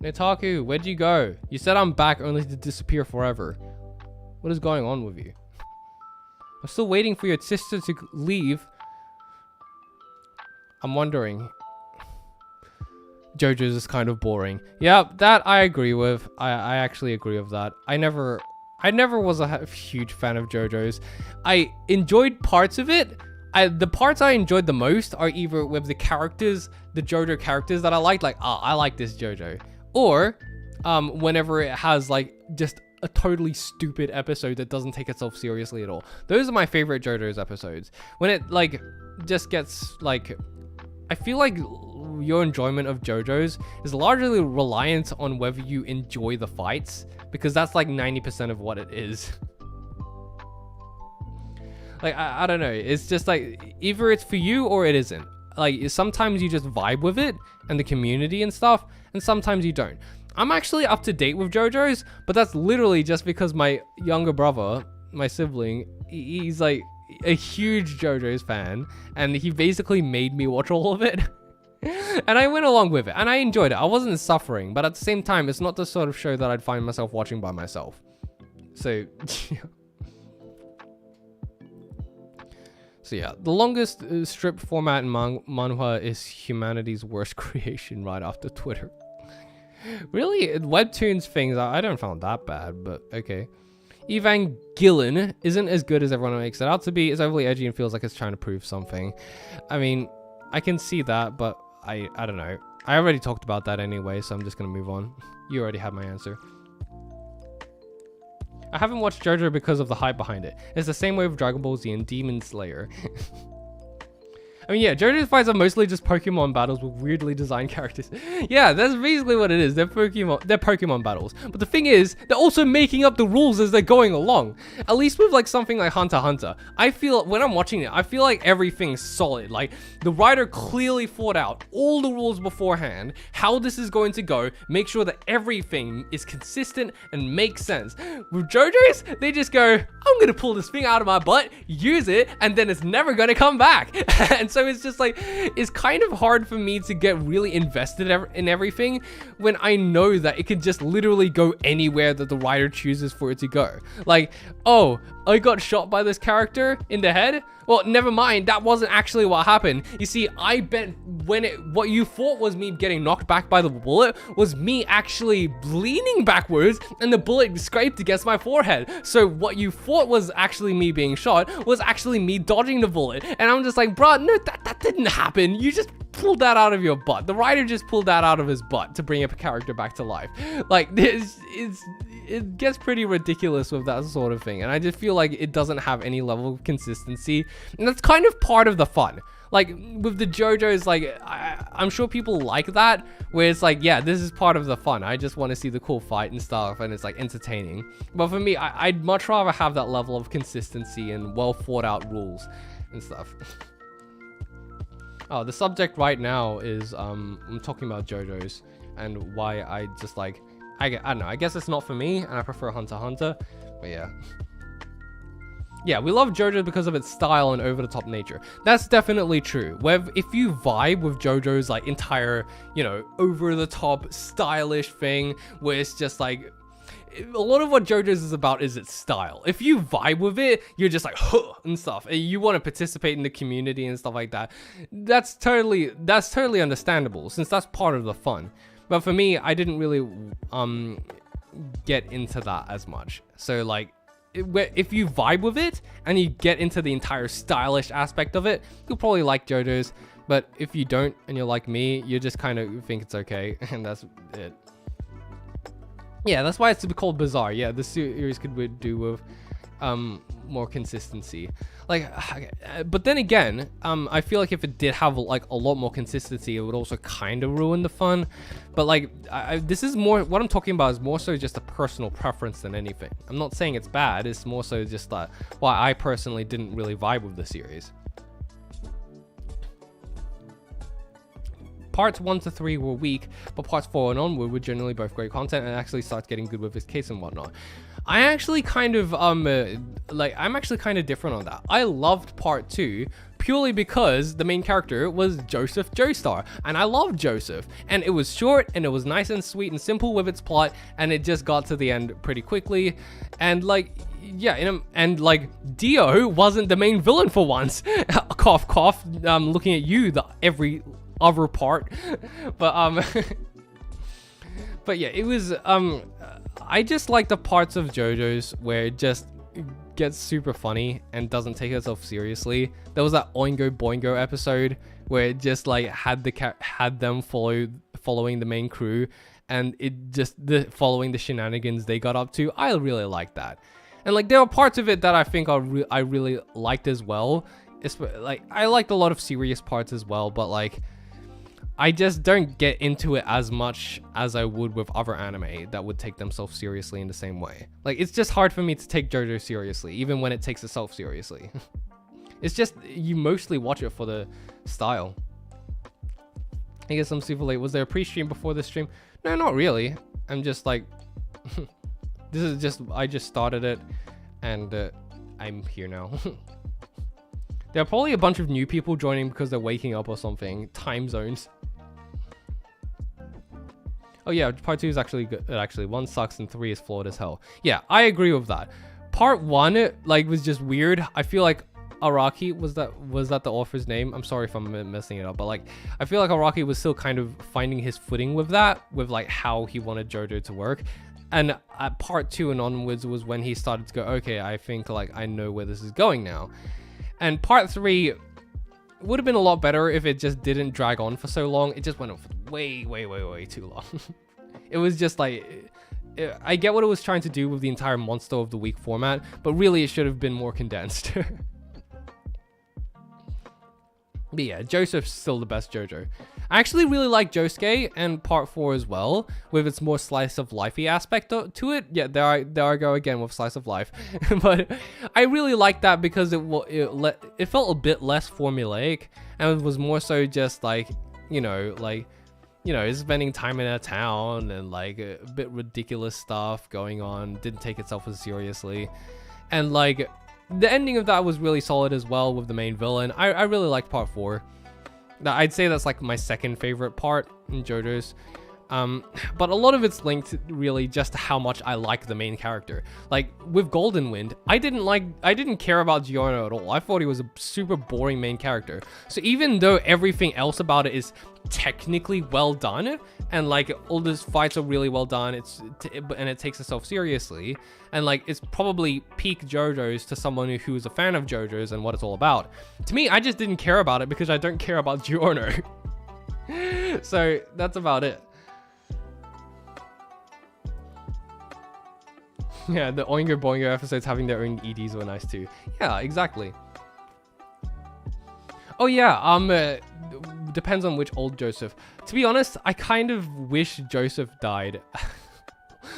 Speaker 1: Notaku, where'd you go? You said I'm back only to disappear forever. What is going on with you? I'm still waiting for your sister to leave. I'm wondering. JoJo's is kind of boring. Yeah, that I agree with. I actually agree with that. I never was a huge fan of JoJo's. I enjoyed parts of it. The parts I enjoyed the most are either with the characters, the JoJo characters that I liked, like, oh, I like this JoJo. Or whenever it has like just a totally stupid episode that doesn't take itself seriously at all. Those are my favorite JoJo's episodes. When it like just gets like, I feel like your enjoyment of JoJo's is largely reliant on whether you enjoy the fights, because that's like 90% of what it is. Like, I don't know. It's just like, either it's for you or it isn't. Like, sometimes you just vibe with it and the community and stuff, and sometimes you don't. I'm actually up to date with JoJo's, but that's literally just because my younger brother, my sibling, he's like a huge JoJo's fan, and he basically made me watch all of it. And I went along with it, and I enjoyed it. I wasn't suffering, but at the same time, it's not the sort of show that I'd find myself watching by myself. So, So yeah, the longest strip format in manhwa is humanity's worst creation right after Twitter. Really? Webtoons things, I don't find that bad, but okay. Evangelion isn't as good as everyone makes it out to be. It's overly edgy and feels like it's trying to prove something. I mean, I can see that, but I don't know. I already talked about that anyway, so I'm just gonna move on. You already have my answer. I haven't watched JoJo because of the hype behind it. It's the same way with Dragon Ball Z and Demon Slayer. I mean, yeah, JoJo's fights are mostly just Pokemon battles with weirdly designed characters. Yeah, that's basically what it is. They're Pokemon battles. But the thing is, they're also making up the rules as they're going along. At least with like something like Hunter x Hunter, I feel, when I'm watching it, I feel like everything's solid. Like, the writer clearly thought out all the rules beforehand, how this is going to go, make sure that everything is consistent and makes sense. With JoJo's, they just go, I'm gonna pull this thing out of my butt, use it, and then it's never gonna come back. And so it's just like, it's kind of hard for me to get really invested in everything when I know that it can just literally go anywhere that the writer chooses for it to go. Like, oh, I got shot by this character in the head? Well, never mind, that wasn't actually what happened. You see, I bet what you thought was me getting knocked back by the bullet was me actually leaning backwards and the bullet scraped against my forehead. So what you thought was actually me being shot was actually me dodging the bullet. And I'm just like, bro, no, that didn't happen. You just pulled that out of your butt. The writer just pulled that out of his butt to bring a character back to life. Like, it gets pretty ridiculous with that sort of thing, and I just feel like it doesn't have any level of consistency, and that's kind of part of the fun. Like, with the JoJo's, like, I'm sure people like that, where it's like, yeah, this is part of the fun. I just want to see the cool fight and stuff, and it's like entertaining. But for me, I'd much rather have that level of consistency and well thought out rules and stuff. Oh, the subject right now is I'm talking about JoJo's and why I just like, I don't know, I guess it's not for me and I prefer Hunter x Hunter, but yeah. Yeah, we love JoJo because of its style and over-the-top nature. That's definitely true. Where if you vibe with JoJo's like entire, you know, over-the-top stylish thing, where it's just like, a lot of what JoJo's is about is its style. If you vibe with it, you're just like, huh, and stuff. And you want to participate in the community and stuff like that. That's totally understandable, since that's part of the fun. But for me, I didn't really get into that as much. So like, if you vibe with it and you get into the entire stylish aspect of it, you'll probably like JoJo's. But if you don't and you're like me, you just kind of think it's okay, and that's it. Yeah, that's why it's to be called bizarre. Yeah, the series could do with more consistency. Like, but then again, I feel like if it did have like a lot more consistency, it would also kind of ruin the fun. But like, this is more, what I'm talking about is more so just a personal preference than anything. I'm not saying it's bad. It's more so just that why I personally didn't really vibe with the series. Parts 1 to 3 were weak, but parts 4 and onward were generally both great content and actually starts getting good with his case and whatnot. I actually kind of, I'm actually kind of different on that. I loved part 2 purely because the main character was Joseph Joestar, and I loved Joseph, and it was short, and it was nice and sweet and simple with its plot, and it just got to the end pretty quickly, and like, yeah, and like, Dio wasn't the main villain for once. Cough, cough, looking at you, every other part. But but yeah, it was I just like the parts of JoJo's where it just gets super funny and doesn't take itself seriously. There was that Oingo Boingo episode where it just like had them following the main crew, and it just following the shenanigans they got up to. I really liked that. And like, there are parts of it that I think I really liked as well. It's like, I liked a lot of serious parts as well, but like, I just don't get into it as much as I would with other anime that would take themselves seriously in the same way. Like, it's just hard for me to take JoJo seriously, even when it takes itself seriously. It's just, you mostly watch it for the style. I guess I'm super late. Was there a pre-stream before this stream? No, not really. I'm just like, I just started it, and I'm here now. There are probably a bunch of new people joining because they're waking up or something. Time zones. Oh yeah, part 2 is actually good. Actually, 1 sucks and 3 is flawed as hell. Yeah, I agree with that. Part 1, like, was just weird. I feel like Araki, was that the author's name? I'm sorry if I'm messing it up, but like, I feel like Araki was still kind of finding his footing with that, with like how he wanted JoJo to work. And at part 2 and onwards was when he started to go, okay, I think like I know where this is going now. And part 3 would have been a lot better if it just didn't drag on for so long. It just went on for way too long. It was just like, I get what it was trying to do with the entire Monster of the Week format, but really it should have been more condensed. But yeah, Joseph's still the best JoJo. I actually really like Josuke and part 4 as well, with its more slice of lifey aspect to it. Yeah, there I go again with slice of life. But I really like that because it felt a bit less formulaic, and it was more so just like, spending time in a town and like a bit ridiculous stuff going on. Didn't take itself as seriously, and like, the ending of that was really solid as well with the main villain. I really liked part 4. I'd say that's like my second favorite part in JoJo's. But a lot of it's linked really just to how much I like the main character. Like with Golden Wind, I didn't care about Giorno at all. I thought he was a super boring main character. So even though everything else about it is technically well done, and like all those fights are really well done, and it takes itself seriously, and like it's probably peak JoJo's to someone who is a fan of JoJo's and what it's all about. To me, I just didn't care about it because I don't care about Giorno. So that's about it. Yeah, the Oingo Boingo episodes having their own EDs were nice too. Yeah, exactly. Oh yeah, depends on which old Joseph. To be honest, I kind of wish Joseph died.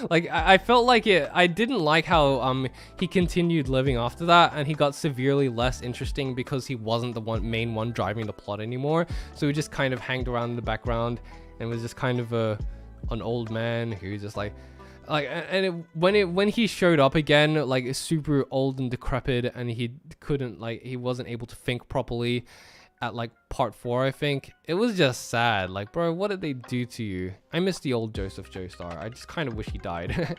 Speaker 1: Like, I felt like I didn't like how he continued living after that, and he got severely less interesting because he wasn't the main one driving the plot anymore. So he just kind of hanged around in the background and was just kind of an old man who just like, Like, and when he showed up again, like super old and decrepit, and he wasn't able to think properly at like part 4, I think. It was just sad. Like, bro, what did they do to you? I miss the old Joseph Joestar. I just kind of wish he died.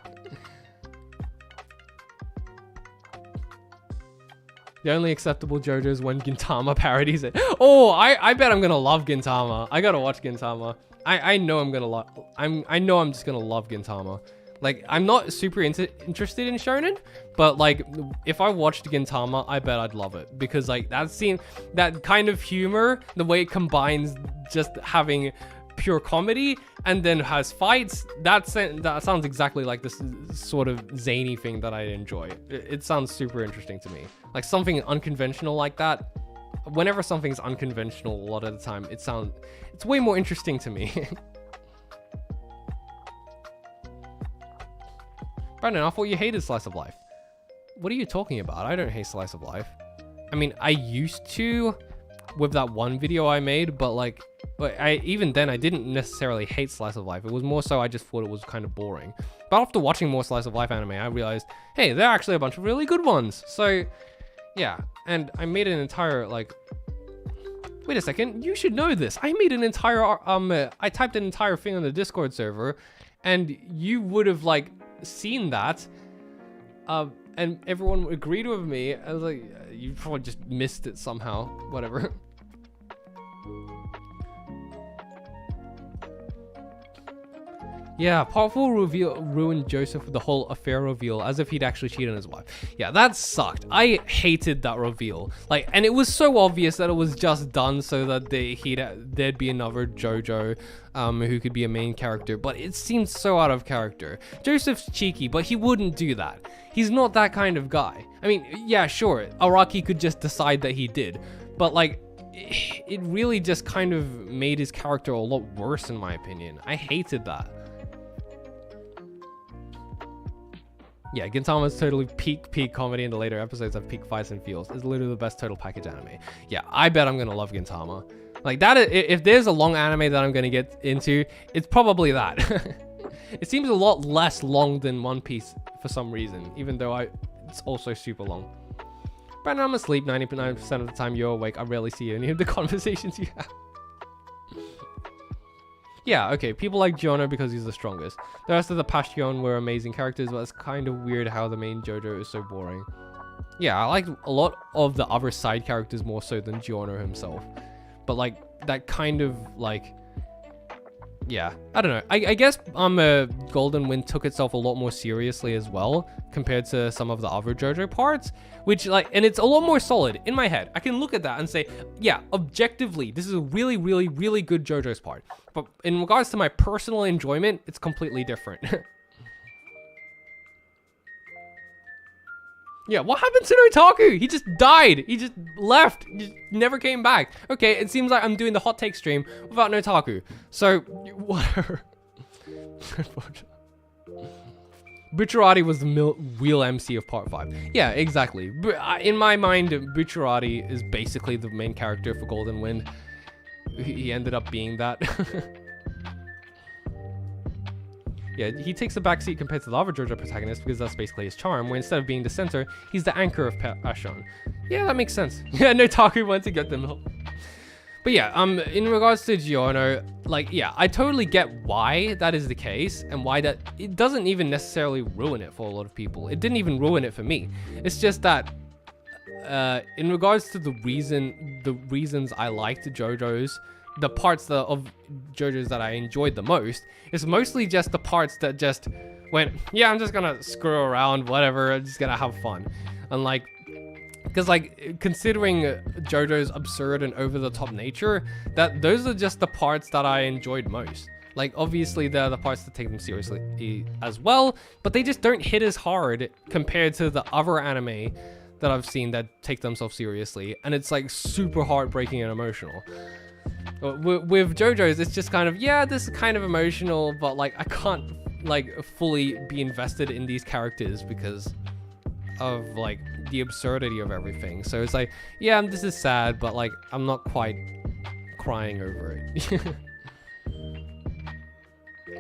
Speaker 1: The only acceptable JoJo is when Gintama parodies it. Oh, I bet I'm gonna love Gintama. I gotta watch Gintama. I know I'm gonna love. I know I'm just gonna love Gintama. Like, I'm not super interested in shonen, but like if I watched Gintama, I bet I'd love it, because like that kind of humor, the way it combines just having pure comedy and then has fights, that sounds exactly like this sort of zany thing that I enjoy. It sounds super interesting to me. Like something unconventional like that. Whenever something's unconventional, a lot of the time it's way more interesting to me. Brandon, I thought you hated Slice of Life. What are you talking about? I don't hate Slice of Life. I mean, I used to with that one video I made, but like, even then I didn't necessarily hate Slice of Life. It was more so I just thought it was kind of boring. But after watching more Slice of Life anime, I realized, hey, there are actually a bunch of really good ones. So yeah, and I made an entire, like, wait a second, you should know this. I made an entire, I typed an entire thing on the Discord server, and you would have like seen that, and everyone agreed with me. I was like, you probably just missed it somehow, whatever. Yeah, part 4 reveal ruined Joseph with the whole affair reveal, as if he'd actually cheated on his wife. Yeah, that sucked. I hated that reveal. Like, and it was so obvious that it was just done so that there'd be another JoJo who could be a main character, but it seemed so out of character. Joseph's cheeky, but he wouldn't do that. He's not that kind of guy. I mean, yeah, sure, Araki could just decide that he did, but like, it really just kind of made his character a lot worse, in my opinion. I hated that. Yeah, Gintama's totally peak comedy, and the later episodes have peak fights and feels. It's literally the best total package anime. Yeah, I bet I'm gonna love Gintama. Like that, if there's a long anime that I'm gonna get into, it's probably that. It seems a lot less long than One Piece for some reason, even though it's also super long. Brandon, I'm asleep 99% of the time. You're awake. I rarely see any of the conversations you have. Yeah, okay, people like Giorno because he's the strongest. The rest of the Passion were amazing characters, but it's kind of weird how the main JoJo is so boring. Yeah, I like a lot of the other side characters more so than Giorno himself. But like, that kind of like, yeah, I don't know. I guess Golden Wind took itself a lot more seriously as well compared to some of the other JoJo parts, which like, and it's a lot more solid in my head. I can look at that and say, yeah, objectively, this is a really, really, really good JoJo's part. But in regards to my personal enjoyment, it's completely different. Yeah, what happened to Notaku? He just died. He just left. He just never came back. Okay, it seems like I'm doing the hot take stream without Notaku. So, whatever. Bucciarati was the real MC of part 5. Yeah, exactly. In my mind, Bucciarati is basically the main character for Golden Wind. He ended up being that. Yeah, he takes a backseat compared to the other JoJo protagonist because that's basically his charm, where instead of being the center, he's the anchor of Passion. Yeah, that makes sense. Yeah, Notaku went to get them help. But yeah, in regards to Giorno, like, yeah, I totally get why that is the case, and why that, it doesn't even necessarily ruin it for a lot of people. It didn't even ruin it for me. It's just that, in regards to the reasons I liked JoJo's, the parts of JoJo's that I enjoyed the most, it's mostly just the parts that just went, yeah, I'm just gonna screw around, whatever, I'm just gonna have fun. And like, because like, considering JoJo's absurd and over-the-top nature, those are just the parts that I enjoyed most. Like, obviously there are the parts that take them seriously as well, but they just don't hit as hard compared to the other anime that I've seen that take themselves seriously, and it's like super heartbreaking and emotional. With JoJo's, it's just kind of, yeah, this is kind of emotional, but like, I can't like fully be invested in these characters because of like the absurdity of everything. So it's like, yeah, this is sad, but like, I'm not quite crying over it.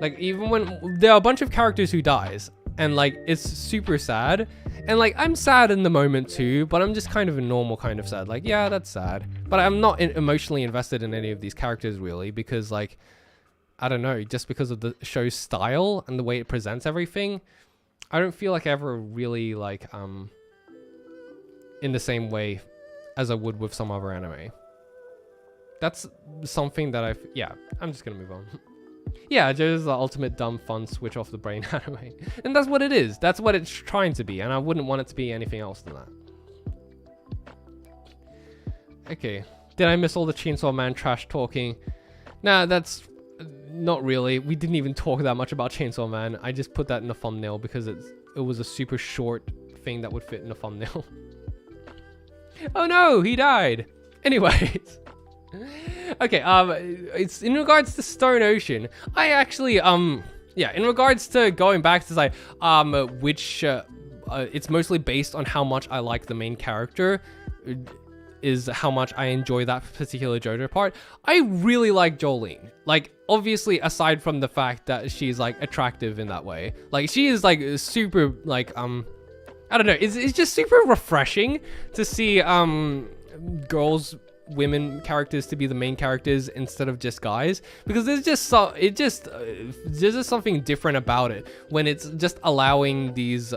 Speaker 2: Like, even when there are a bunch of characters who dies, and like it's super sad, and like I'm sad in the moment too, but I'm just kind of a normal kind of sad. Like, yeah, that's sad, but I'm not emotionally invested in any of these characters really, because like, I don't know, just because of the show's style and the way it presents everything, I don't feel like I ever really like in the same way as I would with some other anime. That's something that yeah, I'm just gonna move on. Yeah, JoJo's the ultimate dumb fun switch off the brain anime. And that's what it is. That's what it's trying to be, and I wouldn't want it to be anything else than that. Okay. Did I miss all the Chainsaw Man trash talking? Nah, that's not really. We didn't even talk that much about Chainsaw Man. I just put that in the thumbnail because it was a super short thing that would fit in the thumbnail. Oh no, he died. Anyways. Okay, it's in regards to Stone Ocean. I actually, yeah, in regards to going back to like, which, it's mostly based on how much I like the main character, is how much I enjoy that particular JoJo part. I really like Jolene. Like, obviously, aside from the fact that she's like attractive in that way, like she is like super, like, I don't know, it's just super refreshing to see, women characters to be the main characters instead of just guys, because there's just there's just something different about it when it's just allowing these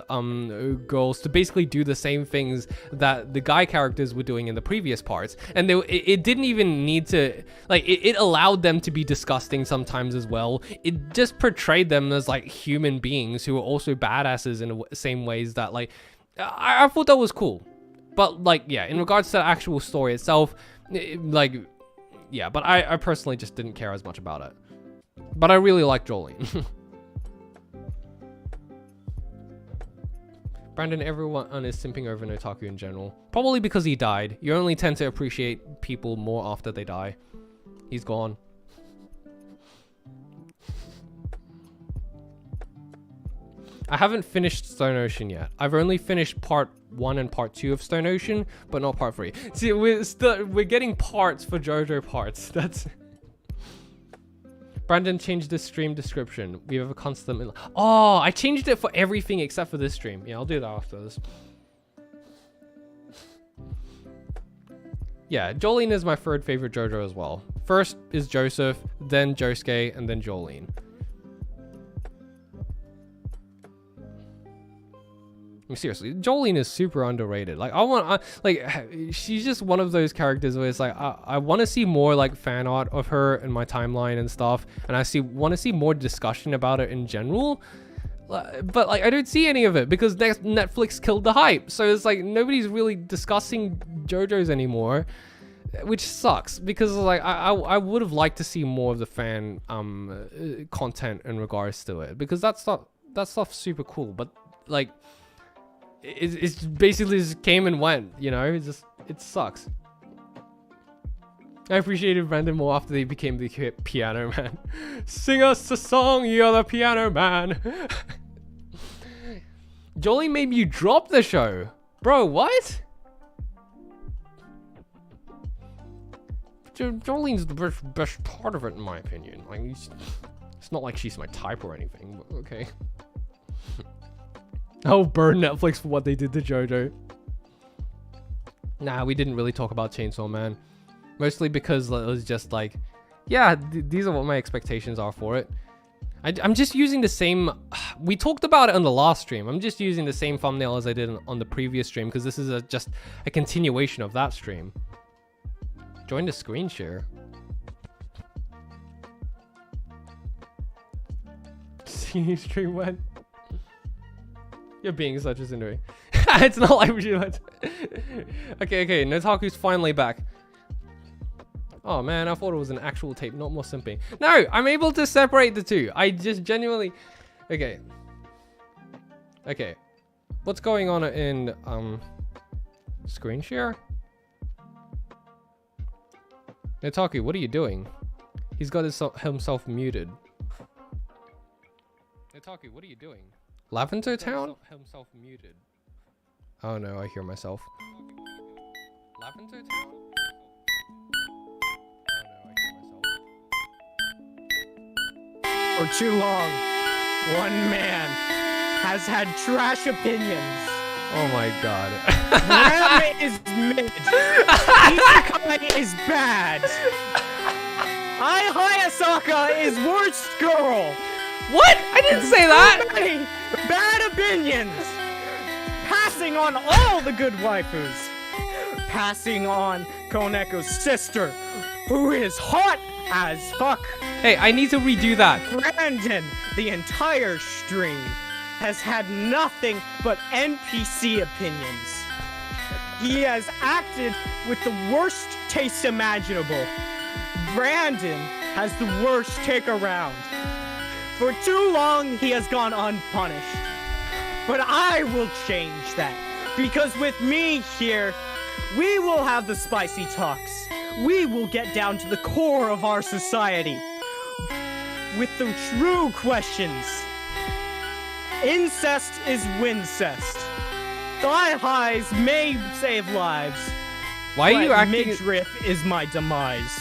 Speaker 2: girls to basically do the same things that the guy characters were doing in the previous parts, and it didn't even need to, like, it allowed them to be disgusting sometimes as well. It just portrayed them as like human beings who are also badasses in the same ways that, like, I thought that was cool. But like, yeah, in regards to the actual story itself, like, yeah, but I personally just didn't care as much about it. But I really like Jolene. Brandon, everyone is simping over Notaku in general. Probably because he died. You only tend to appreciate people more after they die. He's gone. I haven't finished Stone Ocean yet. I've only finished part 1 and part 2 of Stone Ocean, but not part 3. See, we're getting parts for JoJo parts. That's... Brandon changed the stream description. We have a constant... Oh, I changed it for everything except for this stream. Yeah, I'll do that after this. Yeah, Jolene is my third favorite JoJo as well. First is Joseph, then Josuke, and then Jolene. I mean, seriously, Jolene is super underrated. Like, like, she's just one of those characters where it's like, I want to see more like fan art of her in my timeline and stuff, and I want to see more discussion about it in general. But like, I don't see any of it because Netflix killed the hype. So it's like nobody's really discussing JoJo's anymore, which sucks because like I would have liked to see more of the fan content in regards to it, because that stuff's super cool. But like, it's basically just came and went, you know. It sucks. I appreciated Brandon more after they became the piano man. Sing us a song, you're the piano man. Jolene made you drop the show. Bro, what? Jolene's the best part of it, in my opinion. Like, it's not like she's my type or anything, but okay. Oh, burn Netflix for what they did to JoJo. Nah, we didn't really talk about Chainsaw Man. Mostly because it was just like, yeah, these are what my expectations are for it. I'm just using the same... We talked about it on the last stream. I'm just using the same thumbnail as I did on the previous stream, because this is just a continuation of that stream. Join the screen share. See stream when... You're being such a Cindery. It's not like we went. Okay, Notaku's finally back. Oh man, I thought it was an actual tape, not more simping. No, I'm able to separate the two. I just genuinely... Okay. What's going on in screen share? Notaku, what are you doing? He's got himself muted. Notaku, what are you doing? Lavender Town? Himself muted. Oh no, I hear myself. Lavender Town? Oh no, I hear myself.
Speaker 3: For too long, one man has had trash opinions.
Speaker 2: Oh my god.
Speaker 3: Ram is mid. Isekai is bad. Hayasaka is worst girl.
Speaker 1: What? I didn't say that.
Speaker 3: Many bad opinions. Passing on all the good waifus. Passing on Koneko's sister, who is hot as fuck.
Speaker 1: Hey, I need to redo that.
Speaker 3: Brandon, the entire stream, has had nothing but NPC opinions. He has acted with the worst taste imaginable. Brandon has the worst take around. For too long, he has gone unpunished. But I will change that. Because with me here, we will have the spicy talks. We will get down to the core of our society. With the true questions. Incest is wincest. Thigh highs may save lives.
Speaker 1: Why are you
Speaker 3: but
Speaker 1: acting?
Speaker 3: midriff is my demise.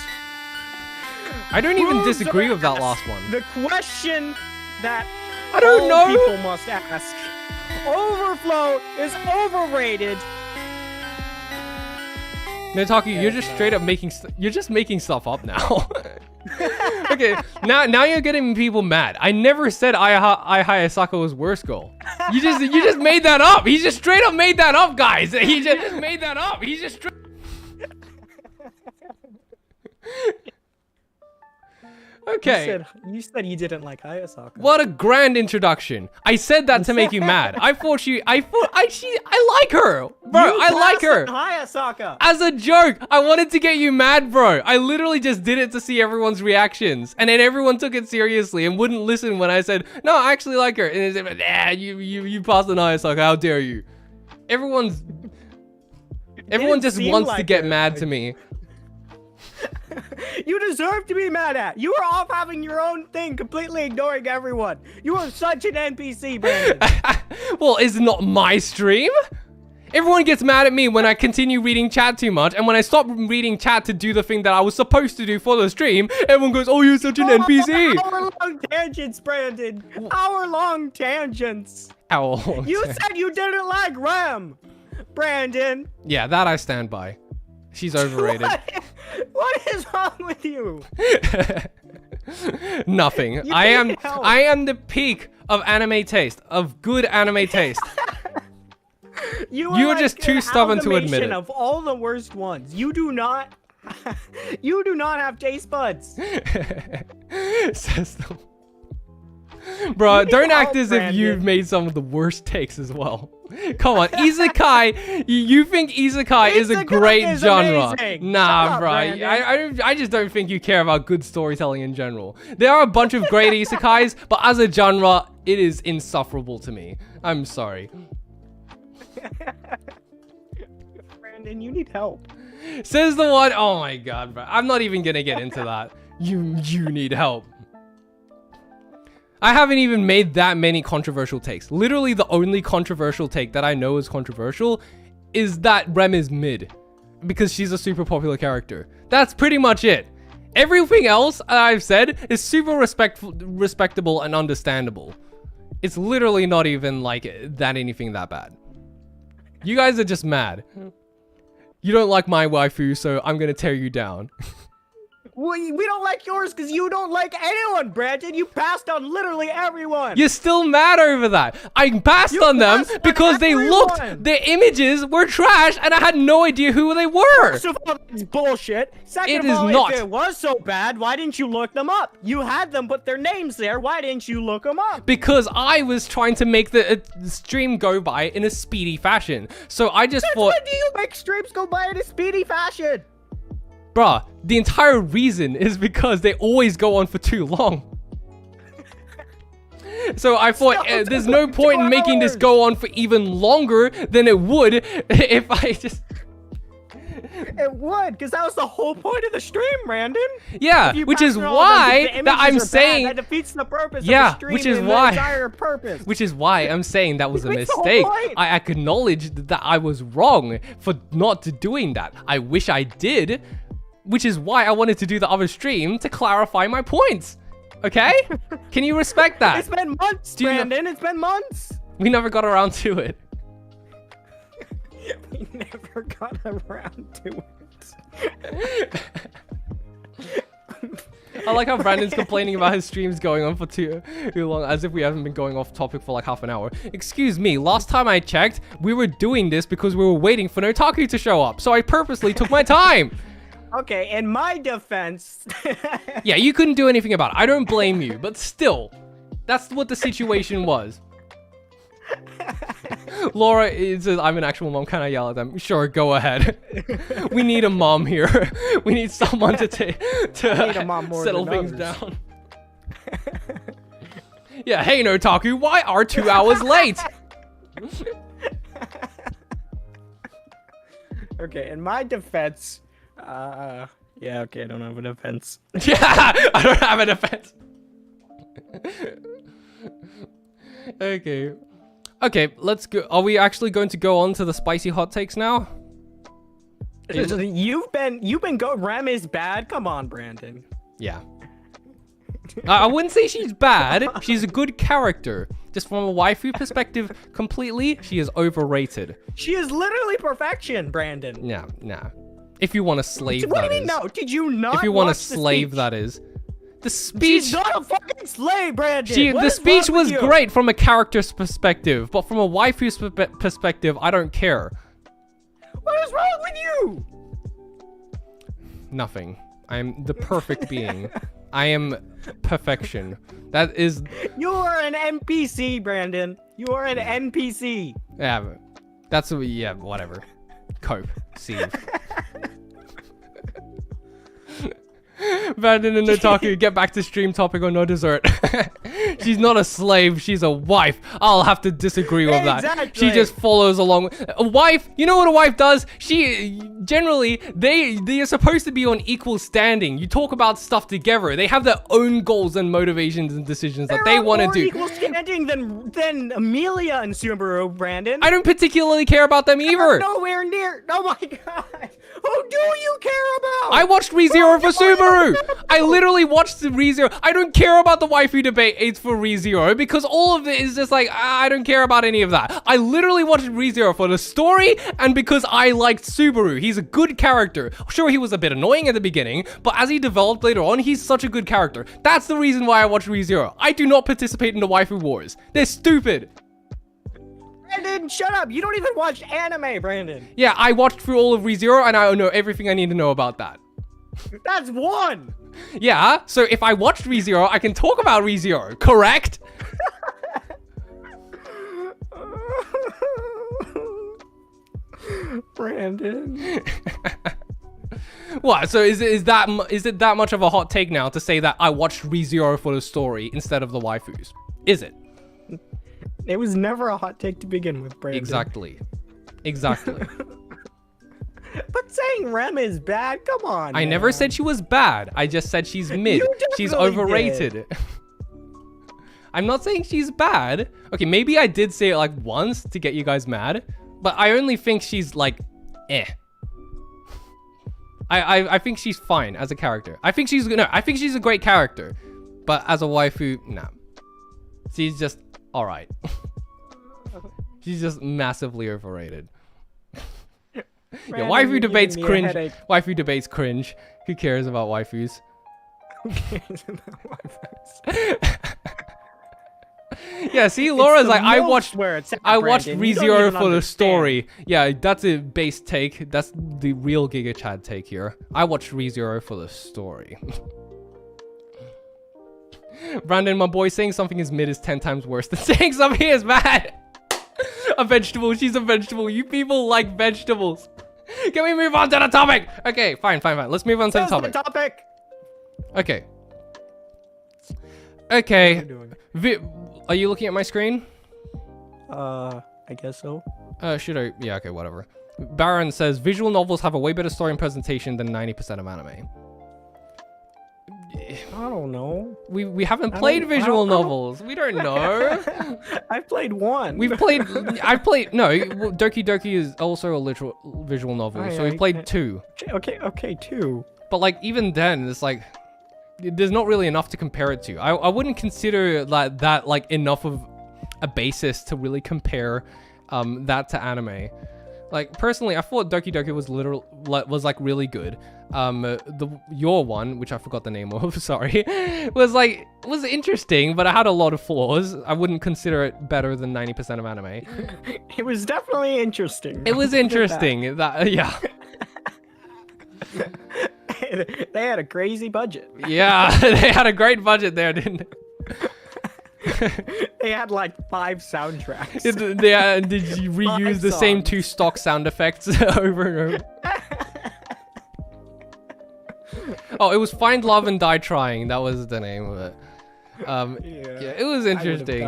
Speaker 1: I don't even
Speaker 3: Who's
Speaker 1: disagree with that
Speaker 3: ass?
Speaker 1: last one.
Speaker 3: The question that
Speaker 1: I don't
Speaker 3: all
Speaker 1: know.
Speaker 3: people must ask. Overflow is overrated.
Speaker 1: Notaki, you're just straight up making you're just making stuff up now. Okay, now you're getting people mad. I never said I Hayasaka was worst girl. You just made that up. He just straight up made that up, guys. He just made that up. He just Okay.
Speaker 3: You said you didn't like Hayasaka.
Speaker 1: What a grand introduction. I said that to make you mad. I like her. Bro, I like her.
Speaker 3: Hayasaka.
Speaker 1: As a joke, I wanted to get you mad, bro. I literally just did it to see everyone's reactions. And then everyone took it seriously and wouldn't listen when I said, no, I actually like her. And they said, nah, you passed on Hayasaka, how dare you? Everyone just wants to get mad to me.
Speaker 3: You deserve to be mad at. You were off having your own thing, completely ignoring everyone. You are such an NPC, Brandon.
Speaker 1: Well, it's not my stream. Everyone gets mad at me when I continue reading chat too much, and when I stop reading chat to do the thing that I was supposed to do for the stream, everyone goes, oh, you're such an NPC.
Speaker 3: Hour-long tangents, Brandon. Hour-long tangents.
Speaker 1: Hour-long
Speaker 3: You said you didn't like Ram, Brandon.
Speaker 1: Yeah, that I stand by. She's overrated.
Speaker 3: What is wrong with you?
Speaker 1: Nothing.
Speaker 3: You
Speaker 1: I
Speaker 3: need help.
Speaker 1: am the peak of anime taste, of good anime taste.
Speaker 3: You
Speaker 1: You're
Speaker 3: are
Speaker 1: just
Speaker 3: like
Speaker 1: too
Speaker 3: an
Speaker 1: stubborn to admit
Speaker 3: amalgamation
Speaker 1: it.
Speaker 3: Of all the worst ones, you do not have taste buds.
Speaker 1: Says the... Bro,
Speaker 3: You need
Speaker 1: don't act
Speaker 3: help,
Speaker 1: as if
Speaker 3: Brandon.
Speaker 1: you've made some of the worst takes as well. Come on, Isekai. You think Isekai is a
Speaker 3: Isekai
Speaker 1: great
Speaker 3: is
Speaker 1: genre?
Speaker 3: amazing.
Speaker 1: Nah,
Speaker 3: Shut up,
Speaker 1: bro.
Speaker 3: Brandon.
Speaker 1: I just don't think you care about good storytelling in general. There are a bunch of great Isekais, but as a genre, it is insufferable to me. I'm sorry.
Speaker 3: Brandon, you need help.
Speaker 1: Says the one. Oh my god, bro. I'm not even gonna get into that. You need help. I haven't even made that many controversial takes. Literally the only controversial take that I know is controversial is that Rem is mid. Because she's a super popular character. That's pretty much it. Everything else I've said is super respectable and understandable. It's literally not even like anything that bad. You guys are just mad. You don't like my waifu, so I'm gonna tear you down.
Speaker 3: We don't like yours because you don't like anyone, Brandon. You passed on literally everyone.
Speaker 1: You're still mad over that. I passed on them because they looked, their images were trash and I had no idea who they were.
Speaker 3: First of all, it's bullshit. Second
Speaker 1: It
Speaker 3: of
Speaker 1: is
Speaker 3: all,
Speaker 1: not.
Speaker 3: if it was so bad, why didn't you look them up? You had them put their names there. Why didn't you look them up?
Speaker 1: Because I was trying to make the stream go by in a speedy fashion. So I just
Speaker 3: Since
Speaker 1: thought,
Speaker 3: when do you make streams go by in a speedy fashion?
Speaker 1: bruh, the entire reason is because they always go on for too long. So I thought there's no point in making this go on for even longer than it would if I just...
Speaker 3: It would, because that was the whole point of the stream, Brandon.
Speaker 1: Yeah,
Speaker 3: If you
Speaker 1: which
Speaker 3: pass
Speaker 1: is
Speaker 3: through all of them,
Speaker 1: why
Speaker 3: the
Speaker 1: that
Speaker 3: images
Speaker 1: I'm
Speaker 3: are bad.
Speaker 1: saying...
Speaker 3: That defeats the purpose
Speaker 1: Yeah,
Speaker 3: of the stream
Speaker 1: which is
Speaker 3: and
Speaker 1: why-
Speaker 3: the entire purpose.
Speaker 1: Which is why I'm saying that was a
Speaker 3: That's the whole
Speaker 1: mistake.
Speaker 3: point.
Speaker 1: I acknowledged that I was wrong for not doing that. I wish I did, which is why I wanted to do the other stream to clarify my points.
Speaker 2: Okay? Can you respect that?
Speaker 3: It's been months,
Speaker 2: Do you know-
Speaker 3: Brandon. It's been months.
Speaker 2: We never got around to it.
Speaker 3: We never got around to it.
Speaker 2: I like how Brandon's complaining about his streams going on for too long, as if we haven't been going off topic for like half an hour. Excuse me, last time I checked, we were doing this because we were waiting for Notaku to show up, so I purposely took my time.
Speaker 3: Okay, in my defense.
Speaker 2: Yeah, you couldn't do anything about it. I don't blame you, but still, that's what the situation was. Laura says, I'm an actual mom. Can I yell at them? Sure, go ahead. We need a mom here. We need someone to
Speaker 3: need a mom more
Speaker 2: settle
Speaker 3: than
Speaker 2: things
Speaker 3: others.
Speaker 2: down. Yeah, hey Notaku, why are 2 hours late?
Speaker 3: Okay, in my defense. Yeah, okay, I don't have a defense.
Speaker 2: Yeah, I don't have a defense. Okay, let's go. Are we actually going to go on to the spicy hot takes now?
Speaker 3: You've been Rem is bad. Come on, Brandon.
Speaker 2: Yeah. I wouldn't say she's bad. She's a good character. Just from a waifu perspective, completely, she is overrated.
Speaker 3: She is literally perfection, Brandon.
Speaker 2: Nah. If you want to slave,
Speaker 3: What
Speaker 2: that
Speaker 3: do you mean
Speaker 2: is.
Speaker 3: no? Did you not?
Speaker 2: If you want to
Speaker 3: watch the
Speaker 2: slave,
Speaker 3: speech?
Speaker 2: that is. The speech.
Speaker 3: She's not a fucking slave, Brandon. What
Speaker 2: The
Speaker 3: is
Speaker 2: speech
Speaker 3: wrong with
Speaker 2: was
Speaker 3: you?
Speaker 2: great from a character's perspective, but from a waifu's perspective, I don't care.
Speaker 3: What is wrong with you?
Speaker 2: Nothing. I am the perfect being. I am perfection. That is.
Speaker 3: You are an NPC, Brandon. You are an NPC.
Speaker 2: Yeah. That's yeah. Whatever. Cope. Sieve. Brandon and Notaku, get back to stream topic or no dessert. She's not a slave, she's a wife. I'll have to disagree with that.
Speaker 3: Exactly.
Speaker 2: She just follows along. A wife, you know what a wife does? She, generally, they are supposed to be on equal standing. You talk about stuff together. They have their own goals and motivations and decisions that they want to do.
Speaker 3: Equal standing than Amelia and Subaru, Brandon.
Speaker 2: I don't particularly care about them either.
Speaker 3: Nowhere near. Oh my god. Who do you care about?
Speaker 2: I watched ReZero for Subaru. I literally watched the ReZero. I don't care about the waifu debate. It's for ReZero because all of it is just like, I don't care about any of that. I literally watched ReZero for the story and because I liked Subaru. He's a good character. Sure, he was a bit annoying at the beginning, but as he developed later on, he's such a good character. That's the reason why I watched ReZero. I do not participate in the waifu wars. They're stupid.
Speaker 3: Brandon, shut up. You don't even watch anime, Brandon.
Speaker 2: Yeah, I watched through all of ReZero and I know everything I need to know about that.
Speaker 3: That's one.
Speaker 2: Yeah, so if I watched ReZero, I can talk about ReZero, correct?
Speaker 3: Brandon.
Speaker 2: What? So is it that much of a hot take now to say that I watched ReZero for the story instead of the waifus? Is it?
Speaker 3: It was never a hot take to begin with, Brandon.
Speaker 2: Exactly.
Speaker 3: But saying Rem is bad, come on.
Speaker 2: I never said she was bad. I just said she's mid.
Speaker 3: You
Speaker 2: She's
Speaker 3: definitely
Speaker 2: overrated. I'm not saying she's bad. Okay, maybe I did say it like once to get you guys mad, but I only think she's like, eh. I think she's fine as a character. I think she's a great character, but as a waifu, nah. She's just all right. She's just massively overrated. Yeah, waifu debates cringe. Waifu debates cringe. Who cares about waifus?
Speaker 3: Who cares about waifus?
Speaker 2: Yeah, see, Laura's like, I watched
Speaker 3: Brandon. You don't
Speaker 2: ReZero
Speaker 3: even
Speaker 2: for the
Speaker 3: understand.
Speaker 2: story. Yeah, that's a base take. That's the real Giga Chad take here. I watched ReZero for the story. Brandon, my boy, saying something is mid is 10 times worse than saying something is bad. A vegetable. She's a vegetable. You people like vegetables. Can we move on to the topic? Okay, fine. Let's move on to the topic. Okay. Okay. Are you looking at my screen?
Speaker 3: I guess so.
Speaker 2: Should I? Yeah, okay, whatever. Baron says, visual novels have a way better story and presentation than 90% of anime.
Speaker 3: I don't know.
Speaker 2: We haven't played visual novels. We don't know.
Speaker 3: I've played one.
Speaker 2: No, Doki Doki is also a literal visual novel, so we've played 2.
Speaker 3: Okay, 2.
Speaker 2: But like, even then, it's like, there's not really enough to compare it to. I wouldn't consider that like enough of a basis to really compare that to anime. Like personally, I thought Doki Doki was like really good. Your one, which I forgot the name of, sorry, was interesting, but it had a lot of flaws. I wouldn't consider it better than 90% of anime.
Speaker 3: It was definitely interesting.
Speaker 2: It was interesting. That yeah.
Speaker 3: They had a crazy budget.
Speaker 2: Yeah, they had a great budget there, didn't they?
Speaker 3: They had like 5 soundtracks.
Speaker 2: Did you reuse the same 2 stock sound effects over and over? Oh, it was Find Love and Die Trying. That was the name of it. Yeah, it was interesting.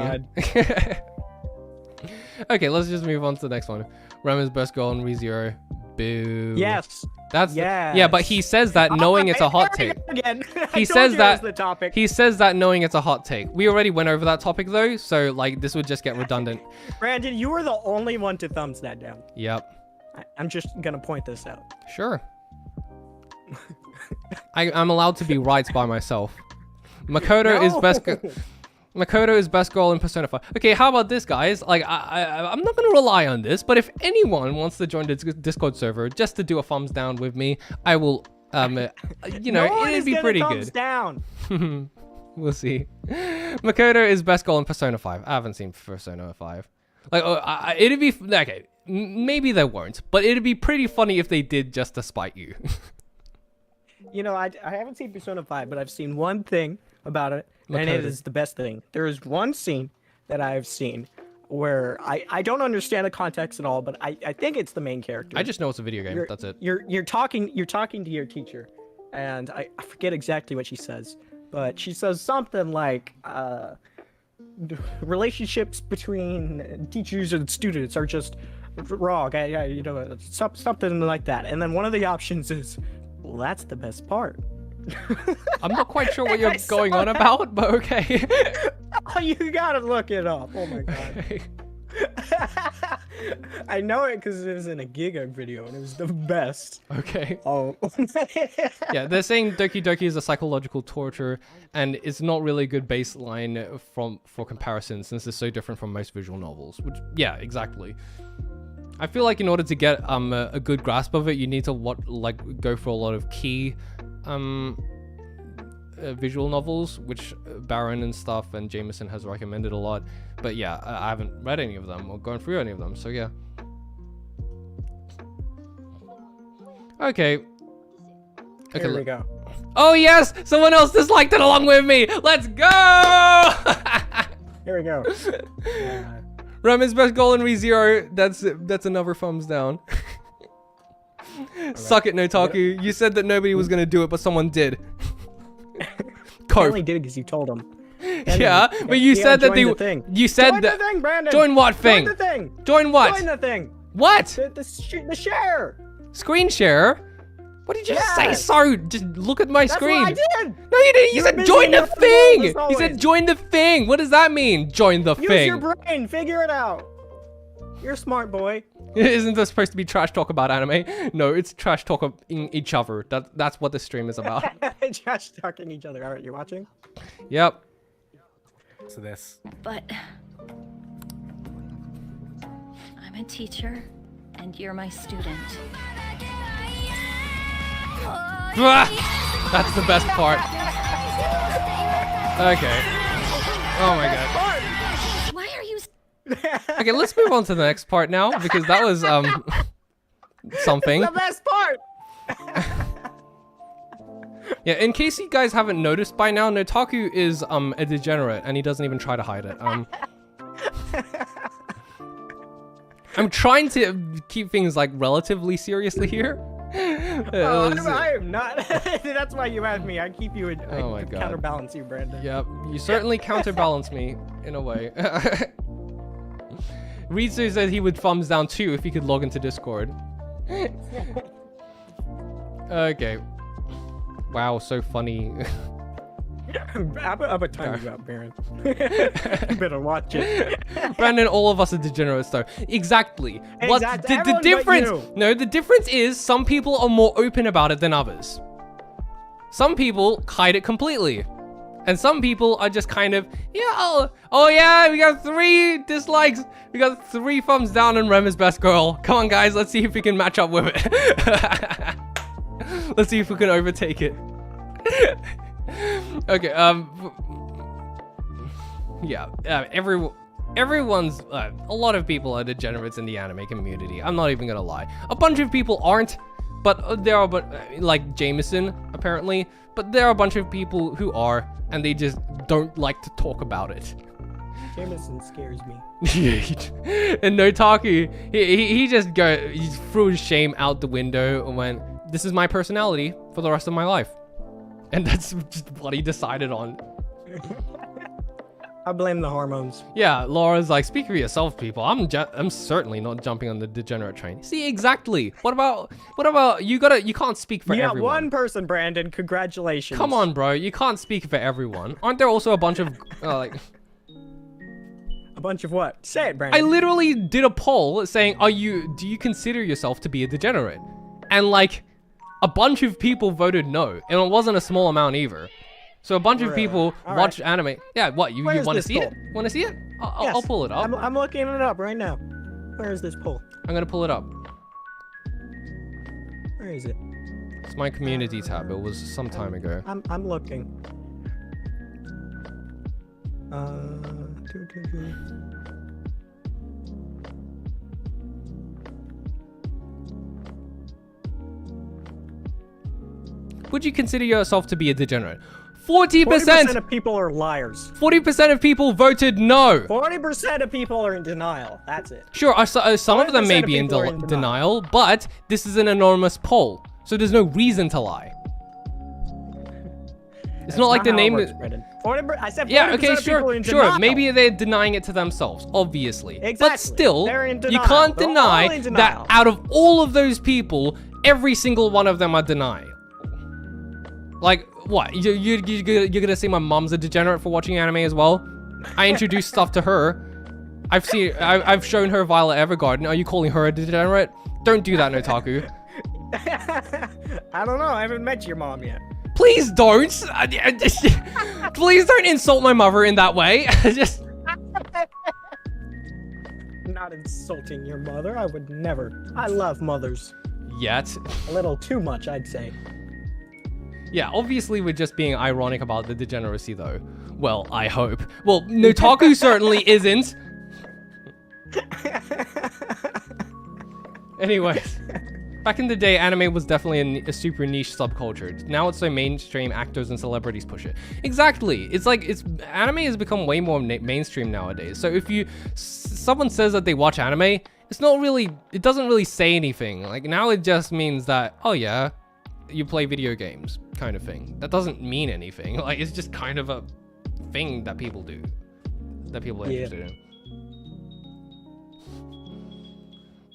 Speaker 2: Okay, let's just move on to the next one. Rema's best girl in ReZero. Boo.
Speaker 3: Yes.
Speaker 2: Yeah, but he says that knowing it's a hot take. He says that knowing it's a hot take. We already went over that topic though, so like this would just get redundant.
Speaker 3: Brandon, you were the only one to thumbs that down.
Speaker 2: Yep.
Speaker 3: I'm just gonna point this out.
Speaker 2: Sure. I'm allowed to be right by myself. Makoto is best girl in Persona 5. Okay, how about this, guys? Like, I'm not gonna rely on this, but if anyone wants to join the Discord server just to do a thumbs down with me, I will. You know, it'd be pretty good.
Speaker 3: Down.
Speaker 2: We'll see. Makoto is best girl in Persona 5. I haven't seen Persona 5. Like, it'd be okay. Maybe they won't, but it'd be pretty funny if they did just to spite you.
Speaker 3: You know, I haven't seen Persona 5, but I've seen one thing about it, and it is the best thing. There is one scene that I've seen where I don't understand the context at all, but I think it's the main character.
Speaker 2: I just know it's a video game. That's it.
Speaker 3: You're talking to your teacher, and I forget exactly what she says, but she says something like relationships between teachers and students are just wrong. You know, something like that. And then one of the options is, well, that's the best part.
Speaker 2: I'm not quite sure what you're going on about, but okay.
Speaker 3: Oh, you gotta look it up. Oh my god. I know it because it was in a Giga video and it was the best.
Speaker 2: Okay.
Speaker 3: Oh.
Speaker 2: Yeah, they're saying Doki Doki is a psychological torture, and it's not really a good baseline for comparison since it's so different from most visual novels. Which, yeah, exactly. I feel like in order to get a good grasp of it, you need to go for a lot of key visual novels, which Baron and stuff and Jameson has recommended a lot. But yeah, I haven't read any of them or gone through any of them, so yeah. Okay.
Speaker 3: Here we go.
Speaker 2: Oh yes! Someone else disliked it along with me! Let's go!
Speaker 3: Here we go.
Speaker 2: Ramen's best goal in ReZero. That's another thumbs down. Suck it, Notaku. You said that nobody was gonna do it, but someone did.
Speaker 3: I only did it because you told them.
Speaker 2: Yeah, but you said that you said
Speaker 3: join
Speaker 2: that.
Speaker 3: The thing, Brandon.
Speaker 2: Join what thing?
Speaker 3: Join the thing.
Speaker 2: Join what?
Speaker 3: Join the thing.
Speaker 2: What?
Speaker 3: The share.
Speaker 2: Screen share? What did you just say? Sorry, just look at my screen.
Speaker 3: That's what I did.
Speaker 2: No, you didn't. You said join the thing. You
Speaker 3: always.
Speaker 2: said join the thing. What does that mean? Join the
Speaker 3: Use
Speaker 2: thing.
Speaker 3: your brain. Figure it out. You're a smart boy.
Speaker 2: Isn't this supposed to be trash talk about anime? No, it's trash talk of each other. That's what this stream is about.
Speaker 3: Trash talking each other. All right, you watching?
Speaker 2: Yep.
Speaker 4: So this.
Speaker 5: But I'm a teacher, and you're my student.
Speaker 2: That's the best part. Okay. Oh my god.
Speaker 5: Why are you?
Speaker 2: Okay, let's move on to the next part now because that was something.
Speaker 3: The best part.
Speaker 2: Yeah, in case you guys haven't noticed by now, Notaku is a degenerate and he doesn't even try to hide it. I'm trying to keep things like relatively seriously here.
Speaker 3: I am not. That's why you had me. I keep you in.
Speaker 2: Oh my god.
Speaker 3: Counterbalance you, Brandon.
Speaker 2: Yep, you certainly counterbalance me in a way. Ritsu said he would thumbs down too if he could log into Discord. Okay. Wow, so funny.
Speaker 3: I'm a tiny about Baron. You better watch it.
Speaker 2: Brandon, all of us are degenerates though. Exactly. What the
Speaker 3: Everyone
Speaker 2: difference?
Speaker 3: but you.
Speaker 2: No, the difference is some people are more open about it than others. Some people hide it completely. And some people are just kind of, yeah, oh yeah, we got 3 dislikes. We got 3 thumbs down on Rem is best girl. Come on, guys, let's see if we can match up with it. Let's see if we can overtake it. Okay, yeah, everyone's, a lot of people are degenerates in the anime community. I'm not even gonna lie. A bunch of people aren't, but there are, like Jameson, apparently. But there are a bunch of people who are, and they just don't like to talk about it.
Speaker 3: Jameson scares me.
Speaker 2: And Notaku, he just he threw his shame out the window and went, this is my personality for the rest of my life. And that's just what he decided on.
Speaker 3: I blame the hormones.
Speaker 2: Yeah, Laura's like, speak for yourself, people. I'm certainly not jumping on the degenerate train. See, exactly. What about you can't speak for everyone.
Speaker 3: You got one person, Brandon. Congratulations.
Speaker 2: Come on, bro. You can't speak for everyone. Aren't there also a bunch of like
Speaker 3: a bunch of what? Say it, Brandon.
Speaker 2: I literally did a poll saying, do you consider yourself to be a degenerate? And like a bunch of people voted no, and it wasn't a small amount either. So a bunch of people watch anime. Yeah, what? You want to see it? Want to see it? I'll pull it up.
Speaker 3: I'm looking it up right now. Where is this poll?
Speaker 2: I'm gonna pull it up.
Speaker 3: Where is it?
Speaker 2: It's my community tab. It was some time ago.
Speaker 3: I'm looking.
Speaker 2: Would you consider yourself to be a degenerate? 40%.
Speaker 3: 40% of people are liars.
Speaker 2: 40% of people voted no.
Speaker 3: 40% of people are in denial. That's it.
Speaker 2: Sure, some of them may be in denial, but this is an anonymous poll, so there's no reason to lie. It's not like the name.
Speaker 3: I said 40%
Speaker 2: yeah, okay,
Speaker 3: of people are in
Speaker 2: sure.
Speaker 3: denial.
Speaker 2: Maybe they're denying it to themselves, obviously.
Speaker 3: Exactly.
Speaker 2: But still,
Speaker 3: They're in
Speaker 2: you
Speaker 3: denial.
Speaker 2: can't
Speaker 3: They're
Speaker 2: deny
Speaker 3: all in
Speaker 2: that
Speaker 3: denial.
Speaker 2: out of all of those people, every single one of them are denying. Like, what? You're gonna say my mom's a degenerate for watching anime as well? I introduced stuff to her. I've shown her Violet Evergarden. Are you calling her a degenerate? Don't do that, Notaku.
Speaker 3: I don't know. I haven't met your mom yet.
Speaker 2: Please don't. Please don't insult my mother in that way. Just.
Speaker 3: Not insulting your mother. I would never. I love mothers.
Speaker 2: Yet.
Speaker 3: A little too much, I'd say.
Speaker 2: Yeah, obviously we're just being ironic about the degeneracy though. Well, I hope. Well, Notaku certainly isn't. Anyways, back in the day, anime was definitely a super niche subculture. Now it's so mainstream, actors and celebrities push it. Exactly. It's like, anime has become way more mainstream nowadays. So if someone says that they watch anime, it doesn't really say anything. Like now it just means that, oh yeah, you play video games kind of thing. That doesn't mean anything. Like it's just kind of a thing that people do, that people are interested in.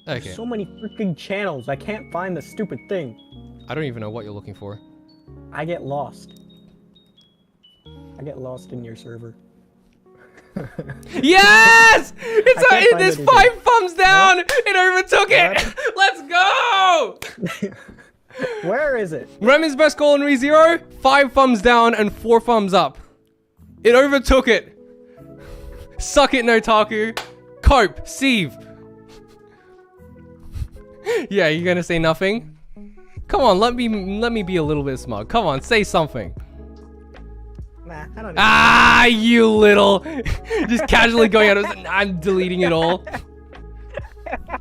Speaker 2: Okay.
Speaker 3: There's so many freaking channels. I can't find the stupid thing.
Speaker 2: I don't even know what you're looking for.
Speaker 3: I get lost. I get lost in your server.
Speaker 2: Yes! There's 5 thumbs down!
Speaker 3: What?
Speaker 2: It overtook it! Let's go!
Speaker 3: Where is it?
Speaker 2: Remy's best goal in ReZero, 5 thumbs down and 4 thumbs up. It overtook it. Suck it, Notaku. Cope, Steve. Yeah, you gonna say nothing? Come on, let me be a little bit smug. Come on, say something.
Speaker 3: Nah, I don't know.
Speaker 2: Ah, you little. Just casually going out of I'm deleting it all.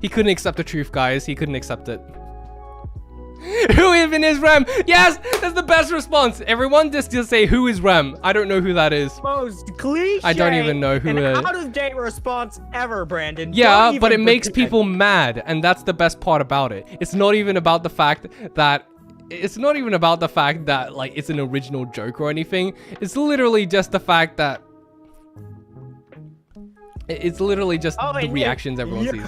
Speaker 2: He couldn't accept the truth, guys. He couldn't accept it. Who even is Rem? Yes, that's the best response. Everyone just say who is Rem. I don't know who that is.
Speaker 3: Most cliche.
Speaker 2: I don't even know who
Speaker 3: an
Speaker 2: it is.
Speaker 3: out-of-date response ever, Brandon.
Speaker 2: Yeah, but it makes people mad, and that's the best part about it. It's not even about the fact that like it's an original joke or anything. It's literally just the fact that the reactions everyone sees.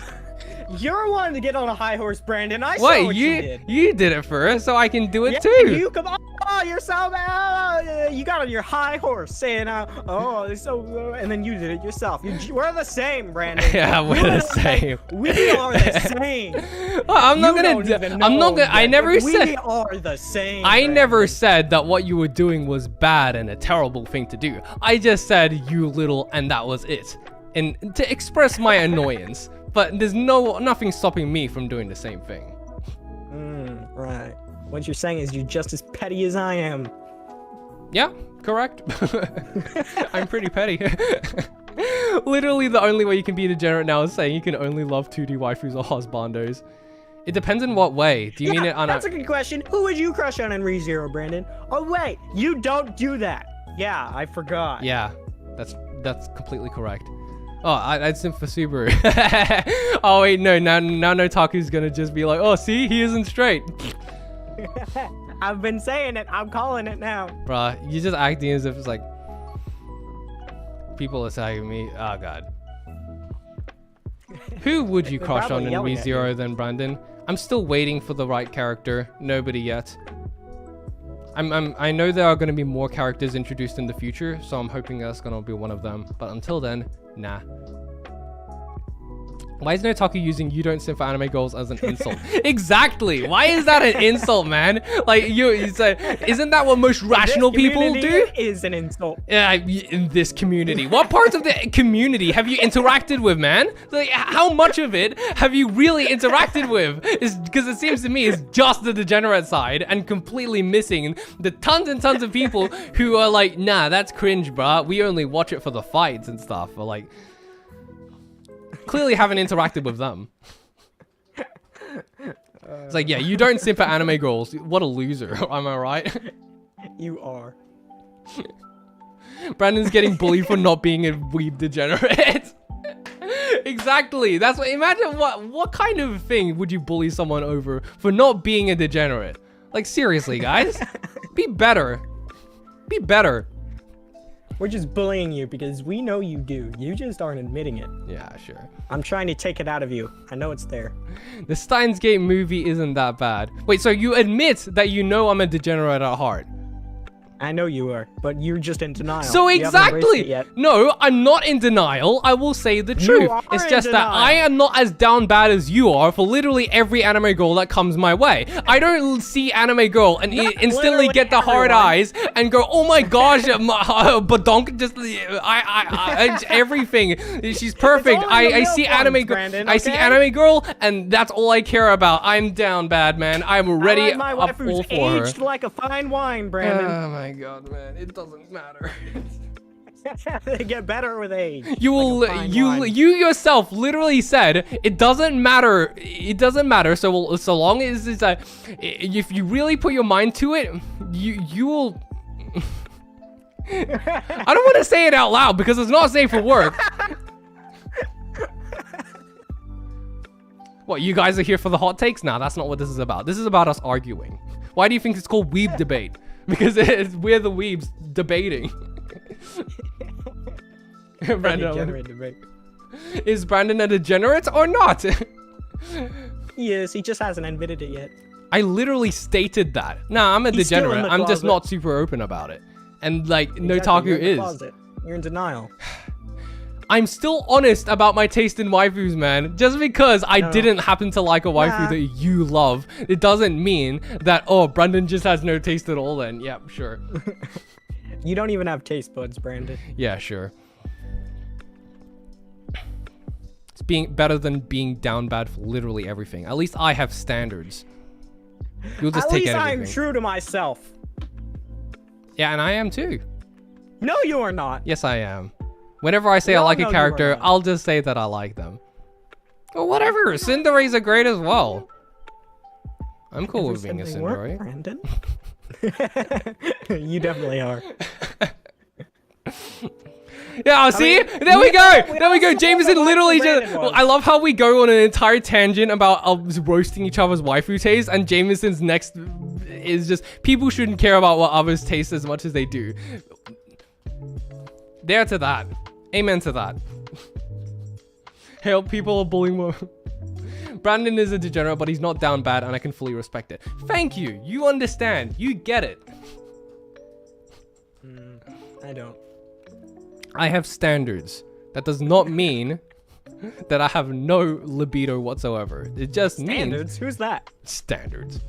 Speaker 3: You're one to get on a high horse, Brandon. I saw what you did.
Speaker 1: You did it first, so I can do it
Speaker 3: Yeah,
Speaker 1: too.
Speaker 3: you come on. Oh, you're so bad. You got on your high horse saying, oh, it's so, and then you did it yourself. We're the same, Brandon.
Speaker 1: Yeah, we're the same.
Speaker 3: We are the same.
Speaker 1: Well, I'm not gonna. I never said.
Speaker 3: We are the same.
Speaker 2: I
Speaker 3: Brandon.
Speaker 2: never said that what you were doing was bad and a terrible thing to do. I just said you little, and that was it. And to express my annoyance. But there's nothing stopping me from doing the same thing.
Speaker 3: Right. What you're saying is you're just as petty as I am.
Speaker 2: Yeah, correct. I'm pretty petty. Literally the only way you can be degenerate now is saying you can only love 2D waifus or husbandos. It depends in what way. Do you mean it on
Speaker 3: that's a good question. Who would you crush on in ReZero, Brandon? Oh wait, you don't do that. Yeah, I forgot.
Speaker 2: Yeah, that's completely correct. Oh, I'd simp for Subaru. Oh wait, no, now Notaku's gonna just be like, oh, see, he isn't straight.
Speaker 3: I've been saying it. I'm calling it now.
Speaker 2: Bruh, you're just acting as if it's like people are saying me. Oh god. Who would you crush on in ReZero then, Brandon? I'm still waiting for the right character. Nobody yet. I know there are going to be more characters introduced in the future, so I'm hoping that's going to be one of them. But until then, nah. Why is Notaku using "you don't simp for anime girls" as an insult? Exactly. Why is that an insult, man? Like you say, isn't that what most rational people do?
Speaker 3: Is an insult.
Speaker 2: Yeah, in this community. What parts of the community have you interacted with, man? Like, how much of it have you really interacted with? Because it seems to me it's just the degenerate side and completely missing the tons and tons of people who are like, nah, that's cringe, bruh. We only watch it for the fights and stuff. Or like, clearly haven't interacted with them. It's like, yeah, you don't simp for anime girls. What a loser. Am I right?
Speaker 3: You are.
Speaker 2: Brandon's getting bullied for not being a weeb degenerate. Exactly. That's what. Imagine what kind of thing would you bully someone over for not being a degenerate? Like seriously, guys, be better. Be better.
Speaker 3: We're just bullying you because we know you do. You just aren't admitting it.
Speaker 2: Yeah, sure.
Speaker 3: I'm trying to take it out of you. I know it's there.
Speaker 2: The Steins Gate movie isn't that bad. Wait, so you admit that you know I'm a degenerate at heart?
Speaker 3: I know you are, but you're just in denial.
Speaker 2: So
Speaker 3: You haven't embraced
Speaker 2: exactly.
Speaker 3: it yet.
Speaker 2: No, I'm not in denial. I will say the truth.
Speaker 3: are
Speaker 2: It's
Speaker 3: in
Speaker 2: just that
Speaker 3: denial.
Speaker 2: I am not as down bad as you are for literally every anime girl that comes my way. I don't see anime girl and instantly
Speaker 3: literally
Speaker 2: get the hard
Speaker 3: everyone.
Speaker 2: eyes and go, oh my gosh, badonk, just everything. She's perfect.
Speaker 3: only the
Speaker 2: I
Speaker 3: milk
Speaker 2: see
Speaker 3: ones,
Speaker 2: anime girl.
Speaker 3: Brandon,
Speaker 2: I see
Speaker 3: okay?
Speaker 2: anime girl, and that's all I care about. I'm down bad, man. I'm ready.
Speaker 3: I like my
Speaker 2: up
Speaker 3: waifu's
Speaker 2: all for her.
Speaker 3: aged like a fine wine, Brandon.
Speaker 2: Oh my god, man. It doesn't matter.
Speaker 3: They get better with age.
Speaker 2: You will
Speaker 3: like a fine
Speaker 2: you
Speaker 3: wine.
Speaker 2: yourself literally said it doesn't matter. It doesn't matter. So long as it's if you really put your mind to it, you will. I don't want to say it out loud because it's not safe for work. What, you guys are here for the hot takes? Nah, that's not what this is about. This is about us arguing. Why do you think it's called Weeb Debate? Because we're the weebs debating.
Speaker 3: Degenerate debate.
Speaker 2: Is Brandon a degenerate or not?
Speaker 3: He is. He just hasn't admitted it yet.
Speaker 2: I literally stated that. Nah, I'm a
Speaker 3: He's still in
Speaker 2: degenerate.
Speaker 3: the
Speaker 2: I'm just
Speaker 3: closet.
Speaker 2: not super open about it. And like,
Speaker 3: Exactly,
Speaker 2: Notaku
Speaker 3: you're in the
Speaker 2: is.
Speaker 3: closet. You're in denial.
Speaker 2: I'm still honest about my taste in waifus, man. Just because I didn't happen to like a waifu
Speaker 3: Nah.
Speaker 2: that you love, it doesn't mean that, oh, Brandon just has no taste at all then. Yeah, sure.
Speaker 3: You don't even have taste buds, Brandon.
Speaker 2: Yeah, sure. It's being better than being down bad for literally everything. At least I have standards. You'll just
Speaker 3: At
Speaker 2: take
Speaker 3: least
Speaker 2: everything.
Speaker 3: I'm true to myself.
Speaker 2: Yeah, and I am too.
Speaker 3: No, you are not.
Speaker 2: Yes, I am. Whenever I say
Speaker 3: We
Speaker 2: I
Speaker 3: all
Speaker 2: like
Speaker 3: know
Speaker 2: a
Speaker 3: you are
Speaker 2: character,
Speaker 3: not.
Speaker 2: I'll just say that I like them. Or whatever. Cinderella's are great as well. I'm cool with being a
Speaker 3: Something work,
Speaker 2: Cinderella.
Speaker 3: Brandon. You definitely are.
Speaker 2: Yeah, see?
Speaker 3: mean,
Speaker 2: there we
Speaker 3: we
Speaker 2: go.
Speaker 3: all- we
Speaker 2: There we
Speaker 3: all
Speaker 2: go.
Speaker 3: support
Speaker 2: Jameson
Speaker 3: what
Speaker 2: literally
Speaker 3: Brandon
Speaker 2: just...
Speaker 3: was.
Speaker 2: I love how we go on an entire tangent about roasting each other's waifu taste, and Jameson's next is just people shouldn't care about what others taste as much as they do. There to that. Amen to that. Help, people are bullying more. Brandon is a degenerate, but he's not down bad, and I can fully respect it. Thank you. You understand. You get it.
Speaker 3: I don't.
Speaker 2: I have standards. That does not mean that I have no libido whatsoever. It just
Speaker 3: Standards?
Speaker 2: means
Speaker 3: Who's that?
Speaker 2: standards.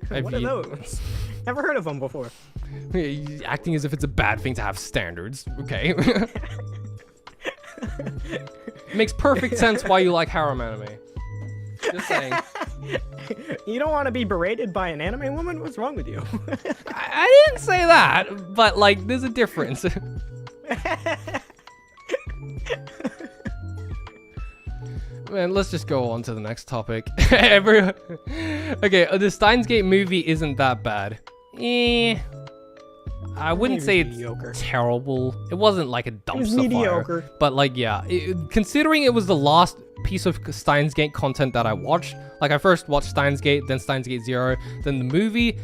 Speaker 3: What are those? Never heard of them before.
Speaker 2: Acting as if it's a bad thing to have standards. Okay. Makes perfect sense why you like harem anime. Just saying.
Speaker 3: You don't want to be berated by an anime woman? What's wrong with you?
Speaker 2: I didn't say that, but like, there's a difference. Man, let's just go on to the next topic. Okay, the Steins Gate movie isn't that bad. I wouldn't say it's
Speaker 3: mediocre.
Speaker 2: terrible. It wasn't like a dumpster
Speaker 3: mediocre.
Speaker 2: fire. But like, yeah, considering it was the last piece of Steins Gate content that I watched, like I first watched Steins Gate, then Steins Gate Zero, then the movie,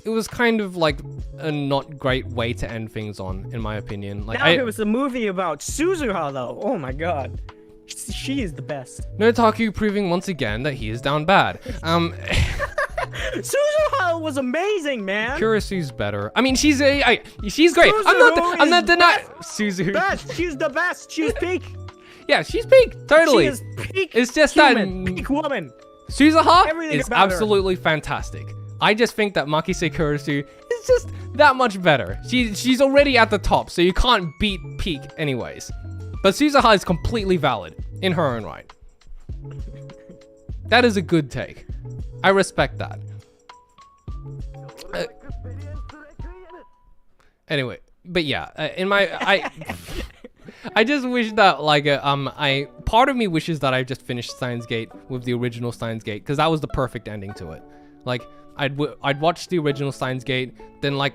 Speaker 2: it was kind of like a not great way to end things on, in my opinion. Like,
Speaker 3: Now it was a movie about Suzuha, though. Oh my god. She is the best.
Speaker 2: Notaku proving once again that he is down bad.
Speaker 3: Suzuha was amazing, man.
Speaker 2: Kurisu's better. I mean, she's great.
Speaker 3: Suzuha
Speaker 2: I'm not
Speaker 3: is
Speaker 2: denying
Speaker 3: best.
Speaker 2: Suzu.
Speaker 3: Best. She's the best. She's peak.
Speaker 2: Yeah, she's peak. Totally.
Speaker 3: She is peak.
Speaker 2: It's just
Speaker 3: human,
Speaker 2: that
Speaker 3: peak woman.
Speaker 2: Suzuha
Speaker 3: Everything
Speaker 2: is
Speaker 3: about her.
Speaker 2: absolutely fantastic. I just think that Makise Kurisu is just that much better. She's already at the top, so you can't beat peak anyways. But Suzuha is completely valid in her own right. That is a good take. I respect that. Anyway, but yeah, I just wish that like part of me wishes that I just finished Steins Gate with the original Steins Gate, because that was the perfect ending to it. Like I'd watch the original Steins Gate, then like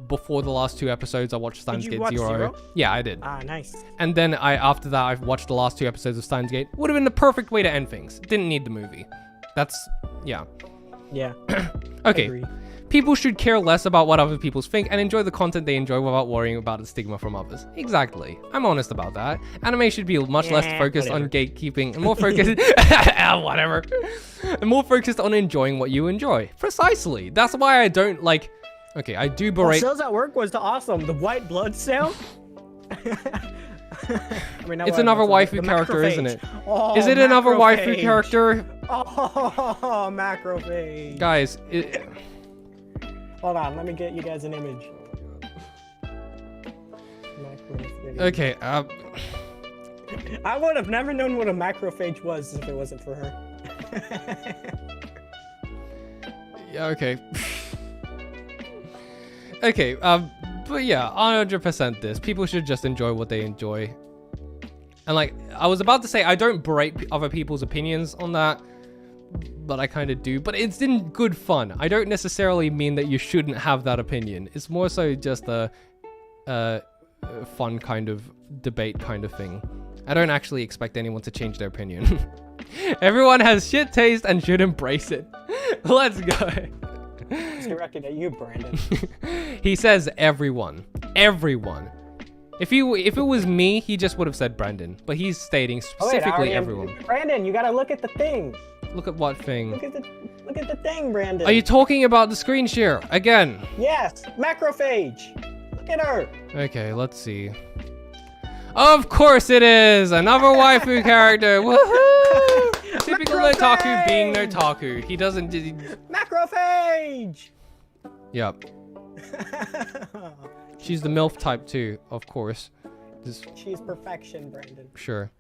Speaker 2: before the last 2 episodes I watched Steins Gate
Speaker 3: watch Zero?
Speaker 2: Yeah, I did.
Speaker 3: Ah, nice.
Speaker 2: And then after that I've watched the last 2 episodes of Steins Gate. Would have been the perfect way to end things. Didn't need the movie. That's yeah.
Speaker 3: Yeah.
Speaker 2: Okay.
Speaker 3: Agreed.
Speaker 2: People should care less about what other people think and enjoy the content they enjoy without worrying about the stigma from others. Exactly. I'm honest about that. Anime should be much less focused on gatekeeping and more focused whatever. And more focused on enjoying what you enjoy. Precisely. That's why I don't like okay, I do berate
Speaker 3: Sales at Work was awesome. The white blood sale. I mean,
Speaker 2: it's another waifu character, isn't it?
Speaker 3: Oh,
Speaker 2: Is it another waifu
Speaker 3: macrophage.
Speaker 2: character?
Speaker 3: Oh, macrophage.
Speaker 2: Guys,
Speaker 3: Hold on, let me get you guys an image. Macrophage.
Speaker 2: okay,
Speaker 3: I would have never known what a macrophage was if it wasn't for her.
Speaker 2: yeah, okay. Okay, but yeah, 100% this. People should just enjoy what they enjoy. And like, I was about to say, I don't berate other people's opinions on that, but I kind of do. But it's in good fun. I don't necessarily mean that you shouldn't have that opinion. It's more so just a fun kind of debate kind of thing. I don't actually expect anyone to change their opinion. Everyone has shit taste and should embrace it. Let's go.
Speaker 3: It's directed at you, Brandon.
Speaker 2: He says everyone. Everyone. If it was me, he just would have said Brandon. But he's stating specifically everyone.
Speaker 3: Brandon, you gotta look at the thing.
Speaker 2: Look at what thing?
Speaker 3: Look at the thing, Brandon.
Speaker 2: Are you talking about the screen share again?
Speaker 3: Yes, macrophage. Look at her.
Speaker 2: Okay, let's see. Of course it is! Another waifu character! Woohoo! Typical Notaku being Notaku. He doesn't...
Speaker 3: Macrophage!
Speaker 2: Yep. She's the MILF type too, of course.
Speaker 3: She's perfection, Brandon.
Speaker 2: Sure.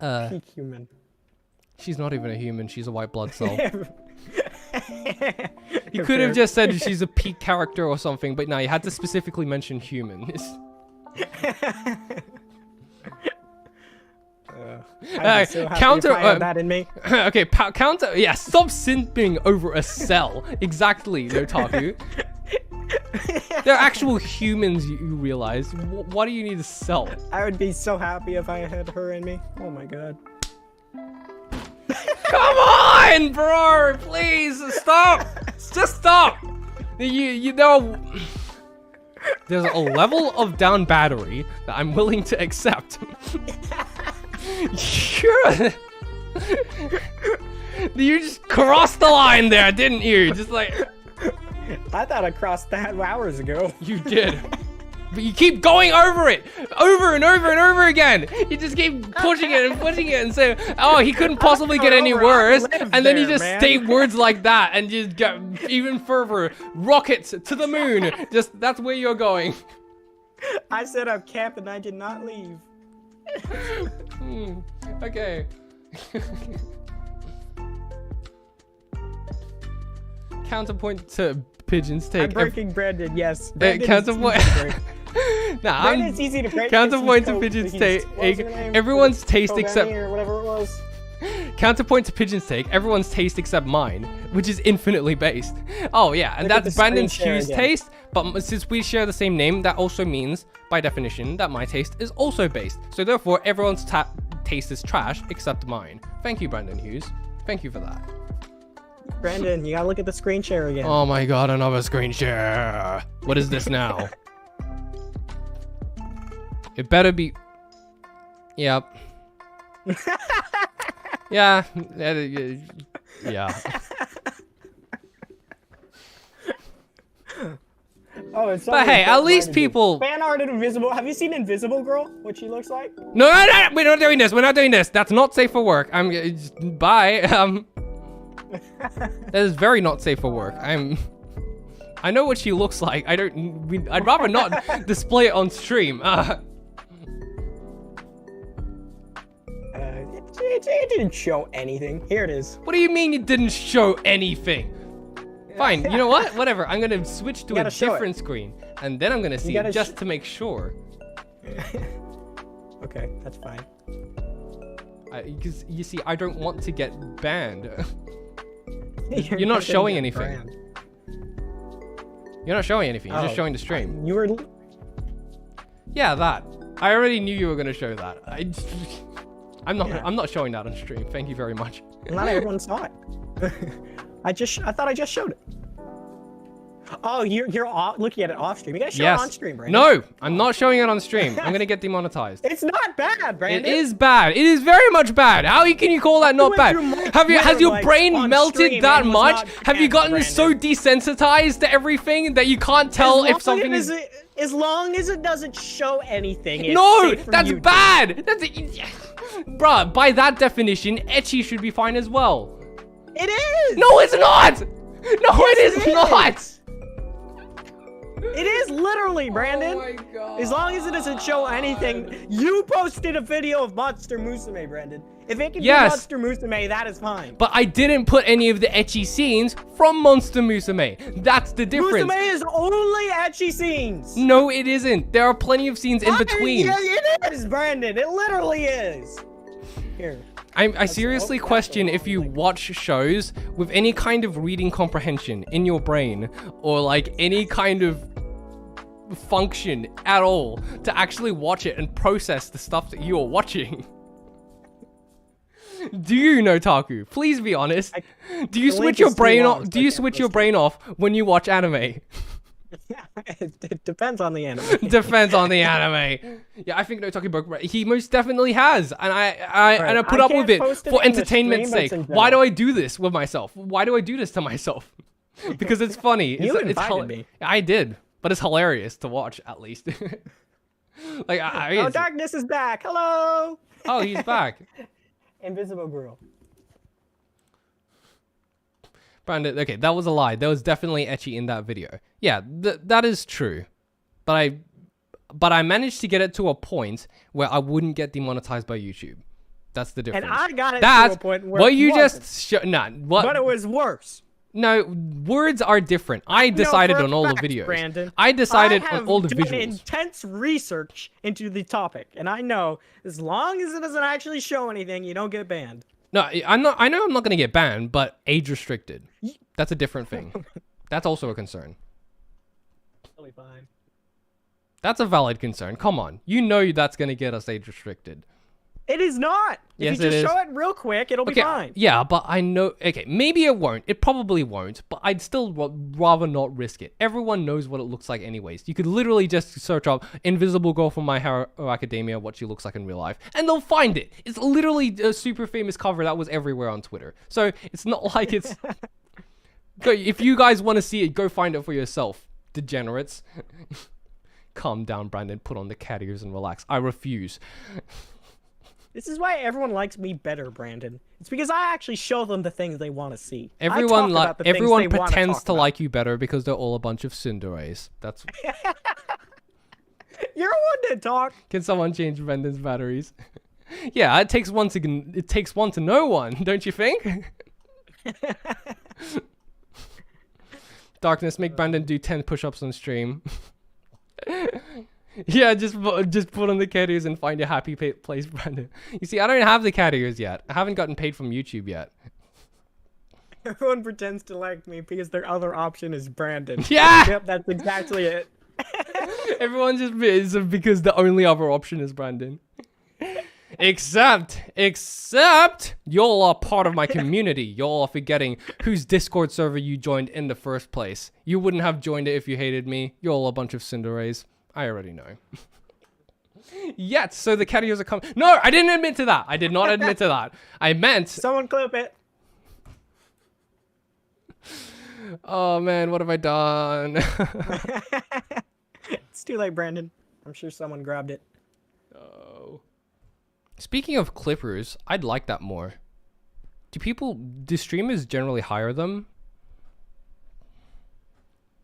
Speaker 3: Peak human.
Speaker 2: She's not even a human, she's a white blood cell. You could have just said she's a peak character or something, but no, you had to specifically mention human.
Speaker 3: I'd be so happy
Speaker 2: counter
Speaker 3: if I had that in me.
Speaker 2: Okay, counter. Yeah, stop simping over a cell. Exactly, Notaku. They're actual humans, you realize. Why do you need a cell?
Speaker 3: I would be so happy if I had her in me. Oh my god.
Speaker 2: Come on, bro! Please stop. Just stop. You know. There's a level of down battery that I'm willing to accept. Sure. You just crossed the line there, didn't you? Just like
Speaker 3: I thought I crossed that hours ago.
Speaker 2: you did. But you keep going over it, over and over and over again. You just keep pushing it and pushing it and saying, "Oh, he couldn't possibly get any worse." And then you just state words like that and just get even further. Rockets to the moon. Just that's where you're going.
Speaker 3: I set up camp and I did not leave.
Speaker 2: Okay. Counterpoint to Pigeon's take.
Speaker 3: I'm breaking Brandon, yes. Brandon
Speaker 2: Counterpoint.
Speaker 3: Nah, Brandon's easy to break.
Speaker 2: Counterpoint to Pigeon's take. Everyone's taste except.
Speaker 3: Or whatever it was.
Speaker 2: Counterpoint to Pigeon's take. Everyone's taste except mine, which is infinitely based. Oh yeah, and that's Brandon's Hugh's taste. But since we share the same name, that also means, by definition, that my taste is also based. So therefore, everyone's taste is trash except mine. Thank you, Brandon Hughes. Thank you for that.
Speaker 3: Brandon, you gotta look at the screen share again.
Speaker 2: Oh my god, another screen share. What is this now? It better be... Yep. Yeah. Yeah.
Speaker 3: Oh, it's
Speaker 2: but hey, at least people...
Speaker 3: Fan art of Invisible. Have you seen Invisible Girl? What she looks like?
Speaker 2: No, we're not doing this. We're not doing this. That's not safe for work. Bye. That is very not safe for work. I know what she looks like. I'd rather not display it on stream.
Speaker 3: It didn't show anything. Here it is.
Speaker 2: What do you mean it didn't show anything? Fine, you know what? Whatever. I'm gonna switch to a different screen, and then I'm gonna see it just to make sure.
Speaker 3: Okay, that's fine.
Speaker 2: Because you see, I don't want to get banned. You're not showing anything. You're not showing anything. You're just showing the stream.
Speaker 3: You were.
Speaker 2: Yeah, that. I already knew you were gonna show that. I'm not showing that on stream. Thank you very much.
Speaker 3: Not everyone saw it. I thought I just showed it. Oh, you're looking at it off stream. You gotta show it on stream, Brandon.
Speaker 2: No, I'm not showing it on stream. I'm gonna get demonetized.
Speaker 3: It's not bad, Brandon.
Speaker 2: It is bad. It is very much bad. How can you call that not bad? Has your brain melted that much? Have you gotten so desensitized to everything that you can't tell if something is...
Speaker 3: As long as it doesn't show anything,
Speaker 2: no, that's bad. That's bruh, by that definition, ecchi should be fine as well.
Speaker 3: It is.
Speaker 2: No, it's not. No, it is not.
Speaker 3: It is literally, Brandon.
Speaker 2: Oh my god.
Speaker 3: As long as it doesn't show anything. You posted a video of Monster Musume, Brandon. If it can be Monster Musume, that is fine.
Speaker 2: But I didn't put any of the ecchi scenes from Monster Musume. That's the difference.
Speaker 3: Musume is only ecchi scenes.
Speaker 2: No, it isn't. There are plenty of scenes in between.
Speaker 3: Yeah, it is, Brandon. It literally is. Here.
Speaker 2: I seriously question if you watch shows with any kind of reading comprehension in your brain, or like any kind of function at all to actually watch it and process the stuff that you are watching. Do you, Notaku? Please be honest. Do you switch your brain off? Do you switch your brain off when you watch anime?
Speaker 3: It depends on the anime.
Speaker 2: Depends on the anime. Yeah, I think Notaku broke. He most definitely has, and I put up with it for entertainment's sake. Why do I do this with myself? Why do I do this to myself? Because it's funny.
Speaker 3: You invited me.
Speaker 2: I did, but it's hilarious to watch at least. Like,
Speaker 3: oh, darkness is back. Hello.
Speaker 2: Oh, he's back.
Speaker 3: Invisible Girl.
Speaker 2: Brandon, okay, that was a lie. There was definitely ecchi in that video. Yeah, that is true. But I managed to get it to a point where I wouldn't get demonetized by YouTube. That's the difference.
Speaker 3: And I got it to a point where
Speaker 2: what you just
Speaker 3: but it was worse.
Speaker 2: No, words are different. I decided on all the videos.
Speaker 3: Brandon,
Speaker 2: I decided on all the visuals.
Speaker 3: I have done intense research into the topic, and I know as long as it doesn't actually show anything, you don't get banned.
Speaker 2: No, I know I'm not gonna get banned, but age restricted. That's a different thing. That's also a concern.
Speaker 3: Totally fine.
Speaker 2: That's a valid concern. Come on, you know that's gonna get us age restricted.
Speaker 3: It is not.
Speaker 2: Yes,
Speaker 3: if you
Speaker 2: it
Speaker 3: just
Speaker 2: is.
Speaker 3: show it real quick, it'll be fine.
Speaker 2: Yeah, but I know. Okay, maybe it won't. It probably won't. But I'd still rather not risk it. Everyone knows what it looks like, anyways. You could literally just search up "Invisible Girl from My Hero Academia," what she looks like in real life, and they'll find it. It's literally a super famous cover that was everywhere on Twitter. So it's not like it's. Go, if you guys want to see it, go find it for yourself, degenerates. Calm down, Brandon. Put on the cat ears and relax. I refuse.
Speaker 3: This is why everyone likes me better, Brandon. It's because I actually show them the things they want to see.
Speaker 2: Everyone
Speaker 3: everyone
Speaker 2: pretends to like you better because they're all a bunch of tsunderes. That's.
Speaker 3: You're one to talk.
Speaker 2: Can someone change Brendan's batteries? Yeah, it takes one to know one, don't you think? Darkness, make Brandon do 10 push-ups on stream. Yeah, just put on the cat ears and find your happy place, Brandon. You see, I don't have the cat ears yet. I haven't gotten paid from YouTube yet.
Speaker 3: Everyone pretends to like me because their other option is Brandon.
Speaker 2: Yeah!
Speaker 3: Yep, that's exactly it.
Speaker 2: Everyone just is because the only other option is Brandon. Except, y'all are part of my community. Y'all are forgetting whose Discord server you joined in the first place. You wouldn't have joined it if you hated me. You're all a bunch of cinderes. I already know. Yet, so the cat ears are coming. No, I didn't admit to that. I did not admit to that. I meant.
Speaker 3: Someone clip it.
Speaker 2: Oh man, what have I done?
Speaker 3: It's too late, Brandon. I'm sure someone grabbed it.
Speaker 2: Oh. Speaking of clippers, I'd like that more. Do streamers generally hire them?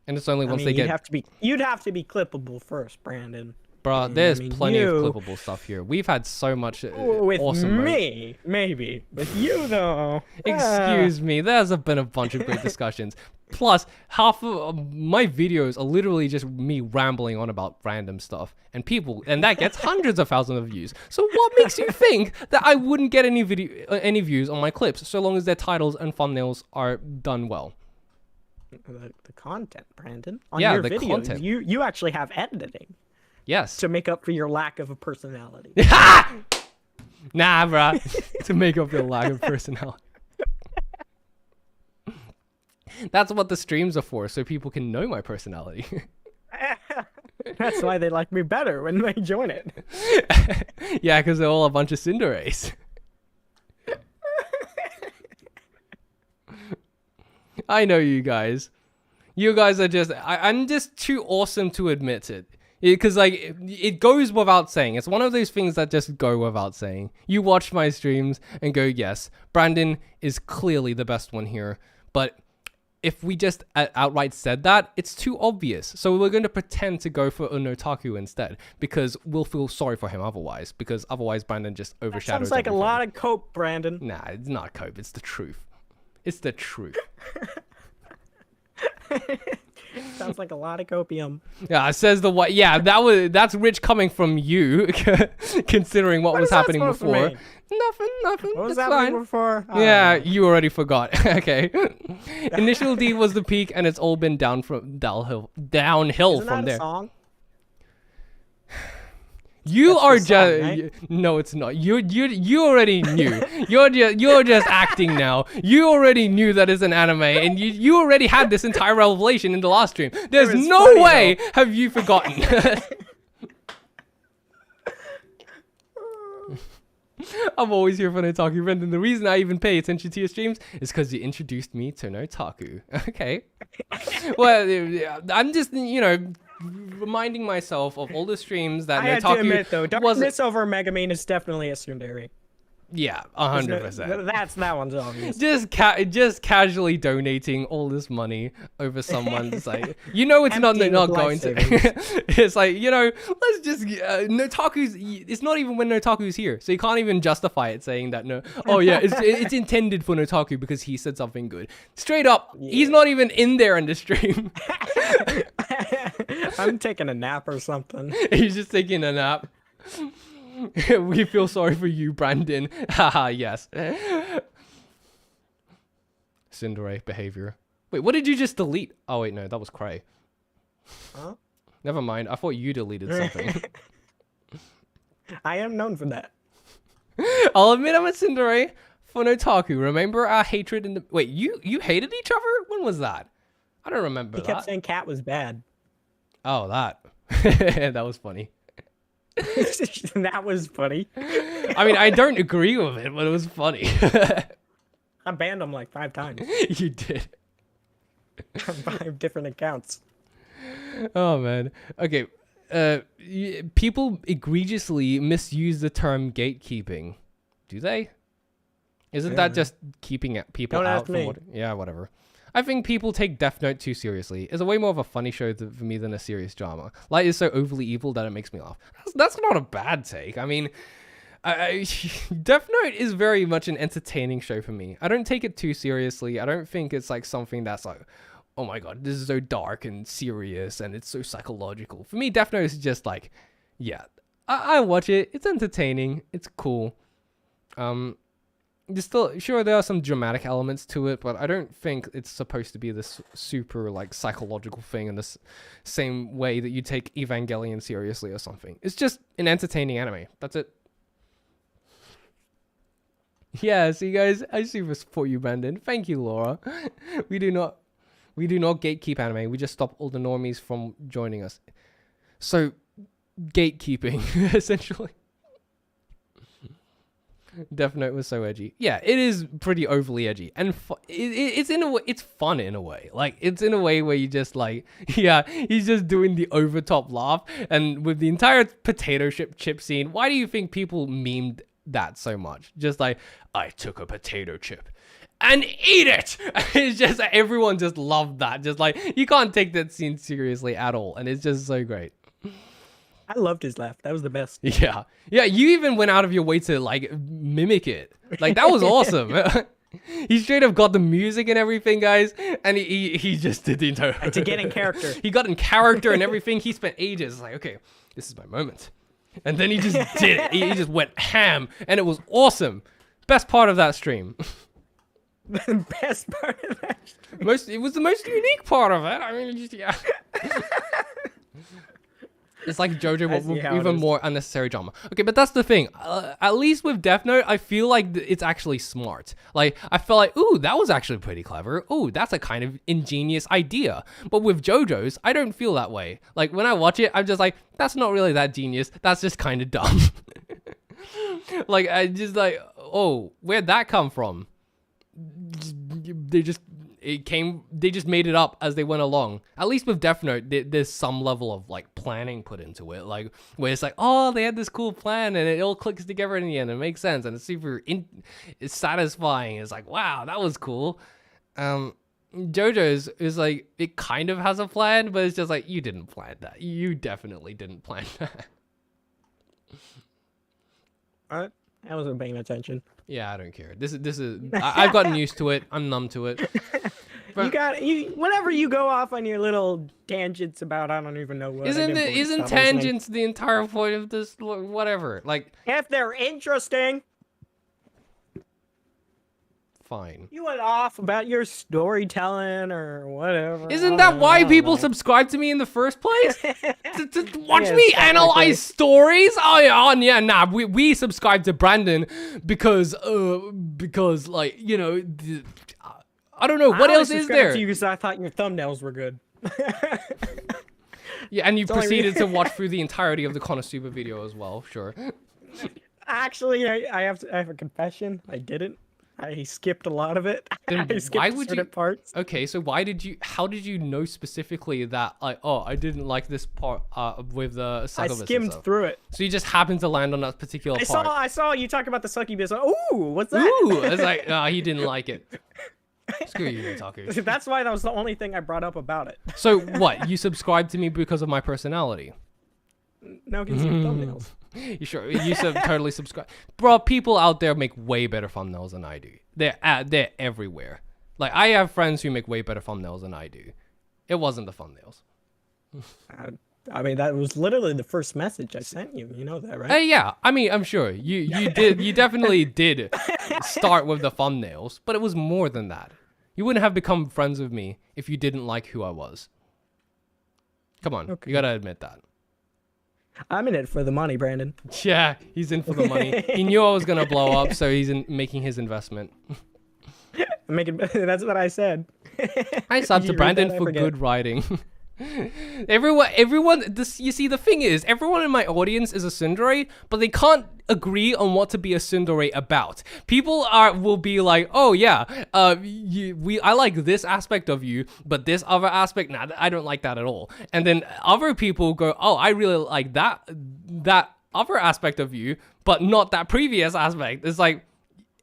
Speaker 2: And it's only once they get.
Speaker 3: You'd have to be clippable first, Brandon.
Speaker 2: Bruh, there's plenty of clippable stuff here. We've had so much
Speaker 3: with
Speaker 2: awesome.
Speaker 3: Me, maybe. With you, though.
Speaker 2: Excuse me, been a bunch of great discussions. Plus, half of my videos are literally just me rambling on about random stuff, and that gets hundreds of thousands of views. So what makes you think that I wouldn't get any views on my clips, so long as their titles and thumbnails are done well?
Speaker 3: The content, Brandon. On
Speaker 2: yeah,
Speaker 3: your
Speaker 2: the
Speaker 3: videos,
Speaker 2: content.
Speaker 3: You actually have editing.
Speaker 2: Yes.
Speaker 3: To make up for your lack of a personality.
Speaker 2: Nah, bruh. To make up your lack of personality. That's what the streams are for, so people can know my personality.
Speaker 3: That's why they like me better when they join it.
Speaker 2: Yeah, because they're all a bunch of cinderes. I know you guys. You guys are just... I'm just too awesome to admit it. Because, like, it goes without saying. It's one of those things that just go without saying. You watch my streams and go, yes, Brandon is clearly the best one here. But if we just outright said that, it's too obvious. So we're going to pretend to go for an otaku instead. Because we'll feel sorry for him otherwise. Because otherwise Brandon just overshadows
Speaker 3: Sounds like
Speaker 2: everything.
Speaker 3: a lot of cope, Brandon.
Speaker 2: Nah, it's not cope. It's the truth. It's the truth.
Speaker 3: Sounds like a lot of copium.
Speaker 2: Yeah, says the what? Yeah, that's rich coming from you, considering what was happening before. Nothing.
Speaker 3: What was
Speaker 2: It's
Speaker 3: happening
Speaker 2: fine.
Speaker 3: before?
Speaker 2: Yeah, you already forgot. Okay. Initial D was the peak, and it's all been downhill
Speaker 3: Isn't
Speaker 2: from
Speaker 3: that
Speaker 2: there.
Speaker 3: A song?
Speaker 2: You
Speaker 3: That's
Speaker 2: are
Speaker 3: the song,
Speaker 2: just
Speaker 3: right?
Speaker 2: no, it's not. You already knew. You're just acting now. You already knew that it's an anime, and you already had this entire revelation in the last stream. There's
Speaker 3: was
Speaker 2: no
Speaker 3: funny,
Speaker 2: way have you forgotten. I'm always here for Notaku Brendan. The reason I even pay attention to your streams is because you introduced me to Notaku. Okay. Well, I'm just, reminding myself of all the streams that
Speaker 3: I had
Speaker 2: Notaku
Speaker 3: to admit, though,
Speaker 2: wasn't.
Speaker 3: Darkness over Megamine is definitely a tsundere.
Speaker 2: Yeah, 100%.
Speaker 3: That one's obvious.
Speaker 2: Just casually donating all this money over someone's like, it's not
Speaker 3: Emptying
Speaker 2: not
Speaker 3: with
Speaker 2: going to.
Speaker 3: life
Speaker 2: It's like, let's just Notaku's. It's not even when Notaku's here, so you can't even justify it saying that no. Oh yeah, it's intended for Notaku because he said something good. Straight up, he's not even in there in the stream.
Speaker 3: I'm taking a nap or something.
Speaker 2: He's just taking a nap. We feel sorry for you, Brandon. Haha, yes. Tsundere behavior. Wait, what did you just delete? Oh, wait, no, that was Cray.
Speaker 3: Huh?
Speaker 2: Never mind, I thought you deleted something.
Speaker 3: I am known for that.
Speaker 2: I'll admit I'm a tsundere for an otaku. Remember our hatred in the... Wait, you hated each other? When was that? I don't remember
Speaker 3: He
Speaker 2: that.
Speaker 3: kept saying Cat was bad.
Speaker 2: Oh, that. That was funny.
Speaker 3: That was funny.
Speaker 2: I mean, I don't agree with it, but it was funny.
Speaker 3: I banned him like 5 times
Speaker 2: You did.
Speaker 3: on 5 different accounts.
Speaker 2: Oh, man. Okay. People egregiously misuse the term gatekeeping. Do they? Isn't that just keeping people
Speaker 3: Don't
Speaker 2: out
Speaker 3: ask
Speaker 2: from
Speaker 3: me.
Speaker 2: what? Yeah, whatever. I think people take Death Note too seriously. It's a way more of a funny show for me than a serious drama. Light is so overly evil that it makes me laugh. That's not a bad take. I mean, Death Note is very much an entertaining show for me. I don't take it too seriously. I don't think it's like something that's like, oh my god, this is so dark and serious and it's so psychological. For me, Death Note is just like, yeah, I watch it. It's entertaining. It's cool. There's still, sure, there are some dramatic elements to it, but I don't think it's supposed to be this super like psychological thing in this same way that you take Evangelion seriously or something. It's just an entertaining anime. That's it. Yeah, see guys, I super support you, Brandon. Thank you, Laura. We do not gatekeep anime. We just stop all the normies from joining us. So, gatekeeping, essentially. Death Note was so edgy. Yeah, it is pretty overly edgy, and it's in a way, it's fun in a way. Like it's in a way where you just like, yeah, he's just doing the over top laugh, and with the entire potato chip scene. Why do you think people memed that so much? Just like, I took a potato chip and eat it. It's just everyone just loved that. Just like you can't take that scene seriously at all, and it's just so great.
Speaker 3: I loved his laugh. That was the best.
Speaker 2: Yeah. Yeah, you even went out of your way to, like, mimic it. Like, that was awesome. He straight up got the music and everything, guys, and he just did the entire...
Speaker 3: To get in character.
Speaker 2: He got in character and everything. He spent ages like, okay, this is my moment. And then he just did it. He just went ham, and it was awesome. Best part of that stream.
Speaker 3: The best part of that stream.
Speaker 2: It was the most unique part of it. I mean, just, yeah. It's like JoJo, but with even more unnecessary drama. Okay, but that's the thing. At least with Death Note, I feel like it's actually smart. Like, I felt like, ooh, that was actually pretty clever. Ooh, that's a kind of ingenious idea. But with JoJo's, I don't feel that way. Like, when I watch it, I'm just like, that's not really that genius. That's just kind of dumb. Like, I just like, oh, where'd that come from? They just made it up as they went along. At least with Death Note, there's some level of like planning put into it, like where it's like, oh, they had this cool plan and it all clicks together in the end. It makes sense and it's it's satisfying. It's like, wow, that was cool. JoJo's is like, it kind of has a plan, but it's just like, you didn't plan that. You definitely didn't plan that.
Speaker 3: I wasn't paying attention.
Speaker 2: Yeah, I don't care. This is I've gotten used to it. I'm numb to it. But
Speaker 3: Whenever you go off on your little tangents about I don't even know what.
Speaker 2: Isn't tangents the entire point of this? Whatever. Like,
Speaker 3: if they're interesting.
Speaker 2: Fine.
Speaker 3: You went off about your storytelling or whatever.
Speaker 2: Isn't that why people subscribe to me in the first place? to watch
Speaker 3: Yes,
Speaker 2: me analyze stories? Oh yeah, nah. We subscribe to Brandon because like, you know, I don't know what else is there.
Speaker 3: To you because I thought your thumbnails were good.
Speaker 2: Yeah, and you proceeded to watch through the entirety of the Konosuba video as well. Sure.
Speaker 3: Actually, I have a confession. I didn't. I skipped a lot of it.
Speaker 2: Then
Speaker 3: I skipped
Speaker 2: why would
Speaker 3: certain parts.
Speaker 2: Okay, so how did you know specifically that, like, oh, I didn't like this part with the succubus?
Speaker 3: I skimmed through it.
Speaker 2: So you just happened to land on that particular part.
Speaker 3: I saw you talk about the succubus. Ooh, what's that?
Speaker 2: Ooh, it's like, he didn't like it. Screw you, Otaku.
Speaker 3: That's why that was the only thing I brought up about it.
Speaker 2: So what? You subscribed to me because of my personality?
Speaker 3: No, because your thumbnails.
Speaker 2: You sure? You totally subscribe, bro. People out there make way better thumbnails than I do. They're everywhere. Like, I have friends who make way better thumbnails than I do. It wasn't the thumbnails.
Speaker 3: I mean, that was literally the first message I sent you. You know that, right?
Speaker 2: Yeah. I mean, I'm sure you did. You definitely did start with the thumbnails, but it was more than that. You wouldn't have become friends with me if you didn't like who I was. Come on,
Speaker 3: Okay.
Speaker 2: You gotta admit that.
Speaker 3: I'm in it for the money, Brandon.
Speaker 2: Yeah, he's in for the money. He knew I was gonna blow up, so he's making his investment.
Speaker 3: That's what I said.
Speaker 2: I sub
Speaker 3: You
Speaker 2: to
Speaker 3: read
Speaker 2: Brandon
Speaker 3: that? I
Speaker 2: for
Speaker 3: forget.
Speaker 2: good writing. everyone. You see, the thing is, everyone in my audience is a tsundere, but they can't agree on what to be a tsundere about. People will be like, oh yeah, I like this aspect of you, but this other aspect, nah, I don't like that at all. And then other people go, oh, I really like that other aspect of you, but not that previous aspect. It's like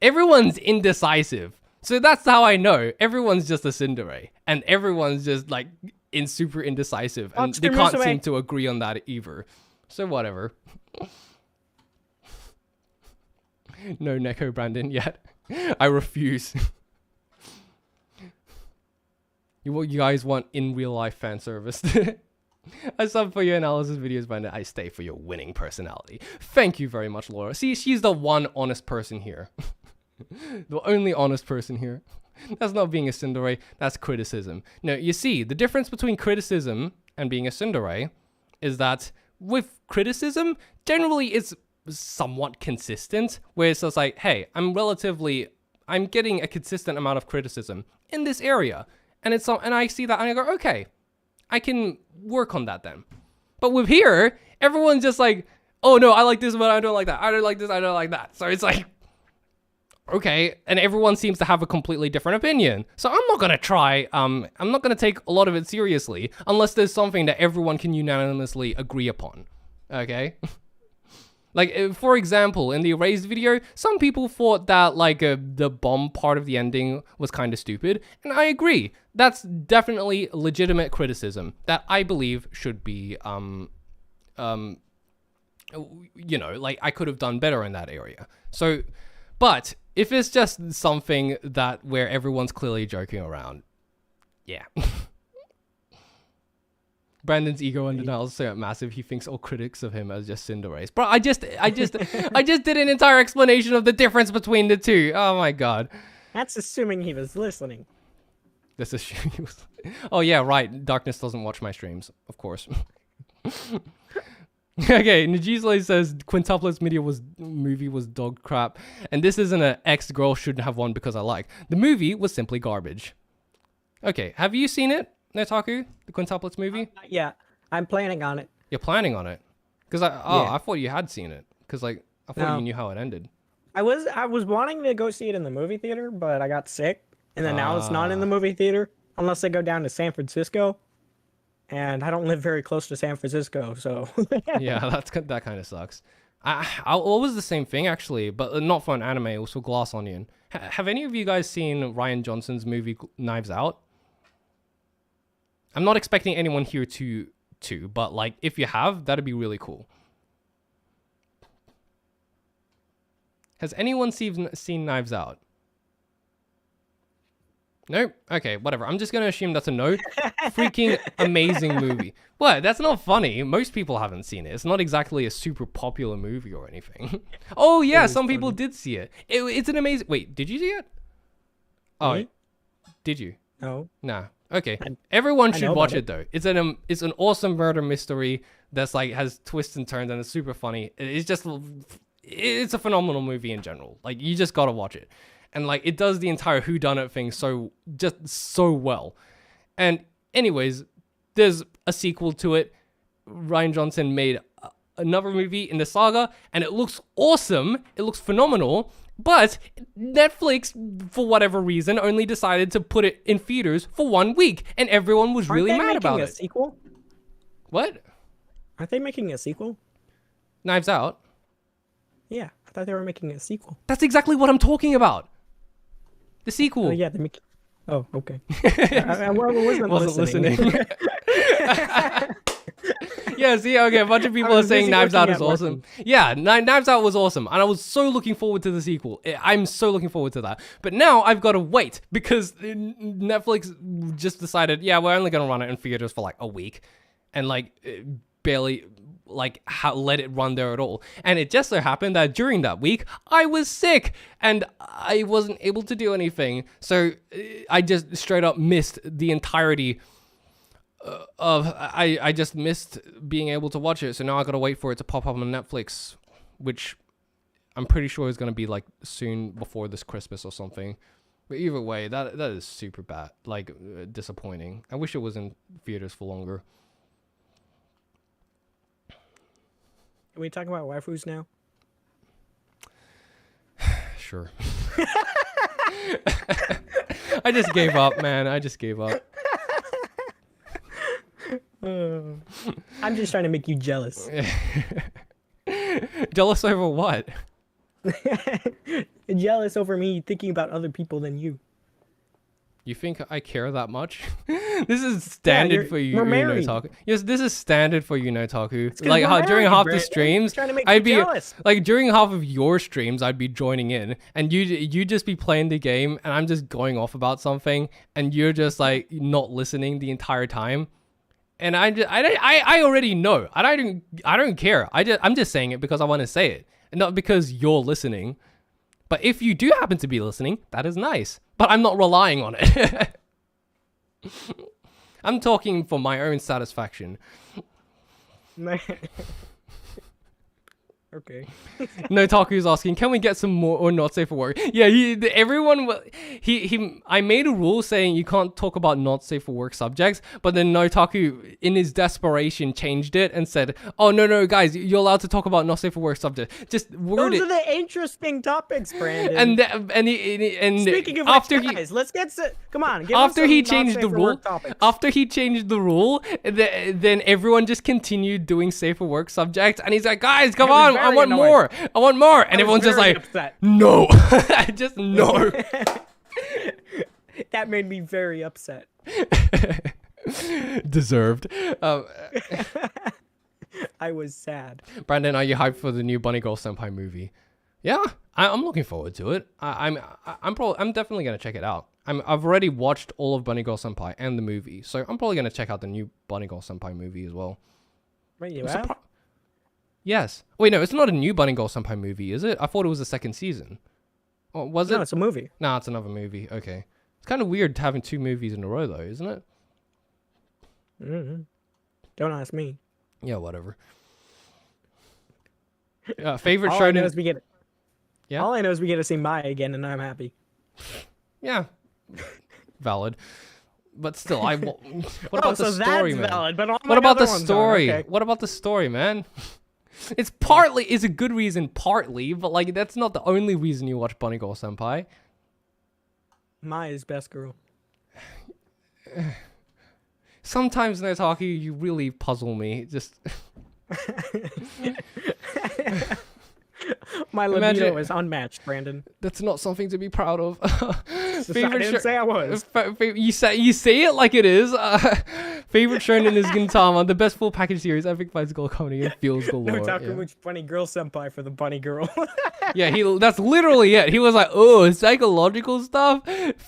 Speaker 2: everyone's indecisive. So that's how I know everyone's just a tsundere, and everyone's just like super indecisive, and they can't seem to agree on that either. So whatever. No Neko Brandon yet. I refuse. You guys want in real life fan service? I sub for your analysis videos, Brandon. I stay for your winning personality. Thank you very much, Laura. See, she's the one honest person here. The only honest person here. That's not being a tsundere, that's criticism. No, you see, the difference between criticism and being a tsundere is that with criticism, generally it's somewhat consistent, where it's just like, hey, I'm getting a consistent amount of criticism in this area. And I see that and I go, okay, I can work on that then. But with here, everyone's just like, oh no, I like this, but I don't like that. I don't like this, I don't like that. So it's like, okay, and everyone seems to have a completely different opinion. So I'm not gonna try, I'm not gonna take a lot of it seriously unless there's something that everyone can unanimously agree upon, okay? Like, for example, in the Erased video, some people thought that, like, the bomb part of the ending was kind of stupid, and I agree. That's definitely legitimate criticism that I believe should be, you know, like, I could have done better in that area. So, but if it's just something where everyone's clearly joking around, yeah. Brandon's ego and denial is so massive. He thinks all critics of him are just tsunderes. Bro, I just did an entire explanation of the difference between the two. Oh my god.
Speaker 3: That's assuming he was listening.
Speaker 2: That's assuming he was. Oh yeah, right. Darkness doesn't watch my streams, of course. Okay, Najizle says Quintuplet's movie was dog crap, and this isn't an ex-girl shouldn't have won because I like. The movie was simply garbage. Okay, have you seen it, Netaku? The Quintuplet's movie?
Speaker 3: Yeah, I'm planning on it.
Speaker 2: You're planning on it? Because I thought you had seen it. Because like I thought you knew how it ended.
Speaker 3: I was wanting to go see it in the movie theater, but I got sick, and then now it's not in the movie theater unless I go down to San Francisco. And I don't live very close to San Francisco, so...
Speaker 2: Yeah, that kind of sucks. What was the same thing, actually, but not for an anime, it was for Glass Onion. Have any of you guys seen Rian Johnson's movie Knives Out? I'm not expecting anyone here to, but, like, if you have, that'd be really cool. Has anyone seen Knives Out? Nope. Okay, whatever. I'm just going to assume that's a no. Freaking amazing movie. What? That's not funny. Most people haven't seen it. It's not exactly a super popular movie or anything. Oh, yeah, some people did see it. It's an amazing... Wait, did you see it? Oh,
Speaker 3: Me?
Speaker 2: did you?
Speaker 3: No.
Speaker 2: Nah. Okay. Everyone should
Speaker 3: know
Speaker 2: watch
Speaker 3: about
Speaker 2: it, though. It's an awesome murder mystery that's like has twists and turns and it's super funny. It's a phenomenal movie in general. Like, you just got to watch it. And, like, it does the entire whodunit thing so well. And anyways, there's a sequel to it. Rian Johnson made another movie in the saga, and it looks awesome. It looks phenomenal. But Netflix, for whatever reason, only decided to put it in theaters for 1 week. And everyone was really mad about it.
Speaker 3: Aren't they making a sequel?
Speaker 2: What?
Speaker 3: Aren't they making a sequel?
Speaker 2: Knives Out?
Speaker 3: Yeah, I thought they were making a sequel.
Speaker 2: That's exactly what I'm talking about. The sequel.
Speaker 3: Oh, yeah, they're making... Oh, okay. I wasn't listening.
Speaker 2: Yeah, see, okay, a bunch of people are saying Knives Out is awesome. Yeah, Knives Out was awesome, and I was so looking forward to the sequel. I'm so looking forward to that. But now I've got to wait, because Netflix just decided, yeah, we're only going to run it in theaters for like a week, and like barely... like let it run there at all. And it just so happened that during that week I was sick and I wasn't able to do anything, so I just straight up missed the entirety I just missed being able to watch it, so now I gotta wait for it to pop up on Netflix, which I'm pretty sure is gonna be like soon before this Christmas or something. But either way, that is super bad, like disappointing. I wish it was in theaters for longer.
Speaker 3: Can we talk about waifus now?
Speaker 2: Sure. I just gave up, man. I just gave up.
Speaker 3: I'm just trying to make you jealous.
Speaker 2: Jealous over what?
Speaker 3: Jealous over me thinking about other people than you.
Speaker 2: You think I care that much? This is standard for you,
Speaker 3: we're
Speaker 2: you know,
Speaker 3: married.
Speaker 2: Taku. Yes, this is standard for you know, Taku.
Speaker 3: 'cause
Speaker 2: Like
Speaker 3: we're
Speaker 2: during
Speaker 3: married,
Speaker 2: half the
Speaker 3: Brett.
Speaker 2: streams,
Speaker 3: Trying to make
Speaker 2: I'd
Speaker 3: you
Speaker 2: be
Speaker 3: jealous.
Speaker 2: like during half of your streams, I'd be joining in, and you just be playing the game, and I'm just going off about something, and you're just like not listening the entire time. And I already know. I don't care. I'm just saying it because I want to say it, and not because you're listening. But if you do happen to be listening, that is nice. But I'm not relying on it. I'm talking for my own satisfaction.
Speaker 3: Okay.
Speaker 2: No, Taku's asking, can we get some more or not safe for work? Yeah, I made a rule saying you can't talk about not safe for work subjects, but then Notaku, in his desperation, changed it and said, oh, no, guys, you're allowed to talk about not safe for work subjects. Just word
Speaker 3: Those
Speaker 2: it.
Speaker 3: are the interesting topics, Brandon.
Speaker 2: And
Speaker 3: Speaking of
Speaker 2: after
Speaker 3: which, guys, let's get come on. Give
Speaker 2: after
Speaker 3: us some
Speaker 2: he
Speaker 3: not
Speaker 2: changed
Speaker 3: safe
Speaker 2: the
Speaker 3: for
Speaker 2: rule,
Speaker 3: work topics.
Speaker 2: then everyone just continued doing safe for work subjects, and he's like, guys, come
Speaker 3: was
Speaker 2: on, I
Speaker 3: very
Speaker 2: want
Speaker 3: annoyed.
Speaker 2: more, I want more, and
Speaker 3: I was
Speaker 2: everyone's just
Speaker 3: very
Speaker 2: like,
Speaker 3: upset.
Speaker 2: no, just no.
Speaker 3: That made me very upset.
Speaker 2: Deserved.
Speaker 3: I was sad.
Speaker 2: Brandon, are you hyped for the new Bunny Girl Senpai movie? Yeah, I'm looking forward to it. I'm definitely gonna check it out. I've already watched all of Bunny Girl Senpai and the movie, so I'm probably gonna check out the new Bunny Girl Senpai movie as well.
Speaker 3: Wait, you
Speaker 2: I'm
Speaker 3: have?
Speaker 2: Yes. Wait, no, it's not a new Bunny Girl Senpai movie, is it? I thought it was the second season. Oh, was it?
Speaker 3: No, it's a movie.
Speaker 2: Nah, it's another movie. Okay. It's kind of weird having two movies in a row, though, isn't it?
Speaker 3: Mm-hmm. Don't ask me.
Speaker 2: Yeah, whatever. Favorite
Speaker 3: All I know
Speaker 2: shonen.
Speaker 3: is we get.
Speaker 2: Yeah?
Speaker 3: All I know is we get to see Maya again, and I'm happy.
Speaker 2: Yeah. Valid. But still, what
Speaker 3: Oh,
Speaker 2: about the
Speaker 3: so
Speaker 2: story,
Speaker 3: that's
Speaker 2: man?
Speaker 3: valid, but all my
Speaker 2: What about
Speaker 3: other
Speaker 2: the
Speaker 3: ones
Speaker 2: story?
Speaker 3: aren't, okay.
Speaker 2: What about the story, man? It's a good reason, partly, but like that's not the only reason you watch Bunny Girl Senpai.
Speaker 3: Maya's best girl.
Speaker 2: Sometimes, Notaku, you really puzzle me. Just
Speaker 3: My libido is unmatched, Brandon.
Speaker 2: that's not something to be proud of.
Speaker 3: I didn't say I was.
Speaker 2: You say it like it is. Favorite shonen is Gintama, the best full package series, epic fights, gold comedy, and feels galore.
Speaker 3: No, talk
Speaker 2: yeah.
Speaker 3: which bunny girl senpai for the bunny girl.
Speaker 2: Yeah, that's literally it. He was like, oh, psychological stuff,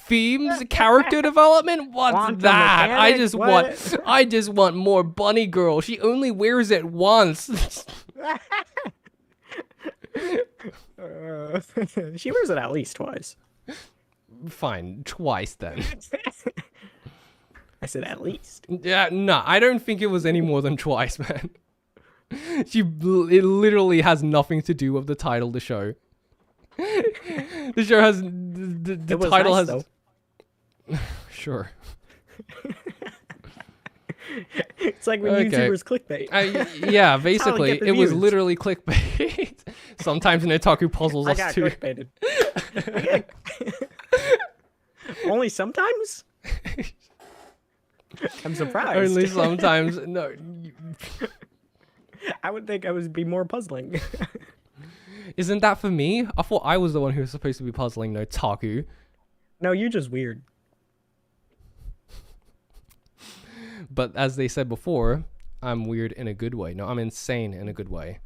Speaker 2: themes, character development. What's
Speaker 3: Quantum
Speaker 2: that?
Speaker 3: mechanics,
Speaker 2: I just want more Bunny Girl. She only wears it once.
Speaker 3: She wears it at least twice.
Speaker 2: Fine, twice then.
Speaker 3: I said at least.
Speaker 2: Yeah, no, I don't think it was any more than twice, man. It literally has nothing to do with the title of the show. The show has the title
Speaker 3: nice,
Speaker 2: has
Speaker 3: though.
Speaker 2: Sure.
Speaker 3: It's like when
Speaker 2: Okay.
Speaker 3: YouTubers clickbait.
Speaker 2: Yeah,
Speaker 3: how they
Speaker 2: basically,
Speaker 3: get the
Speaker 2: it was
Speaker 3: views.
Speaker 2: literally clickbait. Sometimes Notaku puzzles
Speaker 3: I
Speaker 2: us
Speaker 3: got
Speaker 2: too.
Speaker 3: clickbaited. Only sometimes? I'm surprised.
Speaker 2: Only sometimes. No.
Speaker 3: I would think I would be more puzzling.
Speaker 2: Isn't that for me? I thought I was the one who was supposed to be puzzling Notaku.
Speaker 3: No, you're just weird.
Speaker 2: But as they said before, I'm weird in a good way. No, I'm insane in a good way.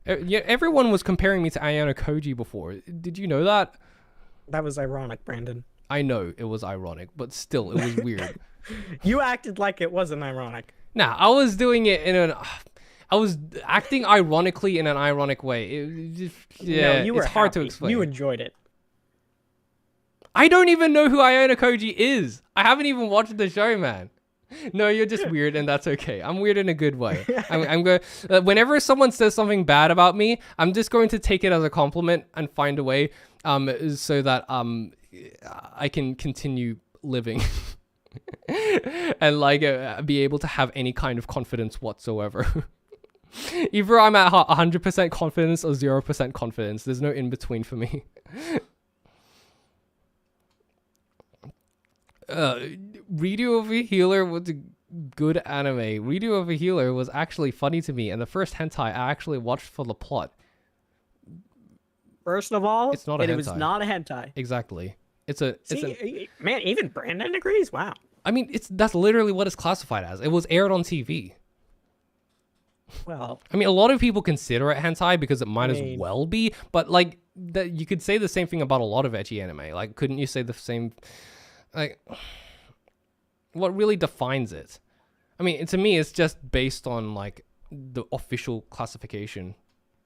Speaker 2: Yeah, everyone was comparing me to Ayano Koji before. Did you know that?
Speaker 3: That was ironic, Brandon.
Speaker 2: I know it was ironic, but still, it was weird.
Speaker 3: You acted like it wasn't ironic.
Speaker 2: Nah, I was doing it in I was acting ironically in an ironic way. Yeah,
Speaker 3: No, you were
Speaker 2: it's hard to
Speaker 3: happy.
Speaker 2: explain.
Speaker 3: You enjoyed it.
Speaker 2: I don't even know who Ayano Koji is. I haven't even watched the show, man. No, you're just weird, and that's okay. I'm weird in a good way. I'm going. Whenever someone says something bad about me, I'm just going to take it as a compliment and find a way, so that I can continue living, and like be able to have any kind of confidence whatsoever. Either I'm at 100% confidence or 0% confidence. There's no in between for me. Redo of a Healer was a good anime. Redo of a Healer was actually funny to me, and the first hentai I actually watched for the plot.
Speaker 3: First of all,
Speaker 2: It's not a
Speaker 3: it was
Speaker 2: hentai.
Speaker 3: not a hentai.
Speaker 2: Exactly.
Speaker 3: Man, even Brandon agrees. Wow.
Speaker 2: I mean, that's literally what it's classified as. It was aired on TV.
Speaker 3: Well,
Speaker 2: I mean, a lot of people consider it hentai because it might as
Speaker 3: mean-
Speaker 2: well be, but like you could say the same thing about a lot of ecchi anime. Like, couldn't you say the same? Like, what really defines it? I mean, to me, it's just based on like the official classification.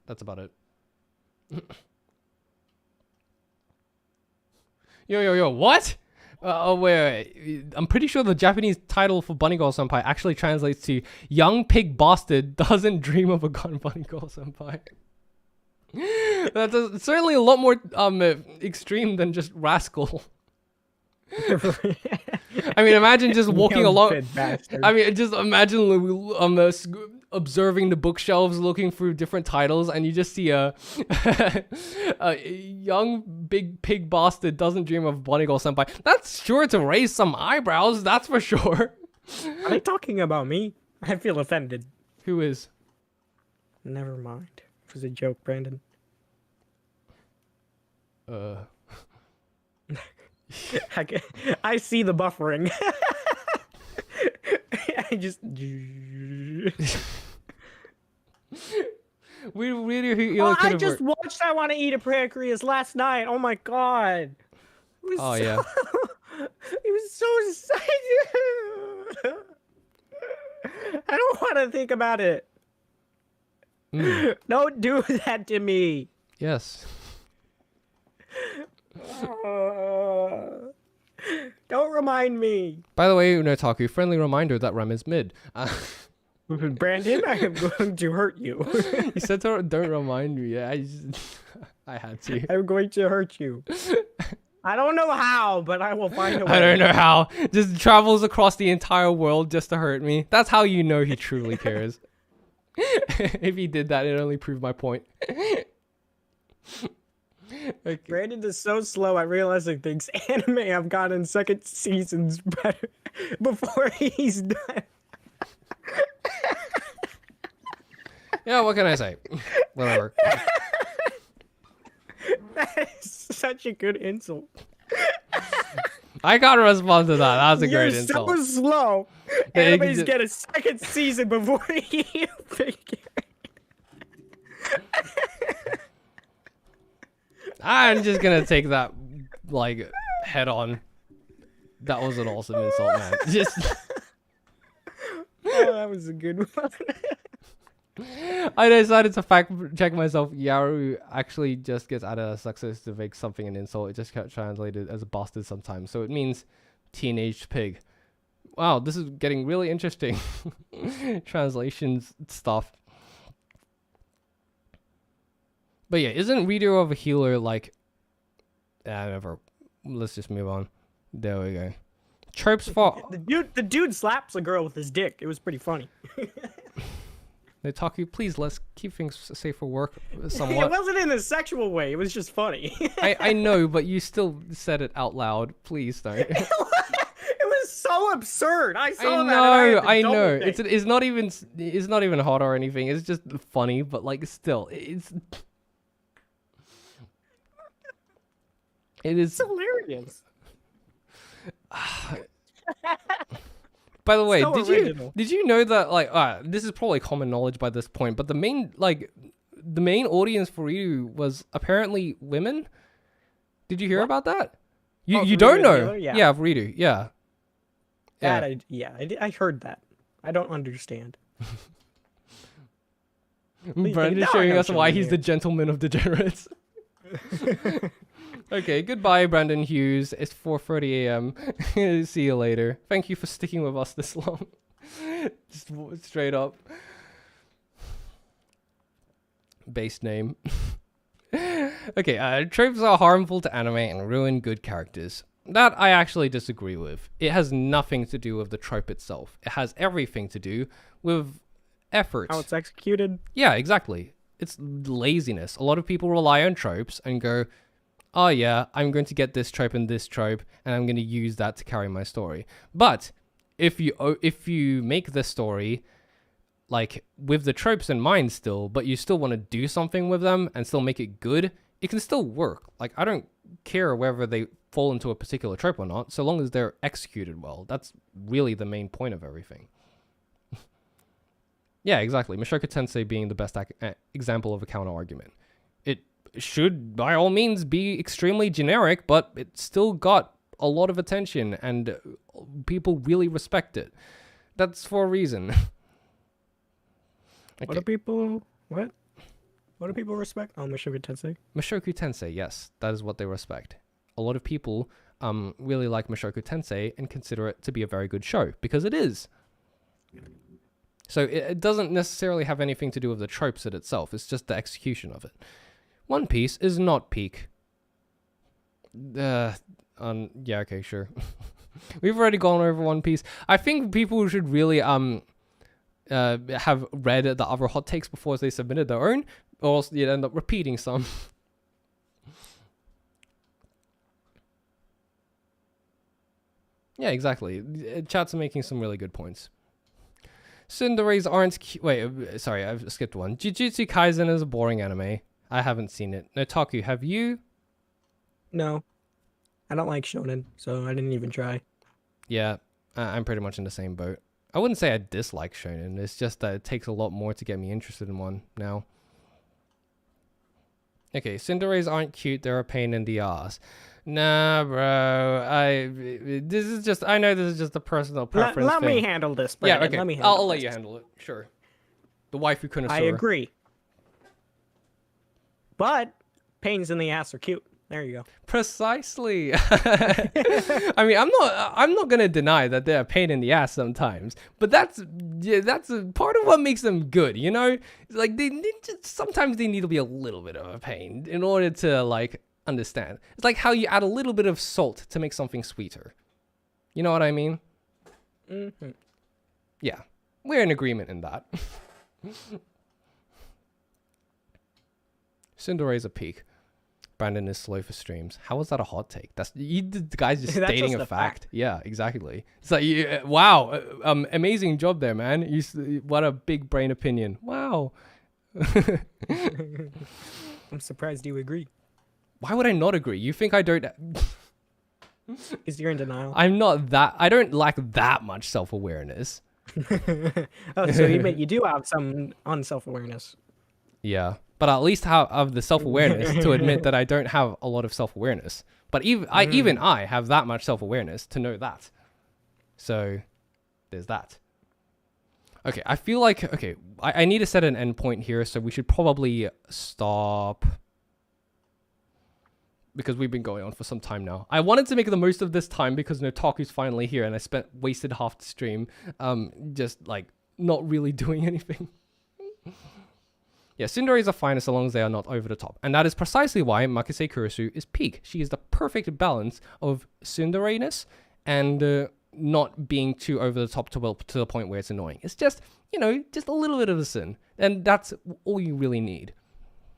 Speaker 2: That's about it. Yo, what? Oh, wait. I'm pretty sure the Japanese title for Bunny Girl Senpai actually translates to Young Pig Bastard Doesn't Dream of a Gun Bunny Girl Senpai. That's certainly a lot more extreme than just rascal. I mean, imagine just walking
Speaker 3: Young
Speaker 2: along.
Speaker 3: pig bastard.
Speaker 2: I mean, just imagine observing the bookshelves, looking through different titles, and you just see a young big pig bastard doesn't dream of Bunny Girl Senpai. That's sure to raise some eyebrows. That's for sure.
Speaker 3: Are they talking about me? I feel offended.
Speaker 2: Who is?
Speaker 3: Never mind. It was a joke, Brandon. I see the buffering. I just.
Speaker 2: We really.
Speaker 3: Oh, I just watched I Want to Eat a Pancreas last night. Oh my god. It was
Speaker 2: Oh,
Speaker 3: so,
Speaker 2: yeah.
Speaker 3: It was so exciting. I don't want to think about it. Don't do that to me.
Speaker 2: Yes.
Speaker 3: Don't remind me.
Speaker 2: By the way, Unotaku, friendly reminder that Rem is mid.
Speaker 3: Brandon, I am going to hurt you.
Speaker 2: You said don't remind me. Yeah, I had to.
Speaker 3: I'm going to hurt you. I don't know how, but I will find a way.
Speaker 2: I don't know how. Just travels across the entire world just to hurt me. That's how you know he truly cares. If he did that, it only proved my point. Okay.
Speaker 3: Brandon is so slow at realizing things. Anime have gotten second seasons better before he's done.
Speaker 2: Yeah, what can I say? Whatever.
Speaker 3: That is such a good insult.
Speaker 2: I can't respond to that. That was a
Speaker 3: You're
Speaker 2: great insult.
Speaker 3: so slow.
Speaker 2: Yeah, you can
Speaker 3: Animes
Speaker 2: just-
Speaker 3: get a second season before you figure.
Speaker 2: I'm just gonna take that like head on. That was an awesome insult, man. Just
Speaker 3: Oh, that was a good one.
Speaker 2: I decided to fact check myself. Yaru actually just gets added as success to make something an insult. It just got translated as a bastard sometimes. So it means teenage pig. Wow, this is getting really interesting. Translations stuff. But yeah, isn't Reader of a Healer like... never. Let's just move on. There we go. Tropes for...
Speaker 3: The dude slaps a girl with his dick. It was pretty funny.
Speaker 2: Nitaku, please, let's keep things safe for work
Speaker 3: It
Speaker 2: somewhat.
Speaker 3: wasn't in a sexual way. It was just funny.
Speaker 2: I know, but you still said it out loud. Please don't.
Speaker 3: It was so absurd. I saw
Speaker 2: I
Speaker 3: that. and I had to
Speaker 2: know.
Speaker 3: double
Speaker 2: It's
Speaker 3: think.
Speaker 2: it's not even hot or anything. It's just funny, but like still, it is.
Speaker 3: hilarious.
Speaker 2: By the way,
Speaker 3: So original.
Speaker 2: did you know that like this is probably common knowledge by this point, but the main audience for Ryu was apparently women? Did you hear about that?
Speaker 3: Oh,
Speaker 2: You
Speaker 3: for
Speaker 2: don't
Speaker 3: Ryu
Speaker 2: know?
Speaker 3: the Healer? Yeah.
Speaker 2: Yeah, Ryu. Yeah.
Speaker 3: That I heard that. I don't understand.
Speaker 2: Brandon
Speaker 3: now I
Speaker 2: showing
Speaker 3: know
Speaker 2: us
Speaker 3: what
Speaker 2: why
Speaker 3: you
Speaker 2: he's
Speaker 3: mean.
Speaker 2: the gentleman of degenerates. Okay, goodbye, Brandon Hughes. It's 4:30 a.m. See you later. Thank you for sticking with us this long. Just straight up. Base name. Okay, tropes are harmful to anime and ruin good characters. That I actually disagree with. It has nothing to do with the trope itself. It has everything to do with effort.
Speaker 3: How it's executed.
Speaker 2: Yeah, exactly. It's laziness. A lot of people rely on tropes and go, oh yeah, I'm going to get this trope and I'm going to use that to carry my story. But if you make the story like with the tropes in mind still, but you still want to do something with them and still make it good, it can still work. Like, I don't care whether they fall into a particular trope or not, so long as they're executed well. That's really the main point of everything. Yeah, exactly. Mushoku Tensei being the best example of a counter argument. It should, by all means, be extremely generic, but it still got a lot of attention and people really respect it. That's for a reason. Okay.
Speaker 3: What do people respect? Oh, Mushoku Tensei.
Speaker 2: Mushoku Tensei, yes, that is what they respect. A lot of people really like Mushoku Tensei and consider it to be a very good show, because it is. So it doesn't necessarily have anything to do with the tropes in itself, it's just the execution of it. One Piece is not peak. Yeah, okay, sure. We've already gone over One Piece. I think people should really have read the other hot takes before they submitted their own, or else you'd end up repeating some. Yeah, exactly. Chats are making some really good points. Tsunderes aren't wait, sorry, I've skipped one. Jujutsu Kaisen is a boring anime. I haven't seen it. Notaku, have you?
Speaker 3: No. I don't like shonen, so I didn't even try.
Speaker 2: Yeah, I'm pretty much in the same boat. I wouldn't say I dislike shonen. It's just that it takes a lot more to get me interested in one now. Okay, Tsunderes aren't cute. They're a pain in the ass. Nah, bro. I know this is just a personal preference
Speaker 3: Let
Speaker 2: thing.
Speaker 3: me handle this, Brandon.
Speaker 2: Yeah, okay.
Speaker 3: Let me handle
Speaker 2: I'll let
Speaker 3: this.
Speaker 2: you handle it. Sure. The waifu connoisseur.
Speaker 3: I agree. But pains in the ass are cute. There you go.
Speaker 2: Precisely. I mean, I'm not gonna deny that they're a pain in the ass sometimes, but that's a part of what makes them good. You know, like sometimes they need to be a little bit of a pain in order to like understand. It's like how you add a little bit of salt to make something sweeter. You know what I mean?
Speaker 3: Mm-hmm.
Speaker 2: Yeah, we're in agreement in that. Cinderella's a peak. Brandon is slow for streams. How is that a hot take? The guy's just stating
Speaker 3: just
Speaker 2: a fact. Yeah, exactly. It's like, wow, amazing job there, man. What a big brain opinion. Wow.
Speaker 3: I'm surprised you agree.
Speaker 2: Why would I not agree? You think I don't?
Speaker 3: Because you're in denial.
Speaker 2: I'm not that. I don't lack that much self-awareness.
Speaker 3: Oh, so you do have some unself-awareness.
Speaker 2: Yeah. But at least have the self-awareness to admit that I don't have a lot of self-awareness. But even I have that much self-awareness to know that. So there's that. Okay, I feel like, okay, I need to set an end point here, so we should probably stop. Because we've been going on for some time now. I wanted to make the most of this time because Notaku's finally here and I wasted half the stream just like not really doing anything. Yeah, Tsunderes are fine so long as they are not over the top. And that is precisely why Makise Kurusu is peak. She is the perfect balance of tsundere-ness and not being too over the top to the point where it's annoying. It's just, just a little bit of a sin. And that's all you really need.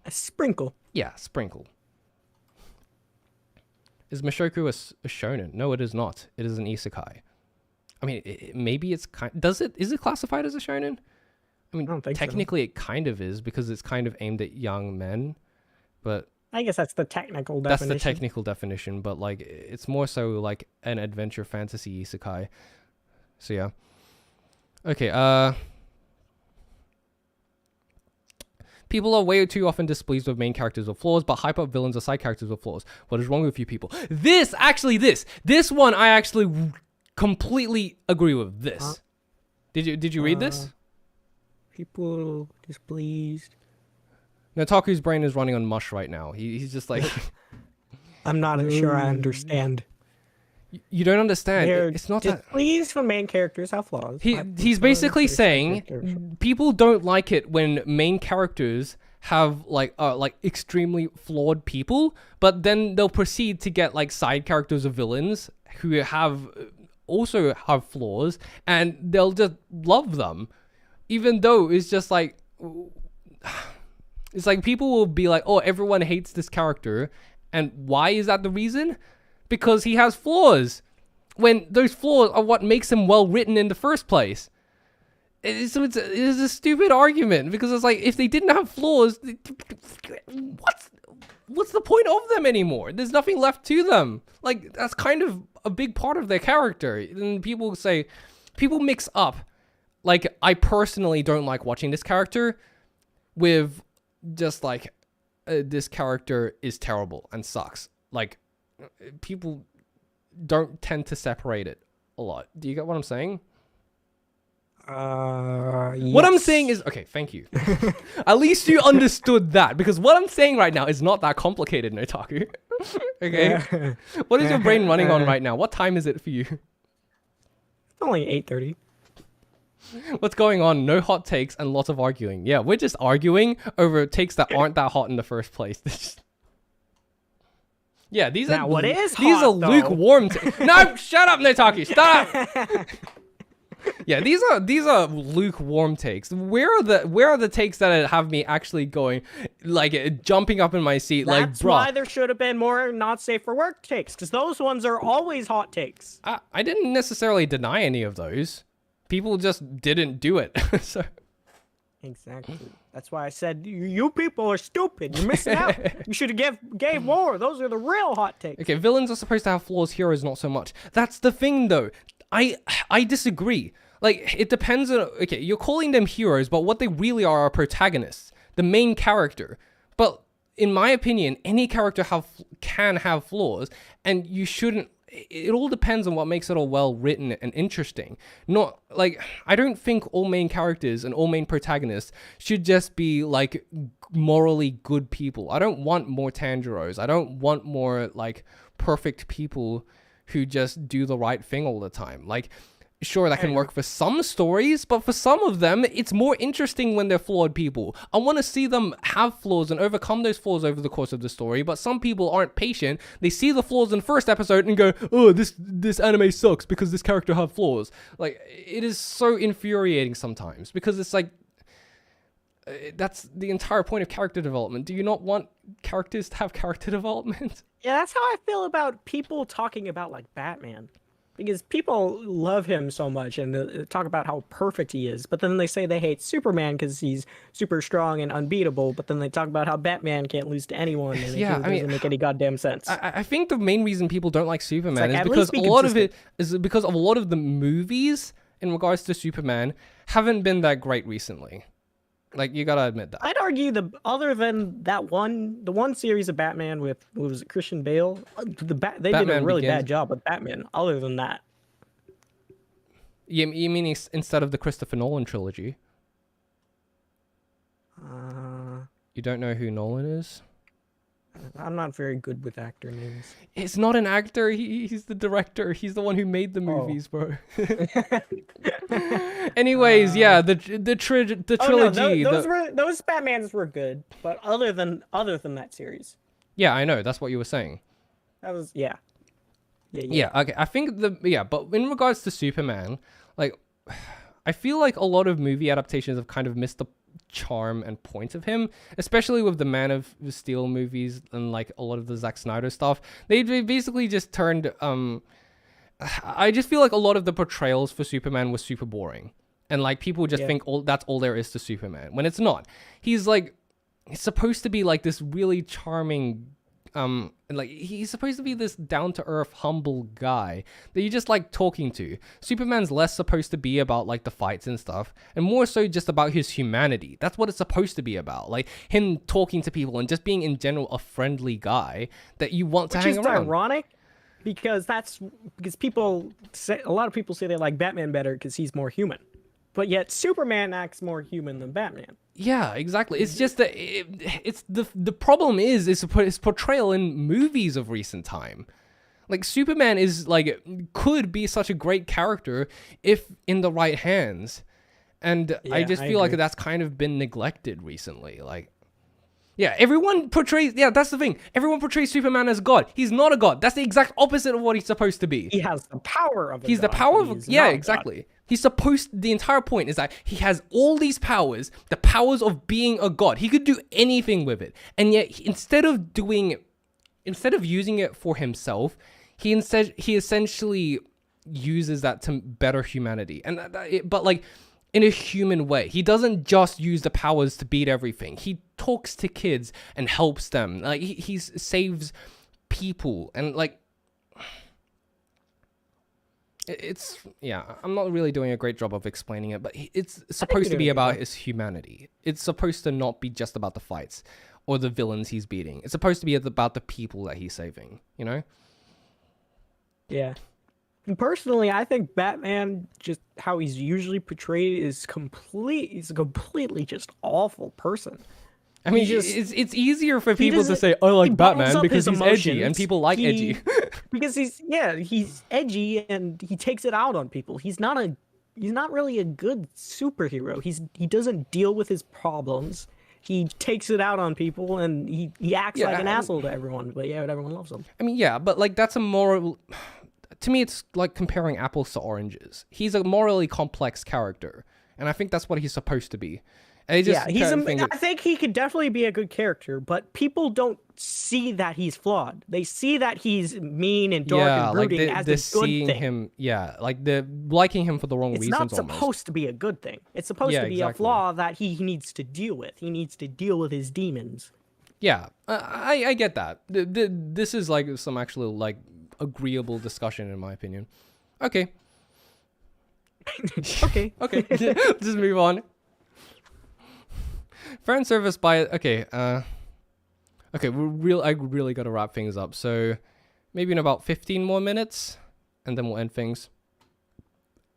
Speaker 3: A sprinkle.
Speaker 2: Yeah, sprinkle. Is Mushoku a shonen? No, it is not. It is an isekai. I mean, maybe it's is it classified as a shonen? I mean, technically it kind of is because it's kind of aimed at young men, but
Speaker 3: I guess that's the technical definition.
Speaker 2: That's the technical definition, but like it's more so like an adventure fantasy isekai. So yeah. Okay, people are way too often displeased with main characters with flaws, but hype up villains or side characters with flaws. What is wrong with you people? This one I actually completely agree with this.
Speaker 3: Huh?
Speaker 2: Did you read this?
Speaker 3: People displeased.
Speaker 2: Notaku's brain is running on mush right now. He's just like
Speaker 3: I'm not sure I understand.
Speaker 2: You don't understand.
Speaker 3: They're
Speaker 2: It's not that.
Speaker 3: displeased when main characters have flaws.
Speaker 2: He's basically saying people don't like it when main characters have like extremely flawed people, but then they'll proceed to get like side characters or villains who have also have flaws, and they'll just love them, even though it's just like it's like people will be like, oh, everyone hates this character, and why is that the reason? Because he has flaws, when those flaws are what makes him well written in the first place. It's a stupid argument, because it's like, if they didn't have flaws, what's the point of them anymore? There's nothing left to them. Like, that's kind of a big part of their character. And people mix up, like, I personally don't like watching this character, with just like, this character is terrible and sucks. Like, people don't tend to separate it a lot. Do you get what I'm saying? What I'm saying is, okay, thank you. At least you understood that, because what I'm saying right now is not that complicated, Notaku. Okay? What is your brain running on right now? What time is it for you?
Speaker 3: It's only 8:30.
Speaker 2: What's going on? No hot takes and lots of arguing. Yeah, we're just arguing over takes that aren't that hot in the first place. Yeah, these
Speaker 3: Now,
Speaker 2: are
Speaker 3: what is
Speaker 2: these
Speaker 3: hot,
Speaker 2: are
Speaker 3: though?
Speaker 2: lukewarm. No, shut up, Notaku. Stop. Yeah, these are lukewarm takes. Where are the takes that have me actually going, like, jumping up in my seat?
Speaker 3: That's
Speaker 2: like, bruh.
Speaker 3: why there should have been more not safe for work takes, because those ones are always hot takes.
Speaker 2: I didn't necessarily deny any of those. People just didn't do it. So.
Speaker 3: Exactly. That's why I said you people are stupid. You're missing out. You should have gave more. Those are the real hot takes.
Speaker 2: Okay, villains are supposed to have flaws. Heroes not so much. That's the thing, though. I disagree. Like, it depends on... Okay, you're calling them heroes, but what they really are protagonists. The main character. But in my opinion, any character can have flaws, and you shouldn't... It all depends on what makes it all well written and interesting. Not like, I don't think all main characters and all main protagonists should just be like morally good people. I don't want more Tanjiros. I don't want more like perfect people who just do the right thing all the time. Like, sure, that can work for some stories, but for some of them, it's more interesting when they're flawed people. I want to see them have flaws and overcome those flaws over the course of the story, but some people aren't patient. They see the flaws in the first episode and go, oh, this anime sucks because this character have flaws. Like, it is so infuriating sometimes, because it's like, that's the entire point of character development. Do you not want characters to have character development?
Speaker 3: Yeah, that's how I feel about people talking about, like, Batman. Because people love him so much and they talk about how perfect he is, but then they say they hate Superman because he's super strong and unbeatable, but then they talk about how Batman can't lose to anyone, and it doesn't make any goddamn sense.
Speaker 2: I think the main reason people don't like Superman
Speaker 3: like,
Speaker 2: is because a lot of the movies in regards to Superman haven't been that great recently. Like, you gotta admit that.
Speaker 3: I'd argue other than the one series of Batman with, what was it, Christian Bale? They did a really bad job with Batman. Other than that,
Speaker 2: you mean instead of the Christopher Nolan trilogy? You don't know who Nolan is?
Speaker 3: I'm not very good with actor names.
Speaker 2: It's not an actor. He's the director. He's the one who made the movies, bro. Anyways, yeah, the trilogy.
Speaker 3: Those Batmans were good, but other than that series.
Speaker 2: Yeah, I know. That's what you were saying.
Speaker 3: That was yeah.
Speaker 2: Okay, I think but in regards to Superman, like, I feel like a lot of movie adaptations have kind of missed the charm and point of him, especially with the Man of Steel movies and like a lot of the Zack Snyder stuff. They basically just turned I just feel like a lot of the portrayals for Superman was super boring, and like people just think that's all there is to Superman, when it's not. He's supposed to be like this really charming like, he's supposed to be this down-to-earth, humble guy that you just like talking to. Superman's less supposed to be about like the fights and stuff, and more so just about his humanity. That's what it's supposed to be about, like him talking to people and just being in general a friendly guy that you want to hang around.
Speaker 3: Which is ironic, because a lot of people say they like Batman better because he's more human, but yet Superman acts more human than Batman.
Speaker 2: Yeah, exactly. It's just that it's the problem is its portrayal in movies of recent time. Like Superman is like could be such a great character if in the right hands, and I just feel like that's kind of been neglected recently. Like, yeah, everyone portrays. Yeah, that's the thing. Everyone portrays Superman as God. He's not a god. That's the exact opposite of what he's supposed to be.
Speaker 3: He has the power of.
Speaker 2: He's the power of. Yeah, exactly. He's supposed. The entire point is that he has all these powers, the powers of being a god. He could do anything with it, and yet instead of using it for himself, he essentially uses that to better humanity, and but like in a human way. He doesn't just use the powers to beat everything. He talks to kids and helps them. Like he saves people, and like it's I'm not really doing a great job of explaining it, but it's supposed to be about his humanity. It's supposed to not be just about the fights or the villains he's beating. It's supposed to be about the people that he's saving, you know?
Speaker 3: Yeah. And personally, I think Batman, just how he's usually portrayed, is he's a completely just awful person.
Speaker 2: I mean, it's easier for people to say, I like Batman because he's edgy, and people like edgy.
Speaker 3: Because he's edgy and he takes it out on people. He's not really a good superhero. He doesn't deal with his problems. He takes it out on people, and he acts like an asshole to everyone. But everyone loves him.
Speaker 2: I mean, yeah, but like that's a moral. To me, it's like comparing apples to oranges. He's a morally complex character, and I think that's what he's supposed to be. And I think he could definitely be a good character, but people don't see that he's flawed. They see that he's mean and dark and brooding as a good thing. They're liking him for the wrong reasons.
Speaker 3: It's not supposed to be a good thing. It's supposed to be a flaw that he needs to deal with. He needs to deal with his demons.
Speaker 2: Yeah, I get that. This is like some actually like agreeable discussion in my opinion. Okay.
Speaker 3: Okay.
Speaker 2: Just move on. Fan service by I really got to wrap things up. So maybe in about 15 more minutes, and then we'll end things.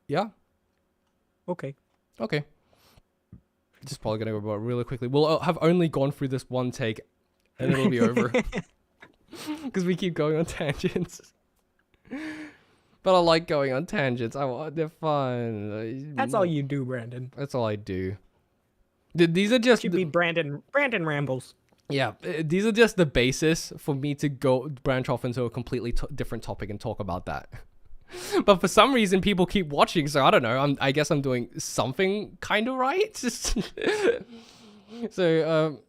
Speaker 2: Yeah.
Speaker 3: Okay.
Speaker 2: Just probably gonna go really quickly. We'll have only gone through this one take, and it'll be over because we keep going on tangents. But I like going on tangents. They're fun.
Speaker 3: That's all you do, Brandon.
Speaker 2: That's all I do. These are just...
Speaker 3: Should be Brandon Rambles.
Speaker 2: Yeah, these are just the basis for me to go branch off into a completely different topic and talk about that. But for some reason, people keep watching, so I don't know. I guess I'm doing something kind of right. So,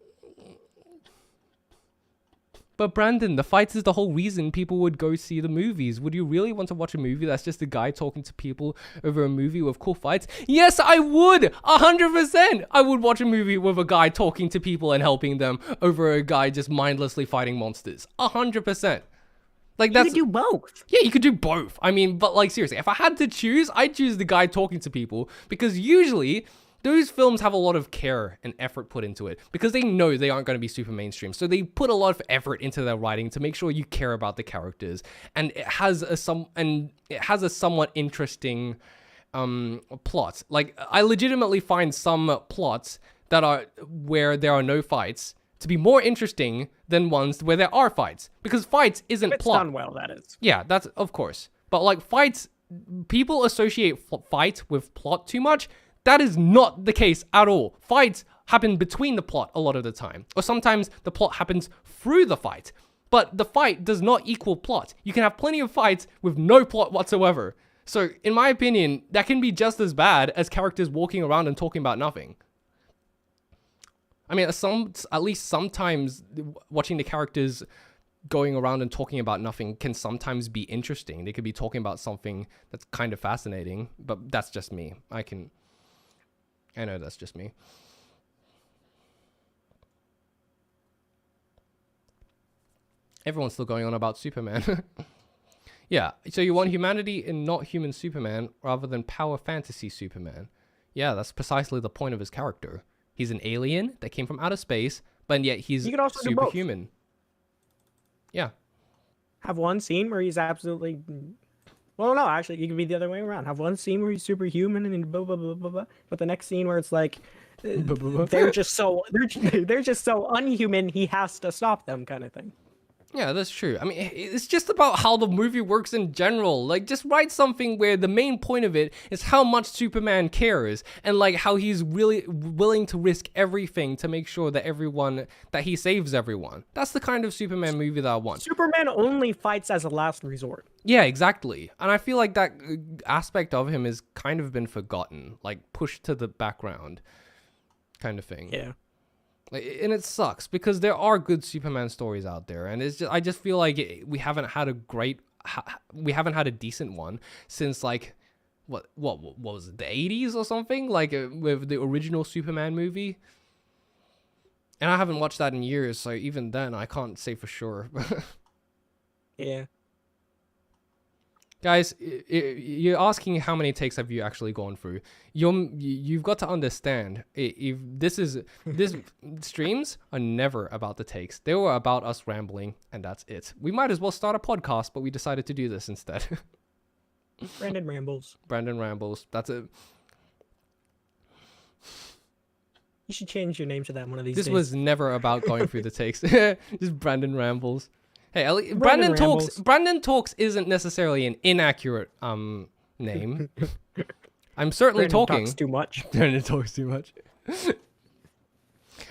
Speaker 2: but Brandon, the fights is the whole reason people would go see the movies. Would you really want to watch a movie that's just a guy talking to people over a movie with cool fights? Yes, I would! 100%! I would watch a movie with a guy talking to people and helping them over a guy just mindlessly fighting monsters. 100%. Like that's...
Speaker 3: You could do both.
Speaker 2: Yeah, you could do both. I mean, but like seriously, if I had to choose, I'd choose the guy talking to people, because usually those films have a lot of care and effort put into it because they know they aren't going to be super mainstream. So they put a lot of effort into their writing to make sure you care about the characters, and it has a somewhat interesting plot. Like I legitimately find some plots that are where there are no fights to be more interesting than ones where there are fights, because fights isn't
Speaker 3: it's
Speaker 2: plot.
Speaker 3: Done well, that is.
Speaker 2: Yeah, that's of course. But like fights, people associate fight with plot too much. That is not the case at all. Fights happen between the plot a lot of the time. Or sometimes the plot happens through the fight. But the fight does not equal plot. You can have plenty of fights with no plot whatsoever. So, in my opinion, that can be just as bad as characters walking around and talking about nothing. I mean, at least sometimes watching the characters going around and talking about nothing can sometimes be interesting. They could be talking about something that's kind of fascinating, but that's just me. I know that's just me. Everyone's still going on about Superman. Yeah, so you want humanity in not human Superman rather than power fantasy Superman. Yeah, that's precisely the point of his character. He's an alien that came from outer space, but yet he's superhuman. Yeah.
Speaker 3: Have one scene where he's absolutely... Well, no, actually, you could be the other way around. Have one scene where he's superhuman and blah, blah, blah, blah, blah. But the next scene where it's like, they're just so they're just so unhuman. He has to stop them, kind of thing.
Speaker 2: Yeah, that's true. I mean, it's just about how the movie works in general. Like, just write something where the main point of it is how much Superman cares and like how he's really willing to risk everything to make sure that he saves everyone. That's the kind of Superman movie that I want.
Speaker 3: Superman only fights as a last resort.
Speaker 2: Yeah, exactly. And I feel like that aspect of him has kind of been forgotten, like pushed to the background kind of thing.
Speaker 3: Yeah.
Speaker 2: And it sucks because there are good Superman stories out there, and it's just I just feel like we haven't had a decent one since like what was it, the 80s or something, like with the original Superman movie. And I haven't watched that in years, so even then I can't say for sure.
Speaker 3: Yeah.
Speaker 2: Guys, you're asking how many takes have you actually gone through. You've got to understand, if this streams are never about the takes. They were about us rambling, and that's it. We might as well start a podcast, but we decided to do this instead.
Speaker 3: Brandon rambles.
Speaker 2: Brandon rambles. That's it.
Speaker 3: You should change your name to that one of these
Speaker 2: This
Speaker 3: days.
Speaker 2: was never about going through the takes. Just Brandon rambles. Hey, Brandon Talks. Brandon Talks isn't necessarily an inaccurate name. I'm certainly
Speaker 3: Brandon
Speaker 2: talking.
Speaker 3: Talks too much.
Speaker 2: Brandon talks too much.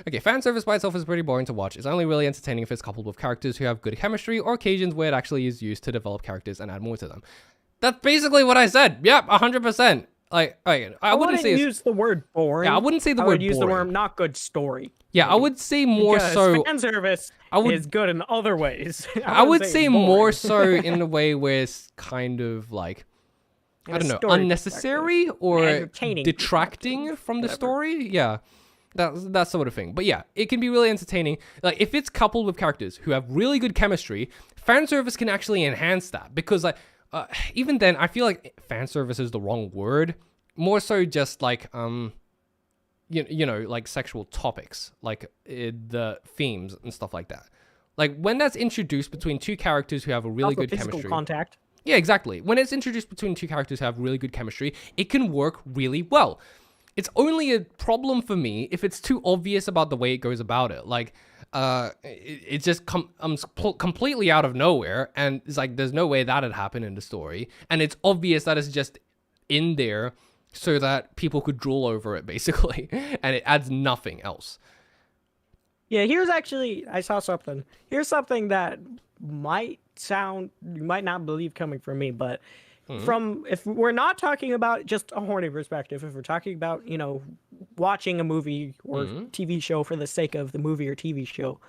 Speaker 2: Okay, fan service by itself is pretty boring to watch. It's only really entertaining if it's coupled with characters who have good chemistry or occasions where it actually is used to develop characters and add more to them. That's basically what I said. Yep, 100%. Like, I wouldn't say
Speaker 3: use the word boring.
Speaker 2: Yeah, I wouldn't say the
Speaker 3: I
Speaker 2: word
Speaker 3: would use
Speaker 2: boring.
Speaker 3: the word not good story.
Speaker 2: Yeah, I would say more
Speaker 3: Because
Speaker 2: so.
Speaker 3: fan service is good in other ways.
Speaker 2: I would
Speaker 3: wouldn't
Speaker 2: say
Speaker 3: boring.
Speaker 2: more so in a way where it's kind of like,
Speaker 3: In
Speaker 2: I
Speaker 3: a
Speaker 2: don't know,
Speaker 3: story
Speaker 2: unnecessary
Speaker 3: perspective.
Speaker 2: or
Speaker 3: Entertaining,
Speaker 2: detracting from the
Speaker 3: whatever.
Speaker 2: story. Yeah, that sort of thing. But yeah, it can be really entertaining. Like if it's coupled with characters who have really good chemistry, fan service can actually enhance that. Because like even then, I feel like fan service is the wrong word. More so just like you know, like sexual topics, like the themes and stuff like that. Like when that's introduced between two characters who have a really
Speaker 3: Also
Speaker 2: good
Speaker 3: physical
Speaker 2: chemistry.
Speaker 3: contact.
Speaker 2: Yeah, exactly. When it's introduced between two characters who have really good chemistry, it can work really well. It's only a problem for me if it's too obvious about the way it goes about it. Like, it just comes completely out of nowhere, and it's like there's no way that'd happen in the story, and it's obvious that it's just in there so that people could drool over it, basically, and it adds nothing else.
Speaker 3: Yeah, I saw something. Here's something that might sound, you might not believe coming from me, but if we're not talking about just a horny perspective, if we're talking about, you know, watching a movie or TV show for the sake of the movie or TV show,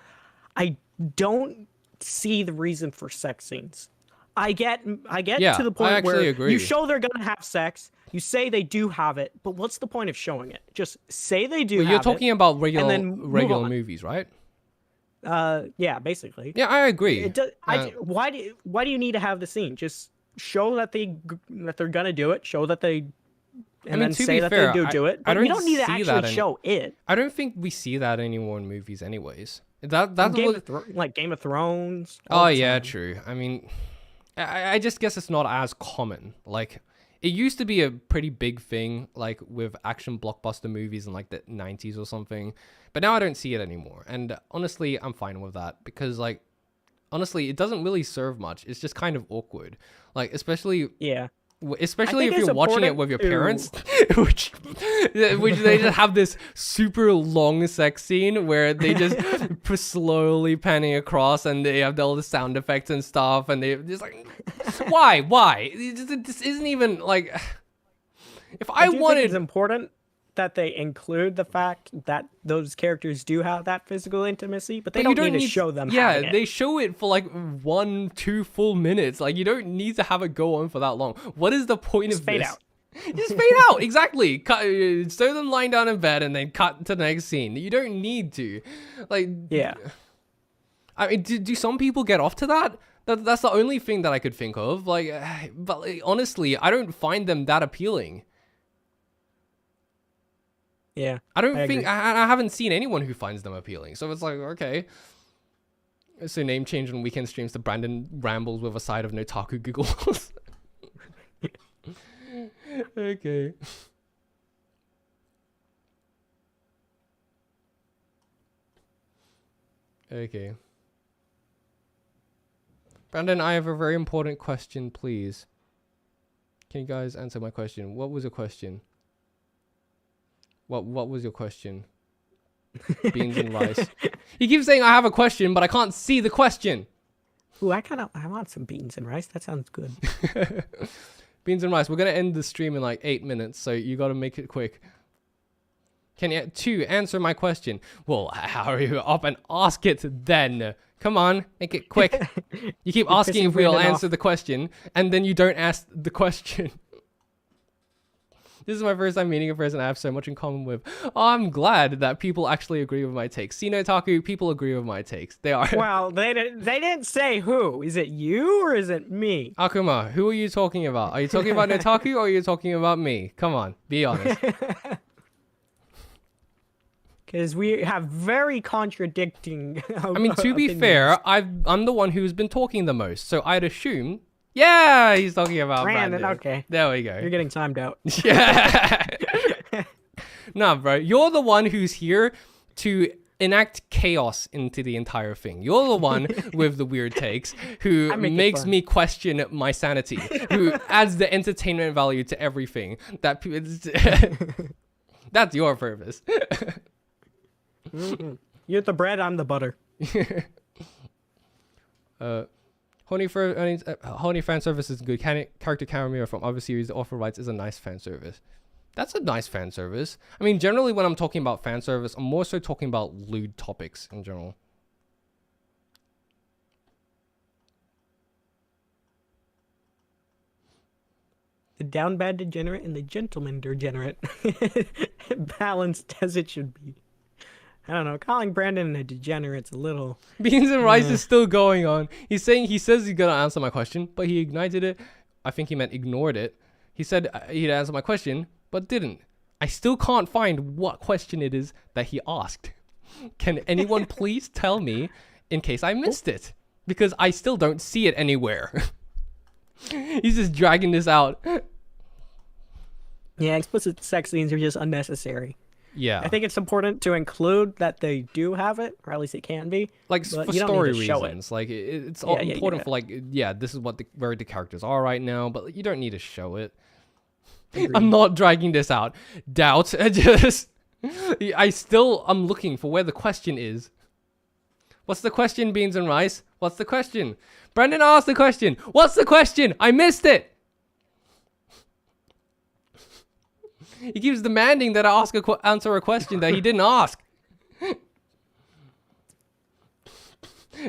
Speaker 3: I don't see the reason for sex scenes. I get
Speaker 2: Yeah,
Speaker 3: to the
Speaker 2: I
Speaker 3: point
Speaker 2: actually
Speaker 3: where
Speaker 2: agree.
Speaker 3: you show they're gonna have sex, you say they do have it, but what's the point of showing it? Just say they do.
Speaker 2: Well, you're talking about
Speaker 3: and then move
Speaker 2: regular
Speaker 3: on.
Speaker 2: movies, right?
Speaker 3: Yeah, basically.
Speaker 2: Yeah, I agree.
Speaker 3: It does, why do you need to have the scene? Just show that they're gonna do it. Show that they, and then
Speaker 2: to
Speaker 3: say
Speaker 2: be
Speaker 3: that
Speaker 2: fair,
Speaker 3: they do it.
Speaker 2: I
Speaker 3: But you
Speaker 2: don't
Speaker 3: don't need to
Speaker 2: see that
Speaker 3: actually show it.
Speaker 2: I don't think we see that anymore in movies, anyways. That's
Speaker 3: Like Game of Thrones. all
Speaker 2: Oh
Speaker 3: the
Speaker 2: yeah,
Speaker 3: time.
Speaker 2: true. I mean, I just guess it's not as common. Like, it used to be a pretty big thing, like with action blockbuster movies in like the 90s or something. But now I don't see it anymore. And honestly, I'm fine with that because, like, honestly, it doesn't really serve much. It's just kind of awkward. Like, especially
Speaker 3: Yeah.
Speaker 2: especially
Speaker 3: think
Speaker 2: if
Speaker 3: it's
Speaker 2: you're watching it
Speaker 3: important
Speaker 2: with your
Speaker 3: to-
Speaker 2: parents, which they just have this super long sex scene where they just slowly panning across and they have all the sound effects and stuff, and they just like, why? This isn't even like. If I
Speaker 3: do think
Speaker 2: wanted,
Speaker 3: it's important that they include the fact that those characters do have that physical intimacy, but they
Speaker 2: but you
Speaker 3: don't need to show them.
Speaker 2: Yeah,
Speaker 3: having it.
Speaker 2: they show it for like 1-2 full minutes. Like, you don't need to have it go on for that long. What is the point
Speaker 3: Just
Speaker 2: of
Speaker 3: fade
Speaker 2: this?
Speaker 3: out.
Speaker 2: Just fade out, exactly. Cut, show them lying down in bed and then cut to the next scene. You don't need to, like.
Speaker 3: Yeah.
Speaker 2: I mean, do some people get off to that? That's the only thing that I could think of. Like, but like, honestly, I don't find them that appealing.
Speaker 3: Yeah.
Speaker 2: I don't
Speaker 3: I
Speaker 2: think
Speaker 3: agree.
Speaker 2: I haven't seen anyone who finds them appealing. So it's like, okay. So name change on weekend streams to Brandon Rambles with a side of Notaku giggles. Okay. Okay. Brandon, I have a very important question, please. Can you guys answer my question? What was your question? What was your question? Beans and rice. He keeps saying I have a question, but I can't see the question.
Speaker 3: Ooh, I want some beans and rice. That sounds good.
Speaker 2: Beans and rice. We're gonna end the stream in like 8 minutes, so you gotta make it quick. Can you answer my question? Well, hurry up and ask it then. Come on, make it quick. You keep asking if we'll answer the question, and then you don't ask the question. This is my first time meeting a person I have so much in common with. Oh, I'm glad that people actually agree with my takes. See, no Taku, people agree with my takes. They are.
Speaker 3: Well, they didn't say who. Is it you or is it me?
Speaker 2: Akuma, who are you talking about? Are you talking about Notaku or are you talking about me? Come on, be honest.
Speaker 3: Because we have very contradicting.
Speaker 2: I mean, to be fair, I'm the one who's been talking the most, so I'd assume. Yeah, he's talking about Brandon.
Speaker 3: Okay.
Speaker 2: There we go.
Speaker 3: You're getting timed out.
Speaker 2: Yeah. Nah, bro. You're the one who's here to enact chaos into the entire thing. You're the one with the weird takes who makes me question my sanity, who adds the entertainment value to everything. That's your purpose.
Speaker 3: You're the bread, I'm the butter.
Speaker 2: Honey fan service is good. Character cameo from other series the author writes is a nice fan service. That's a nice fan service. I mean, generally when I'm talking about fan service, I'm more so talking about lewd topics in general.
Speaker 3: The down bad degenerate and the gentleman degenerate. Balanced as it should be. I don't know, calling Brandon a degenerate's a little...
Speaker 2: Beans and rice is still going on. He says he's gonna answer my question, but he ignited it. I think he meant ignored it. He said he'd answer my question, but didn't. I still can't find what question it is that he asked. Can anyone please tell me in case I missed it? Because I still don't see it anywhere. He's just dragging this out.
Speaker 3: Yeah, explicit sex scenes are just unnecessary.
Speaker 2: Yeah.
Speaker 3: I think it's important to include that they do have it, or at least it can be.
Speaker 2: Like, for story reasons. Like, it's all important for, like, yeah, this is what where the characters are right now, but you don't need to show it. Agreed. I'm not dragging this out. Doubt. I'm looking for where the question is. What's the question, Beans and Rice? What's the question? Brandon asked the question. What's the question? I missed it. He keeps demanding that I answer a question that he didn't ask.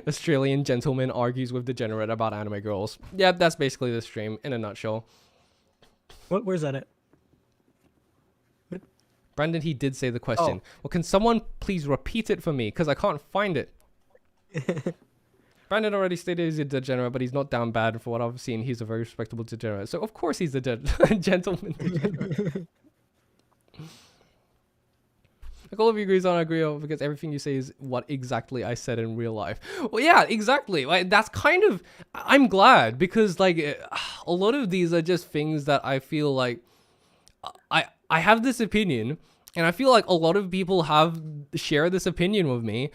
Speaker 2: Australian gentleman argues with degenerate about anime girls. Yeah, that's basically the stream in a nutshell.
Speaker 3: Where's that at?
Speaker 2: Brandon, he did say the question. Oh. Well, can someone please repeat it for me? Because I can't find it. Brandon already stated he's a degenerate, but he's not down bad. For what I've seen, he's a very respectable degenerate. So, of course, he's a gentleman degenerate. Like, all of you agrees on agree on because everything you say is what exactly I said in real life. Well, yeah, exactly. Like, that's kind of... I'm glad because, like, a lot of these are just things that I feel like... I have this opinion, and I feel like a lot of people share this opinion with me,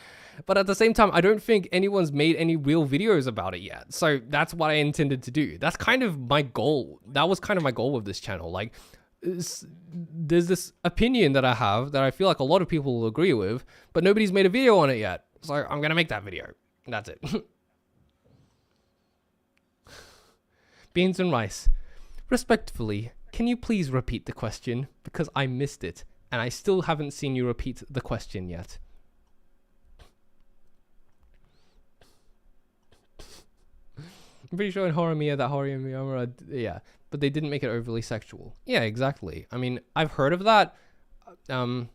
Speaker 2: but at the same time, I don't think anyone's made any real videos about it yet. So that's what I intended to do. That's kind of my goal. That was kind of my goal with this channel. Like, there's this opinion that I have that I feel like a lot of people will agree with, but nobody's made a video on it yet. So I'm going to make that video. That's it. Beans and rice. Respectfully, can you please repeat the question? Because I missed it, and I still haven't seen you repeat the question yet. I'm pretty sure in Horimiya that Horimiya, yeah, but they didn't make it overly sexual. Yeah, exactly. I mean, I've heard of that. Brandon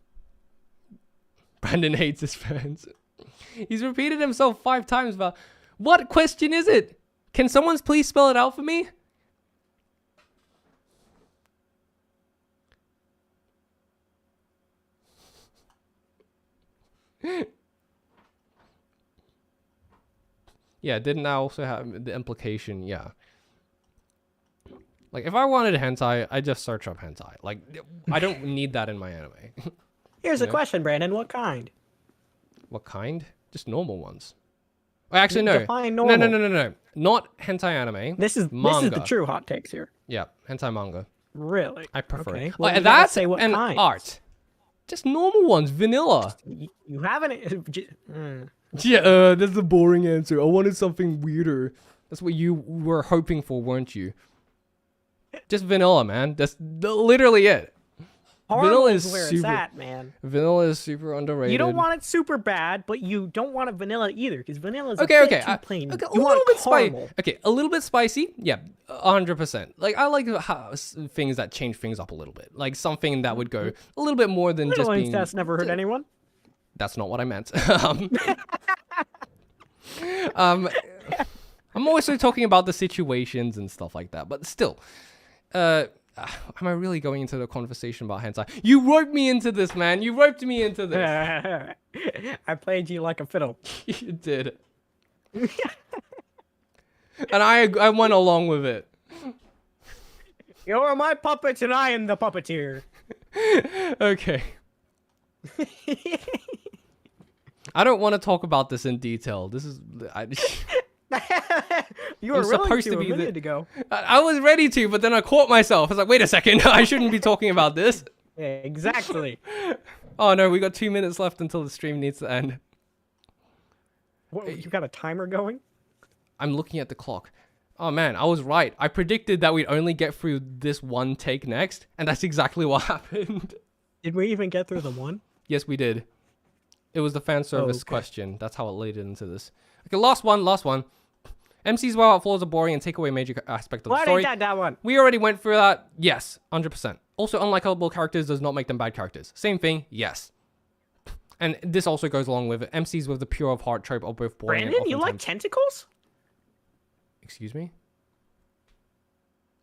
Speaker 2: hates his fans. He's repeated himself 5 times about, what question is it? Can someone please spell it out for me? Yeah, didn't I also have the implication? Yeah. Like, if I wanted hentai, I just search up hentai. Like, I don't need that in my anime.
Speaker 3: Here's a question, Brandon. What kind?
Speaker 2: What kind? Just normal ones. Actually, no.
Speaker 3: Define
Speaker 2: No,
Speaker 3: normal.
Speaker 2: no. Not hentai anime.
Speaker 3: This is
Speaker 2: manga.
Speaker 3: the true hot takes here.
Speaker 2: Yeah, hentai manga.
Speaker 3: Really?
Speaker 2: I prefer
Speaker 3: Okay.
Speaker 2: it.
Speaker 3: Well,
Speaker 2: Like,
Speaker 3: you gotta
Speaker 2: that's
Speaker 3: say what
Speaker 2: an
Speaker 3: kind.
Speaker 2: art. Just normal ones, vanilla.
Speaker 3: You haven't.
Speaker 2: Yeah, that's a boring answer. I wanted something weirder. That's what you were hoping for, weren't you? Just vanilla, man. That's literally it. Vanilla is
Speaker 3: where it's
Speaker 2: super.
Speaker 3: at, man.
Speaker 2: Vanilla is super underrated.
Speaker 3: You don't want it super bad, but you don't want it vanilla either, because vanilla is
Speaker 2: Okay,
Speaker 3: a bit
Speaker 2: okay.
Speaker 3: too plain.
Speaker 2: Okay, a
Speaker 3: you want
Speaker 2: little bit
Speaker 3: caramel.
Speaker 2: spicy. Okay, a little bit spicy. Yeah, 100%. Like I like things that change things up a little bit. Like something that would go a little bit more than just
Speaker 3: Little
Speaker 2: being.
Speaker 3: incest never hurt anyone.
Speaker 2: That's not what I meant. I'm also talking about the situations and stuff like that. But still, am I really going into the conversation about hentai? You roped me into this, man. You roped me into this.
Speaker 3: I played you like a fiddle.
Speaker 2: You did. And I went along with it.
Speaker 3: You're my puppet and I am the puppeteer.
Speaker 2: Okay. I don't want to talk about this in detail. This is
Speaker 3: You were
Speaker 2: I'm
Speaker 3: willing
Speaker 2: supposed
Speaker 3: to
Speaker 2: to
Speaker 3: a
Speaker 2: be the-
Speaker 3: minute ago.
Speaker 2: I was ready to, but then I caught myself. I was like, wait a second, I shouldn't be talking about this.
Speaker 3: Yeah, exactly.
Speaker 2: Oh no, we got 2 minutes left until the stream needs to end.
Speaker 3: What, you got a timer going?
Speaker 2: I'm looking at the clock. Oh man, I was right. I predicted that we'd only get through this one take next, and that's exactly what happened.
Speaker 3: Did we even get through the one?
Speaker 2: Yes, we did. It was the fan service
Speaker 3: okay.
Speaker 2: question. That's how it laid into this. Okay, last one. MCs well out flaws are boring and take away a major aspect of the
Speaker 3: Why
Speaker 2: story.
Speaker 3: did that one?
Speaker 2: We already went through that. Yes, 100%. Also, unlikable characters does not make them bad characters. Same thing. Yes. And this also goes along with it. MCs with the pure of heart trope are both boring.
Speaker 3: Brandon,
Speaker 2: and
Speaker 3: you like
Speaker 2: oftentimes-
Speaker 3: tentacles?
Speaker 2: Excuse me?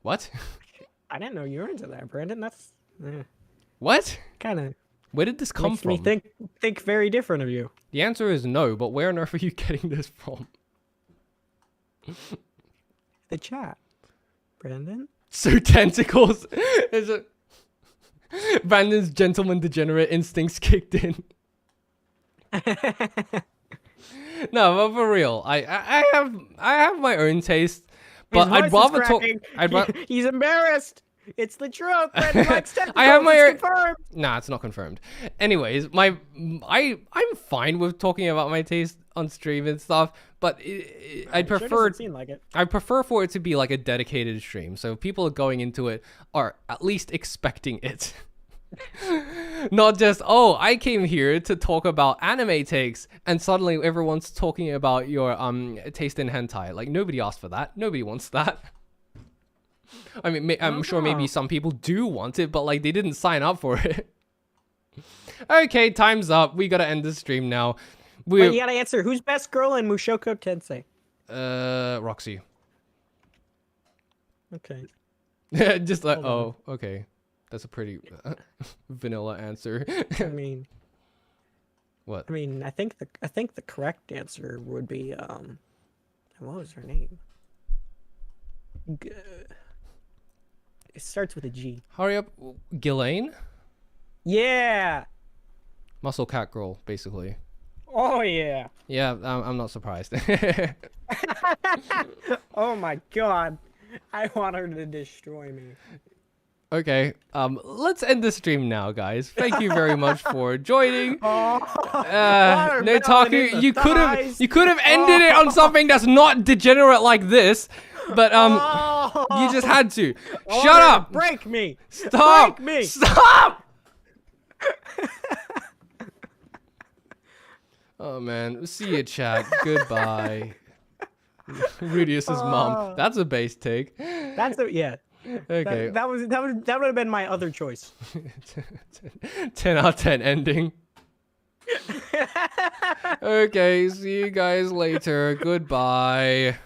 Speaker 2: What?
Speaker 3: I didn't know you were into that, Brandon. That's
Speaker 2: What?
Speaker 3: kind of
Speaker 2: Where did this come
Speaker 3: makes
Speaker 2: from?
Speaker 3: me think very different of you.
Speaker 2: The answer is no, but where on earth are you getting this from?
Speaker 3: The chat, Brandon.
Speaker 2: So tentacles is it? Brandon's gentleman degenerate instincts kicked in. No, but for real, I have my own taste, but
Speaker 3: His
Speaker 2: I'd
Speaker 3: voice is
Speaker 2: rather talk.
Speaker 3: cracking. He's embarrassed. It's the truth. Brandon likes tentacles.
Speaker 2: I have my
Speaker 3: It's confirmed.
Speaker 2: Nah, it's not confirmed. Anyways, I'm fine with talking about my taste on stream and stuff, but I'd
Speaker 3: Sure
Speaker 2: prefer
Speaker 3: doesn't seem like it.
Speaker 2: I prefer for it to be like a dedicated stream, so people going into it are at least expecting it. Not just, oh, I came here to talk about anime takes, and suddenly everyone's talking about your taste in hentai. Like, nobody asked for that. Nobody wants that. I mean, I'm sure maybe some people do want it, but like they didn't sign up for it. Okay, time's up. We gotta end the stream now.
Speaker 3: Wait, you gotta answer. Who's best girl in Mushoku Tensei?
Speaker 2: Roxy.
Speaker 3: Okay.
Speaker 2: Just like,
Speaker 3: Hold on.
Speaker 2: oh, okay. That's a pretty vanilla answer.
Speaker 3: I mean,
Speaker 2: What?
Speaker 3: I think the correct answer would be what was her name? It starts with a G.
Speaker 2: Hurry up, Ghislaine?
Speaker 3: Yeah.
Speaker 2: Muscle cat girl, basically.
Speaker 3: Oh yeah.
Speaker 2: Yeah, I'm not surprised.
Speaker 3: Oh my god. I want her to destroy me.
Speaker 2: Okay, let's end the stream now, guys. Thank you very much for joining.
Speaker 3: Watermelon in
Speaker 2: Notaku,
Speaker 3: the
Speaker 2: you could
Speaker 3: thighs.
Speaker 2: have ended it on something that's not degenerate like this, but you just had to. Shut up!
Speaker 3: Break me.
Speaker 2: Stop!
Speaker 3: Break me.
Speaker 2: Stop! Oh man, see you, chat. Goodbye. Rudius's mom. That's a base take.
Speaker 3: That's the yeah.
Speaker 2: Okay.
Speaker 3: That would have been my other choice.
Speaker 2: 10 out of 10 ending. Okay, see you guys later. Goodbye.